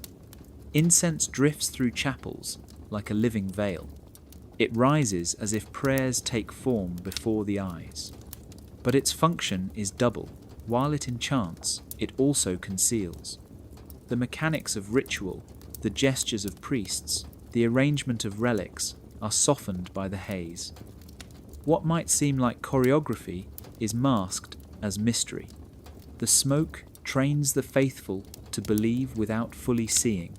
Incense drifts through chapels like a living veil. It rises as if prayers take form before the eyes. But its function is double. While it enchants, it also conceals. The mechanics of ritual, the gestures of priests, the arrangement of relics are softened by the haze. What might seem like choreography is masked as mystery. The smoke trains the faithful to believe without fully seeing,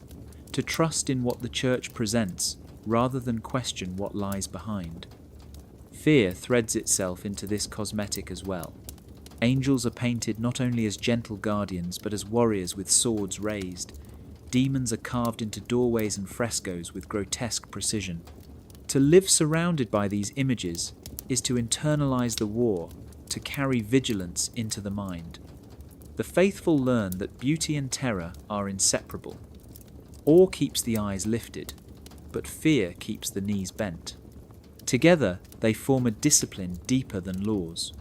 to trust in what the church presents rather than question what lies behind. Fear threads itself into this cosmetic as well. Angels are painted not only as gentle guardians but as warriors with swords raised. Demons are carved into doorways and frescoes with grotesque precision. To live surrounded by these images is to internalize the war, to carry vigilance into the mind. The faithful learn that beauty and terror are inseparable. Awe keeps the eyes lifted, but fear keeps the knees bent. Together, they form a discipline deeper than laws.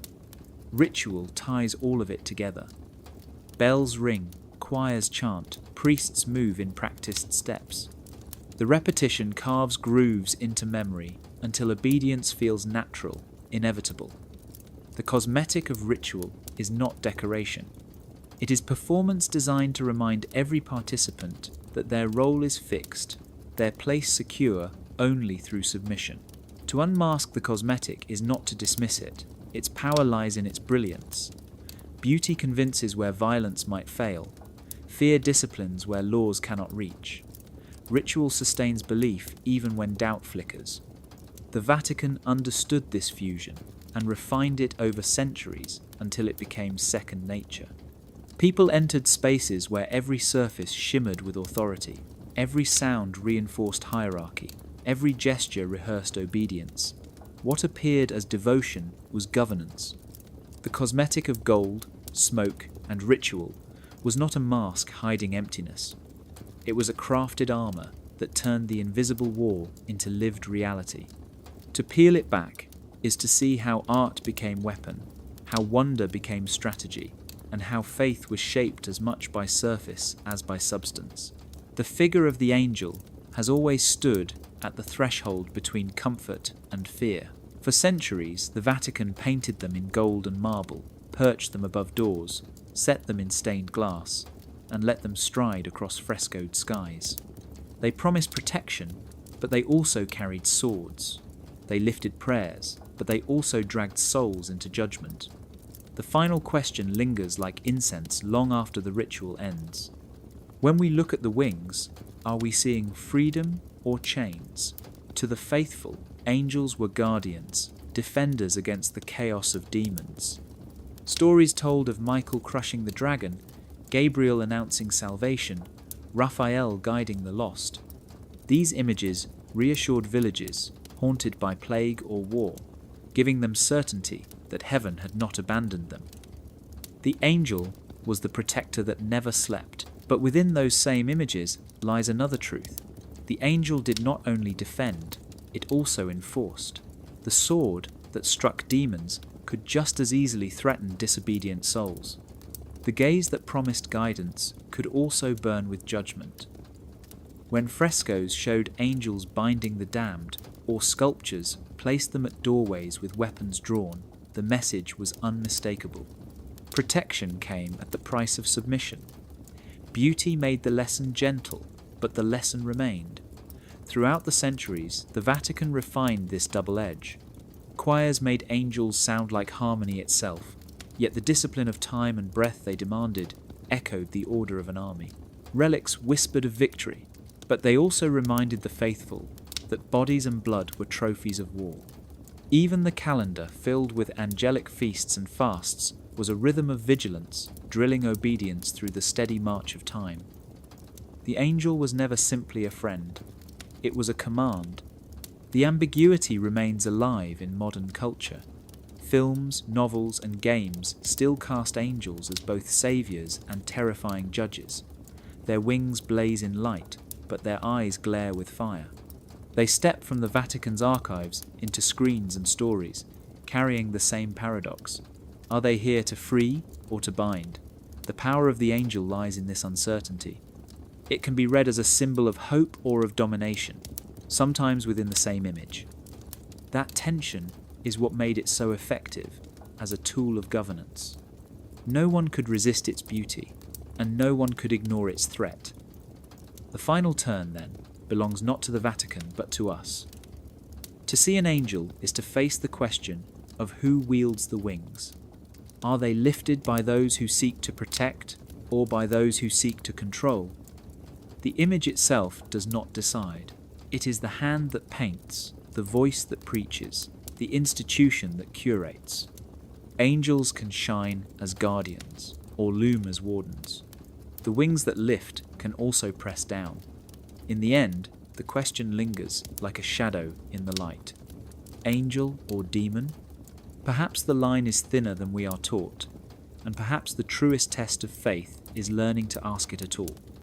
Ritual ties all of it together. Bells ring, choirs chant, priests move in practiced steps. The repetition carves grooves into memory until obedience feels natural, inevitable. The cosmetic of ritual is not decoration. It is performance designed to remind every participant that their role is fixed, their place secure only through submission. To unmask the cosmetic is not to dismiss it. Its power lies in its brilliance. Beauty convinces where violence might fail. Fear disciplines where laws cannot reach. Ritual sustains belief even when doubt flickers. The Vatican understood this fusion and refined it over centuries until it became second nature. People entered spaces where every surface shimmered with authority, every sound reinforced hierarchy, every gesture rehearsed obedience. What appeared as devotion was governance. The cosmetic of gold, smoke, and ritual was not a mask hiding emptiness. It was a crafted armor that turned the invisible war into lived reality. To peel it back is to see how art became weapon, how wonder became strategy, and how faith was shaped as much by surface as by substance. The figure of the angel has always stood at the threshold between comfort and fear. For centuries, the Vatican painted them in gold and marble, perched them above doors, set them in stained glass, and let them stride across frescoed skies. They promised protection, but they also carried swords. They lifted prayers, but they also dragged souls into judgment. The final question lingers like incense long after the ritual ends. When we look at the wings, are we seeing freedom or chains? To the faithful, angels were guardians, defenders against the chaos of demons. Stories told of Michael crushing the dragon, Gabriel announcing salvation, Raphael guiding the lost. These images reassured villages haunted by plague or war, giving them certainty that heaven had not abandoned them. The angel was the protector that never slept, but within those same images lies another truth. The angel did not only defend, it also enforced. The sword that struck demons could just as easily threaten disobedient souls. The gaze that promised guidance could also burn with judgment. When frescoes showed angels binding the damned, or sculptures placed them at doorways with weapons drawn, the message was unmistakable. Protection came at the price of submission. Beauty made the lesson gentle, but the lesson remained. Throughout the centuries, the Vatican refined this double edge. Choirs made angels sound like harmony itself, yet the discipline of time and breath they demanded echoed the order of an army. Relics whispered of victory, but they also reminded the faithful that bodies and blood were trophies of war. Even the calendar, filled with angelic feasts and fasts, was a rhythm of vigilance, drilling obedience through the steady march of time. The angel was never simply a friend. It was a command. The ambiguity remains alive in modern culture. Films, novels, and games still cast angels as both saviors and terrifying judges. Their wings blaze in light, but their eyes glare with fire. They step from the Vatican's archives into screens and stories, carrying the same paradox. Are they here to free or to bind? The power of the angel lies in this uncertainty. It can be read as a symbol of hope or of domination, sometimes within the same image. That tension is what made it so effective as a tool of governance. No one could resist its beauty, and no one could ignore its threat. The final turn, then, belongs not to the Vatican but to us. To see an angel is to face the question of who wields the wings. Are they lifted by those who seek to protect or by those who seek to control? The image itself does not decide. It is the hand that paints, the voice that preaches, the institution that curates. Angels can shine as guardians or loom as wardens. The wings that lift can also press down. In the end, the question lingers like a shadow in the light. Angel or demon? Perhaps the line is thinner than we are taught, and perhaps the truest test of faith is learning to ask it at all.